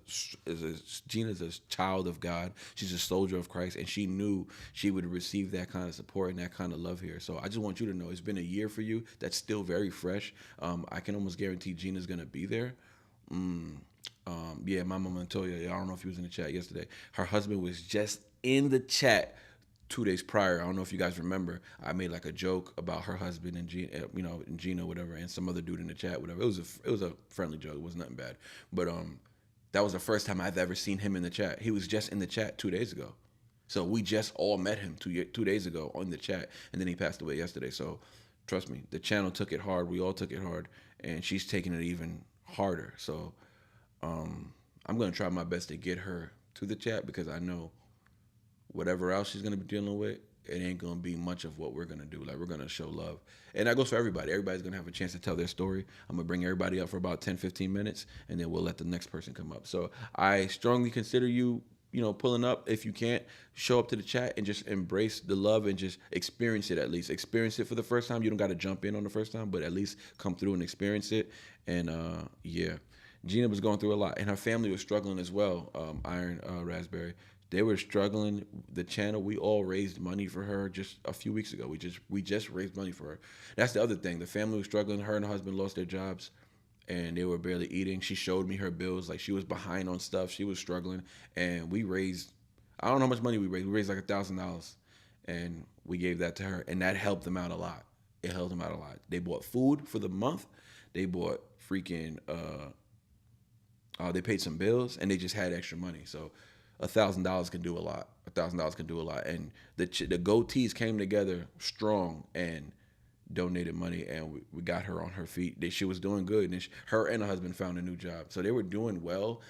child of God. She's a soldier of Christ, and she knew she would receive that kind of support and that kind of love here. So I just want you to know it's been a year for you. That's still very fresh. I can almost guarantee Gina's gonna be there. Yeah, Mama Montoya, I don't know if he was in the chat yesterday. Her husband was just in the chat 2 days prior. I don't know if you guys remember. I made like a joke about her husband and Gina, whatever, and some other dude in the chat, whatever. It was a friendly joke. It was nothing bad. But that was the first time I've ever seen him in the chat. He was just in the chat 2 days ago. So we just all met him 2 days ago on the chat, and then he passed away yesterday. So trust me, the channel took it hard. We all took it hard, and she's taking it even harder. So I'm going to try my best to get her to the chat, because I know whatever else she's going to be dealing with, it ain't going to be much of what we're going to do. Like, we're going to show love. And that goes for everybody. Everybody's going to have a chance to tell their story. I'm going to bring everybody up for about 10, 15 minutes, and then we'll let the next person come up. So I strongly consider you, pulling up. If you can't, show up to the chat and just embrace the love and just experience it at least. Experience it for the first time. You don't got to jump in on the first time, but at least come through and experience it. And yeah. Gina was going through a lot, and her family was struggling as well, Iron Raspberry, They were struggling. The channel, we all raised money for her just a few weeks ago. We just raised money for her. That's the other thing. The family was struggling. Her and her husband lost their jobs, and they were barely eating. She showed me her bills. Like, she was behind on stuff. She was struggling, and we raised, I don't know how much money we raised. We raised like $1,000, and we gave that to her, and that helped them out a lot. It helped them out a lot. They bought food for the month. They bought freaking, they paid some bills, and they just had extra money. So $1,000 can do a lot. $1,000 can do a lot. And the goatees came together strong and donated money, and we got her on her feet. She was doing good, and her and her husband found a new job. So they were doing well,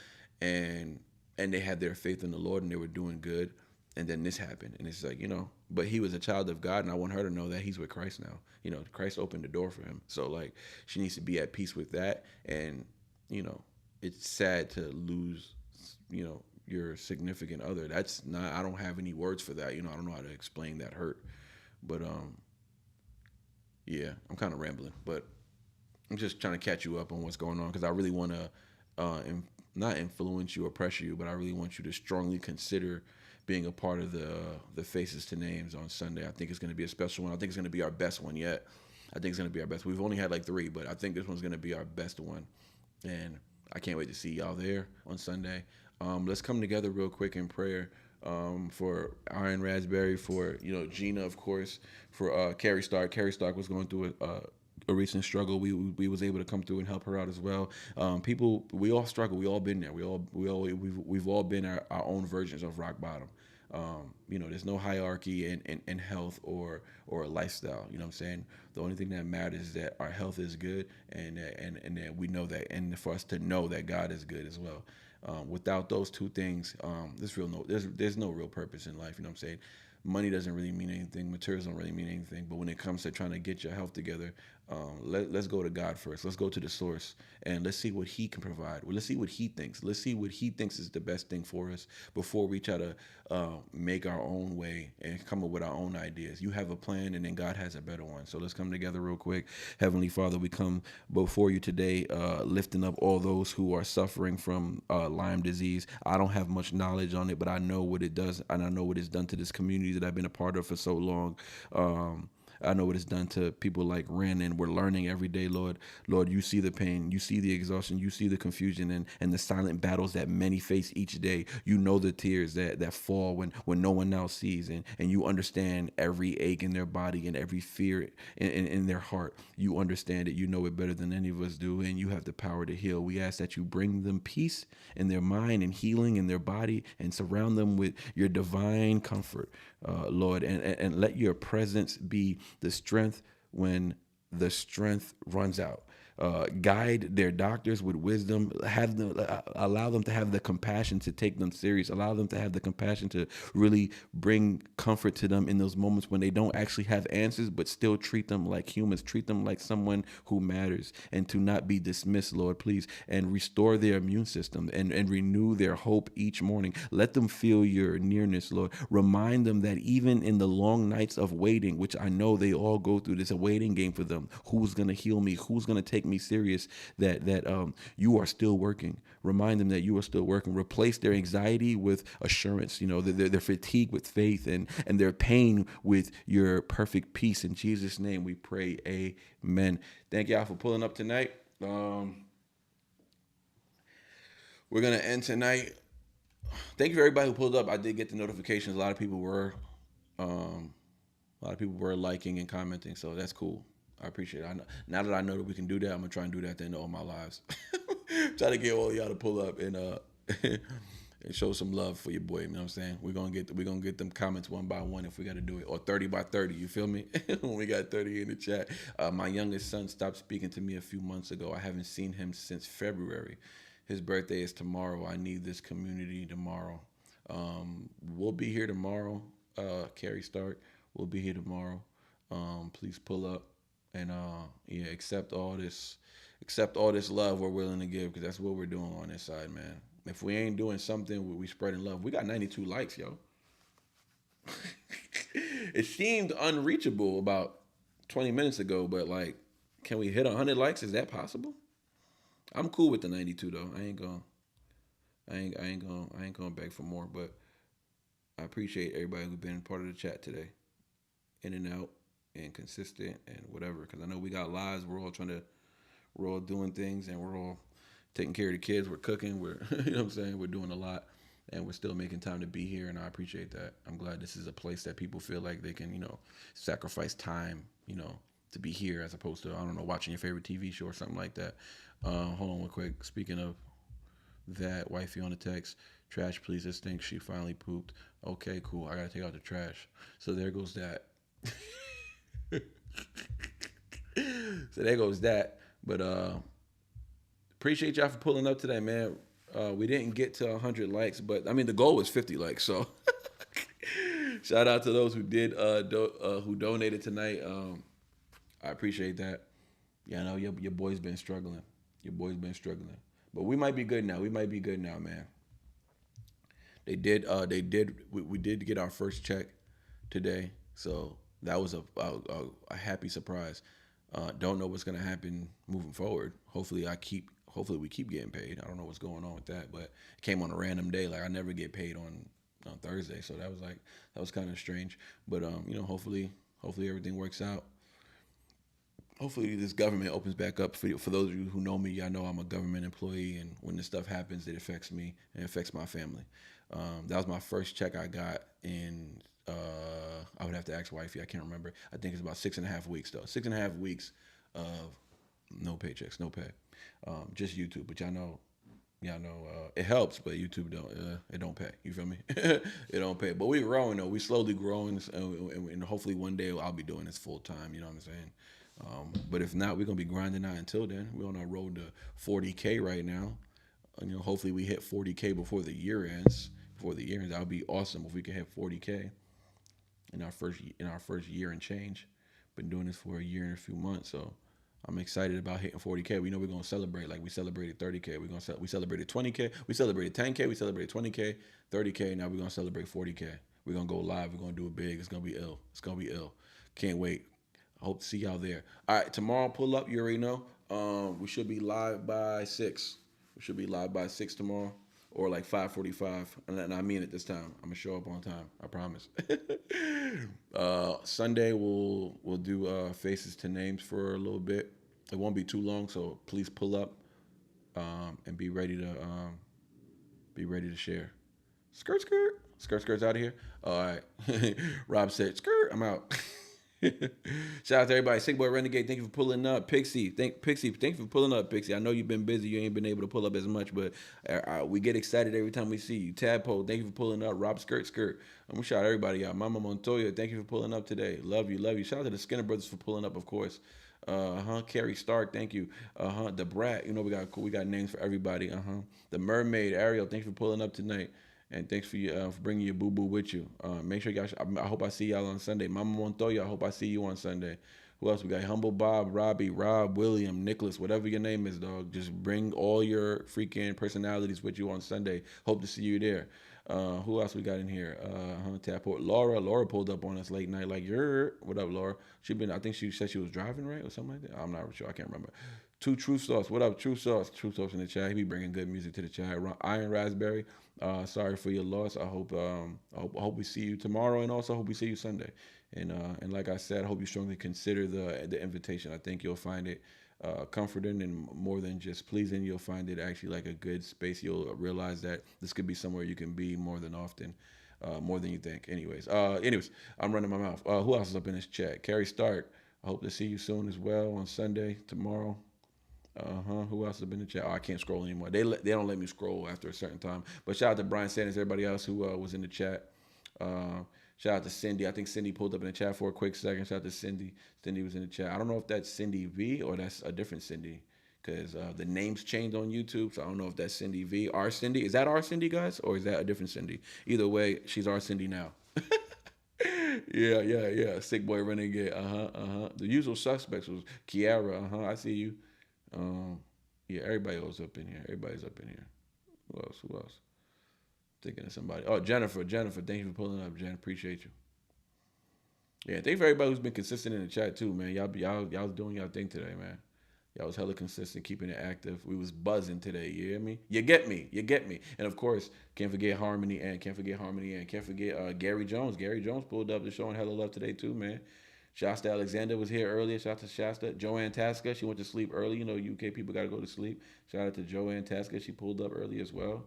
and they had their faith in the Lord, and they were doing good. And then this happened, and it's like, but he was a child of God, and I want her to know that he's with Christ now. Christ opened the door for him. So, like, she needs to be at peace with that. And, it's sad to lose, your significant other. That's not, I don't have any words for that. I don't know how to explain that hurt. But, yeah, I'm kind of rambling, but I'm just trying to catch you up on what's going on, because I really want to not influence you or pressure you, but I really want you to strongly consider being a part of the Faces to Names on Sunday. I think it's going to be a special one. I think it's going to be our best one yet. I think it's going to be our best. We've only had like 3, but I think this one's going to be our best one. And I can't wait to see y'all there on Sunday. Let's come together real quick in prayer for Iron Raspberry, for Gina, of course, for Carrie Stark. Carrie Stark was going through a recent struggle. We was able to come through and help her out as well. People, we all struggle. We all been there. We've all been our own versions of rock bottom. There's no hierarchy in health or a lifestyle. You know what I'm saying? The only thing that matters is that our health is good, and that we know that, and for us to know that God is good as well. Without those two things, there's no real purpose in life. You know what I'm saying? Money doesn't really mean anything. Materials don't really mean anything. But when it comes to trying to get your health together, let's go to God first. Let's go to the source, and let's see what he can provide. Well, let's see what he thinks. Let's see what he thinks is the best thing for us before we try to make our own way and come up with our own ideas. You have a plan, and then God has a better one. So let's come together real quick. Heavenly Father, we come before you today, lifting up all those who are suffering from Lyme disease. I don't have much knowledge on it, but I know what it does, and I know what it's done to this community that I've been a part of for so long. I know what it's done to people like Ren, and we're learning every day, Lord. Lord, you see the pain, you see the exhaustion, you see the confusion and the silent battles that many face each day. You know the tears that fall when no one else sees, and you understand every ache in their body and every fear in their heart. You understand it. You know it better than any of us do, and you have the power to heal. We ask that you bring them peace in their mind and healing in their body, and surround them with your divine comfort, Lord, and let your presence be the strength when the strength runs out. Guide their doctors with wisdom. Allow them to have the compassion to take them serious. Allow them to have the compassion to really bring comfort to them in those moments when they don't actually have answers, but still treat them like humans. Treat them like someone who matters, and to not be dismissed, Lord, please. And restore their immune system and renew their hope each morning. Let them feel your nearness, Lord. Remind them that even in the long nights of waiting, which I know they all go through, this a waiting game for them. Who's going to heal me? Who's going to take me serious? That you are still working. Remind them that you are still working. Replace their anxiety with assurance, their fatigue with faith, and their pain with your perfect peace. In Jesus' name we pray, amen. Thank y'all for pulling up tonight. We're going to end tonight. Thank you for everybody who pulled up. I did get the notifications. A lot of people were liking and commenting, so that's cool. I appreciate it. Now that I know that we can do that, I'm gonna try and do that at the end of all my lives. Try to get all of y'all to pull up and and show some love for your boy. You know what I'm saying? We're gonna get them comments one by one if we got to do it, or 30 by 30. You feel me? When we got 30 in the chat. My youngest son stopped speaking to me a few months ago. I haven't seen him since February. His birthday is tomorrow. I need this community tomorrow. We'll be here tomorrow. Carrie Stark, we'll be here tomorrow. Please pull up. And accept all this love we're willing to give, because that's what we're doing on this side, man. If we ain't doing something, we spreading love. We got 92 likes, yo. It seemed unreachable about 20 minutes ago, but like, can we hit 100 likes? Is that possible? I'm cool with the 92 though. I ain't gonna beg for more, but I appreciate everybody who's been part of the chat today, in and out, and consistent, and whatever. Because I know we got lives. We're all doing things, and we're all taking care of the kids. We're cooking. We're you know what I'm saying. We're doing a lot, and we're still making time to be here. And I appreciate that. I'm glad this is a place that people feel like they can, sacrifice time, to be here as opposed to, I don't know, watching your favorite TV show or something like that. Hold on real quick. Speaking of that, wifey on the text, trash please, this stinks, she finally pooped. Okay, cool, I gotta take out the trash. So there goes that. But appreciate y'all for pulling up today, man. We didn't get to 100 likes, but I mean the goal was 50 likes, so shout out to those who did who donated tonight. I appreciate that. Yeah, I know your boy's been struggling. But we might be good now. Man. We did get our first check today, so that was a happy surprise. Don't know what's gonna happen moving forward. Hopefully we keep getting paid. I don't know what's going on with that, but it came on a random day. Like I never get paid on Thursday, so that was kind of strange. But hopefully everything works out. Hopefully this government opens back up. For those of you who know me, y'all know I'm a government employee, and when this stuff happens, it affects me and it affects my family. That was my first check I got in, I would have to ask wifey, I can't remember. I think it's about 6.5 weeks though. 6.5 weeks of no paychecks, no pay. Just YouTube, but y'all know it helps, but YouTube it don't pay. You feel me? It don't pay. But we're growing though. We slowly growing, and hopefully one day I'll be doing this full time. You know what I'm saying? But if not, we're gonna be grinding out until then. We're on our road to 40K right now. And, hopefully we hit 40K before the year ends. That would be awesome if we could hit 40K in our first year and change. Been doing this for a year and a few months, so I'm excited about hitting 40K. We know we're gonna celebrate like we celebrated 30K. We celebrated 20K. We celebrated 10K. We celebrated 20K, 30K. Now we're gonna celebrate 40K. We're gonna go live. We're gonna do it big. It's gonna be ill. Can't wait. I hope to see y'all there. All right, tomorrow pull up. You already know. We should be live by 6. We should be live by 6 tomorrow, or like 5:45. And I mean it this time. I'm gonna show up on time. I promise. Sunday we'll do faces to names for a little bit. It won't be too long, so please pull up and be ready to share. Skirt's out of here. All right. Rob said skirt. I'm out. Shout out to everybody. Sick Boy Renegade, thank you for pulling up. Pixie, thank you for pulling up. Pixie, I know you've been busy. You ain't been able to pull up as much, but we get excited every time we see you. Tadpole, thank you for pulling up. Rob Skirt. I'm gonna shout everybody out. Mama Montoya, thank you for pulling up today. Love you. Shout out to the Skinner Brothers for pulling up, of course. Carrie Stark, thank you. The Brat, we got names for everybody. The Mermaid, Ariel, thanks for pulling up tonight. And thanks for bringing your boo-boo with you. Make sure I hope I see y'all on Sunday. Mama Montoya, I hope I see you on Sunday. Who else we got? Humble Bob, Robbie, Rob, William, Nicholas, whatever your name is, dog. Just bring all your freaking personalities with you on Sunday. Hope to see you there. Who else we got in here? Laura pulled up on us late night like, what up, Laura? I think she said she was driving, right? Or something like that. I'm not sure. I can't remember. Truth Sauce. What up, Truth Sauce? Truth Sauce in the chat. He be bringing good music to the chat. Iron Raspberry. Sorry for your loss. I hope we see you tomorrow, and also hope we see you Sunday. And like I said, I hope you strongly consider the invitation. I think you'll find it comforting and more than just pleasing. You'll find it actually like a good space. You'll realize that this could be somewhere you can be more than often, more than you think. Anyways, I'm running my mouth. Who else is up in this chat? Carrie Stark. I hope to see you soon as well on Sunday, tomorrow. Who else has been in the chat? I can't scroll anymore. They don't let me scroll after a certain time. But shout out to Brian Sanders, everybody else who was in the chat. Shout out to Cindy. I think Cindy pulled up in the chat for a quick second. Shout out to Cindy. Cindy was in the chat. I don't know if that's Cindy V or that's a different Cindy, because the names changed on YouTube. So I don't know if that's Cindy V. Our Cindy. Is that our Cindy, guys? Or is that a different Cindy? Either way, she's our Cindy now. Yeah. Sick Boy Renegade. The usual suspects was Kiara. I see you. Everybody was up in here. Everybody's up in here. Who else? Thinking of somebody. Oh, Jennifer, thank you for pulling up, Jen. Appreciate you. Yeah, thank you for everybody who's been consistent in the chat too, man. Y'all doing y'all thing today, man. Y'all was hella consistent, keeping it active. We was buzzing today. You hear me? You get me. And of course, can't forget Harmony and can't forget Gary Jones. Gary Jones pulled up to showing hella love today too, man. Shasta Alexander was here earlier. Shout out to Shasta. Joanne Tasker, she went to sleep early. You know, UK people got to go to sleep. Shout out to Joanne Tasker. She pulled up early as well.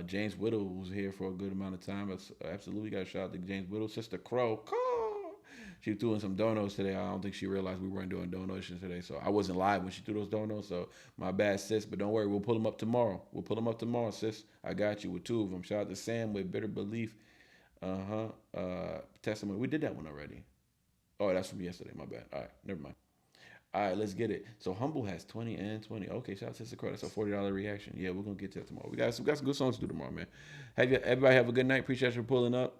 James Whittle was here for a good amount of time. Absolutely got a shout out to James Whittle. Sister Crow. She was doing some donos today. I don't think she realized we weren't doing donations today. So I wasn't live when she threw those donos. So my bad, sis. But don't worry, we'll pull them up tomorrow. Sis. I got you with 2 of them. Shout out to Sam with Bitter Belief. Testimony. We did that one already. Oh, that's from yesterday. My bad. All right, never mind. All right, let's get it. So Humble has 20 and 20. Okay, shout out to Sister Crow. That's a $40 reaction. Yeah, we're gonna get to that tomorrow. We got some good songs to do tomorrow, man. Everybody have a good night. Appreciate you for pulling up.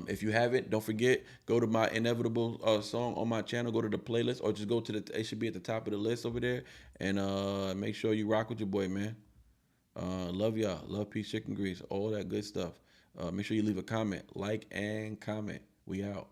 If you haven't, don't forget, go to my Inevitable song on my channel, go to the playlist, or just go to it should be at the top of the list over there, and make sure you rock with your boy, man. Love y'all. Love, peace, chicken grease, all that good stuff. Make sure you leave a comment, like, and comment. We out.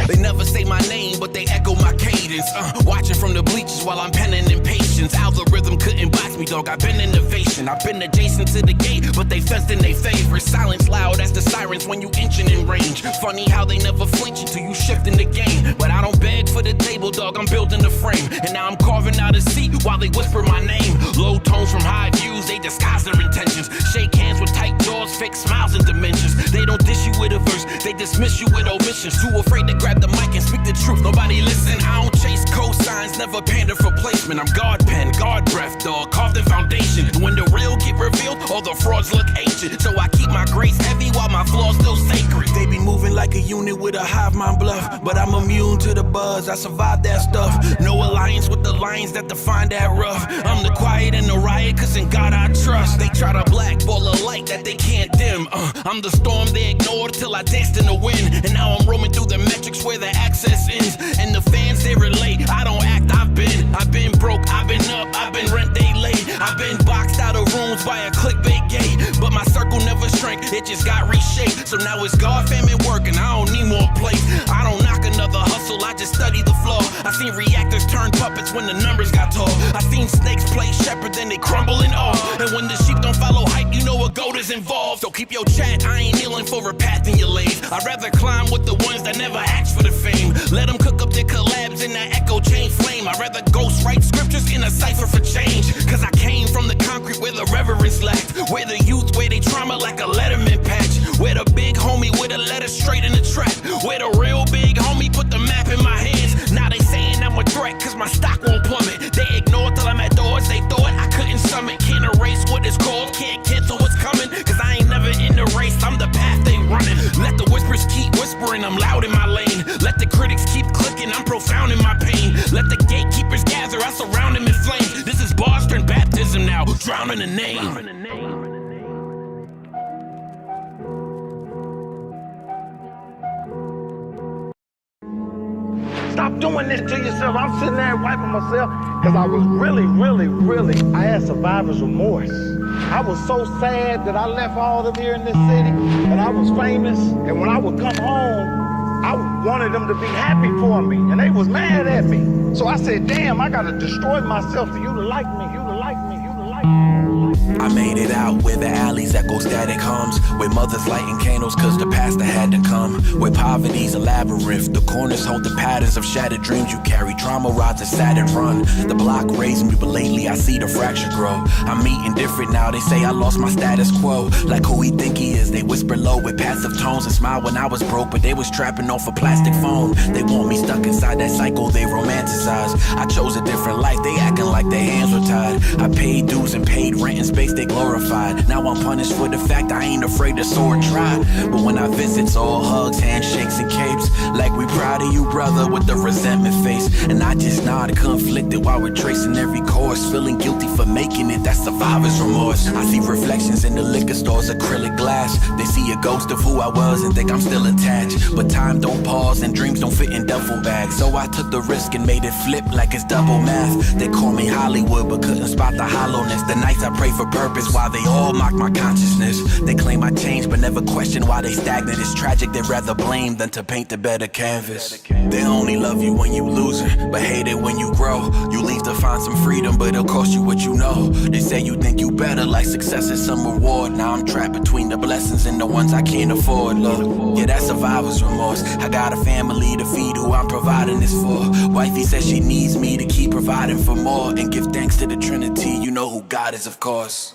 They never say my name, but they echo my cadence. Watching from the bleachers while I'm penning impatience. Algorithm couldn't box me, dog. I've been innovation. I've been adjacent to the gate, but they fenced in their favor. Silence loud as the sirens when you inching in range. Funny how they never flinch until you shift in the game. But I don't beg for the table, dog. I'm building the frame. And now I'm carving out a seat while they whisper my name. Low tones from high views, they disguise their intentions. Shake hands with tight jaws, fake smiles and dimensions. They don't dish you with a verse, they dismiss you with omissions. Too afraid to grab the mic and speak the truth. Nobody listen. I don't chase cosigns, never pander for placement. I'm God pen, God breath, dog, carved in foundation. And when the real get revealed, all the frauds look ancient. So I keep my grace heavy while my flaws still sacred. They be moving like a unit with a hive mind bluff, but I'm immune to the buzz. I survived that stuff. No alliance with the lions that define that rough. I'm the quiet and the riot, cause in God I trust. They try to blackball a light that they can't dim. I'm the storm they ignored till I danced in the wind. And now I'm roaming through the metrics where the access ends. And the fans they relate. I don't act, I've been broke, I've been up, I've been rent day late. I've been boxed out of rooms by a clickbait gate. But my circle never shrank, it just got reshaped. So now it's God, famine, work, and I don't need more plates. I don't knock another hustle, I just study the floor. I seen reactors turn puppets when the numbers got tall. I seen snakes play shepherd, then they crumble in awe. And when the sheep don't follow hype, you know a goat is involved. So keep your chat, I ain't kneeling for a path in your lane. I'd rather climb with the ones that never asked for the fame. Let them cook up their collabs in that echo chain flame. I'd rather ghost write scriptures in a cipher for change. Cause I came from the concrete where the reverence lacked. Where the youth, where they trauma like a Letterman patch. Where the big homie with a letter straight in the trap. Where the real big homie put the map in my hands. Now they saying I'm a threat cause my stock won't plummet. They ignore till I'm at doors, they thought I couldn't summit. Can't erase what it's called, can't cancel what's coming. Cause I ain't never in the race, I'm the path they running. Let the whispers keep whispering, I'm loud in my lane. Let the critics keep clicking, I'm profound in my pain. Let the gatekeepers gather, I surround them in flames. This is bars turn baptism now, drown in the name. Stop doing this to yourself. I'm sitting there wiping myself because I was really, I had survivor's remorse. I was so sad that I left all of them here in this city and I was famous. And when I would come home, I wanted them to be happy for me and they was mad at me. So I said, damn, I gotta destroy myself for you to like me, you to like me, you to like me. I made it out where the alleys echo static hums, where mothers lighting candles cause the pastor had to come, where poverty's a labyrinth, the corners hold the patterns of shattered dreams you carry, trauma rods a Saturn run, the block raised me but lately I see the fracture grow. I'm eating different now, they say I lost my status quo, like who he think he is, they whisper low with passive tones and smile when I was broke, but they was trapping off a plastic phone. They want me stuck inside that cycle they romanticize. I chose a different life, they acting like their hands were tied. I paid dues and paid rent in space they glorified. Now I'm punished for the fact I ain't afraid to soar and try. But when I visit, it's all hugs, handshakes, and capes. Like we proud of you, brother, with the resentment face. And I just nod, conflicted while we're tracing every course. Feeling guilty for making it, that's survivor's remorse. I see reflections in the liquor store's acrylic glass. They see a ghost of who I was and think I'm still attached. But time don't pause and dreams don't fit in duffel bags. So I took the risk and made it flip like it's double math. They call me Hollywood but couldn't spot the hollowness. The nights I pray for purpose while they all mock my consciousness. They claim I changed but never question why they stagnant. It's tragic, they'd rather blame than to paint a better canvas. They only love you when you losing, but hate it when you grow. You leave to find some freedom, but it'll cost you what you know. They say you think you better, like success is some reward. Now I'm trapped between the blessings and the ones I can't afford, look. Yeah, that's survivor's remorse. I got a family to feed who I'm providing this for. Wifey says she needs me to keep providing for more. And give thanks to the Trinity, you know who God is, of course.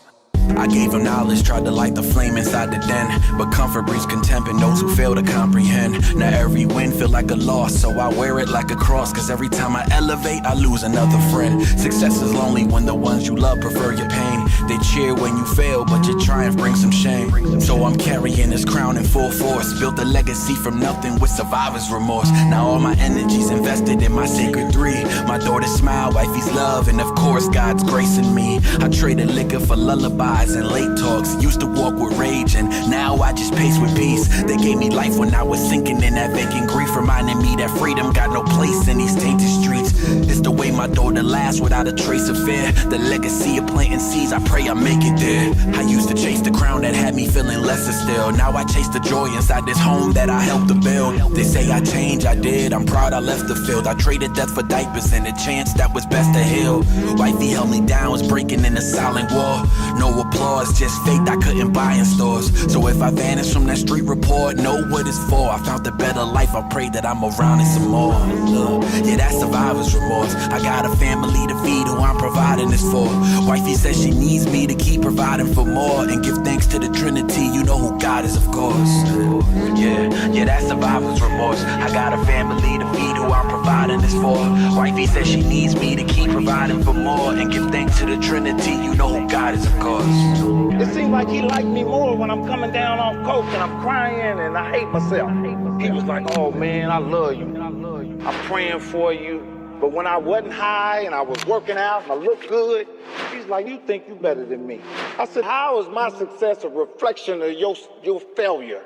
I gave him knowledge, tried to light the flame inside the den. But comfort breeds contempt in those who fail to comprehend. Now every win feel like a loss, so I wear it like a cross. Cause every time I elevate, I lose another friend. Success is lonely when the ones you love prefer your pain. They cheer when you fail, but your triumph brings some shame. So I'm carrying this crown in full force. Built a legacy from nothing with survivor's remorse. Now all my energy's invested in my sacred three. My daughter's smile, wifey's love, and of course God's grace in me. I traded liquor for lullabies and late talks. Used to walk with rage and now I just pace with peace. They gave me life when I was sinking in that vacant grief, reminding me that freedom got no place in these tainted streets. It's the way my daughter laughs without a trace of fear. The legacy of planting seeds, I pray I make it there. I used to chase the crown that had me feeling lesser still. Now I chase the joy inside this home that I helped to build. They say I changed, I did, I'm proud I left the field. I traded death for diapers and a chance that was best to heal. Wifey held me down, was breaking in a silent war. No applause, just fate I couldn't buy in stores. So if I vanish from that street report, know what it's for. I found a better life, I pray that I'm around it some more. Yeah, that's survivor's remorse. I got a family to feed who I'm providing this for. Wifey says she needs me to keep providing for more. And give thanks to the Trinity, you know who God is, of course. Yeah, that's survivor's remorse. I got a family to feed who I'm providing this for. Wifey says she needs me to keep providing for more. And give thanks to the Trinity, you know who God is, of course. It seems like he liked me more when I'm coming down off coke and I'm crying and I hate myself. He was like, oh man, I love you. I'm praying for you. But when I wasn't high and I was working out and I looked good, he's like, you think you better than me. I said, how is my success a reflection of your failure?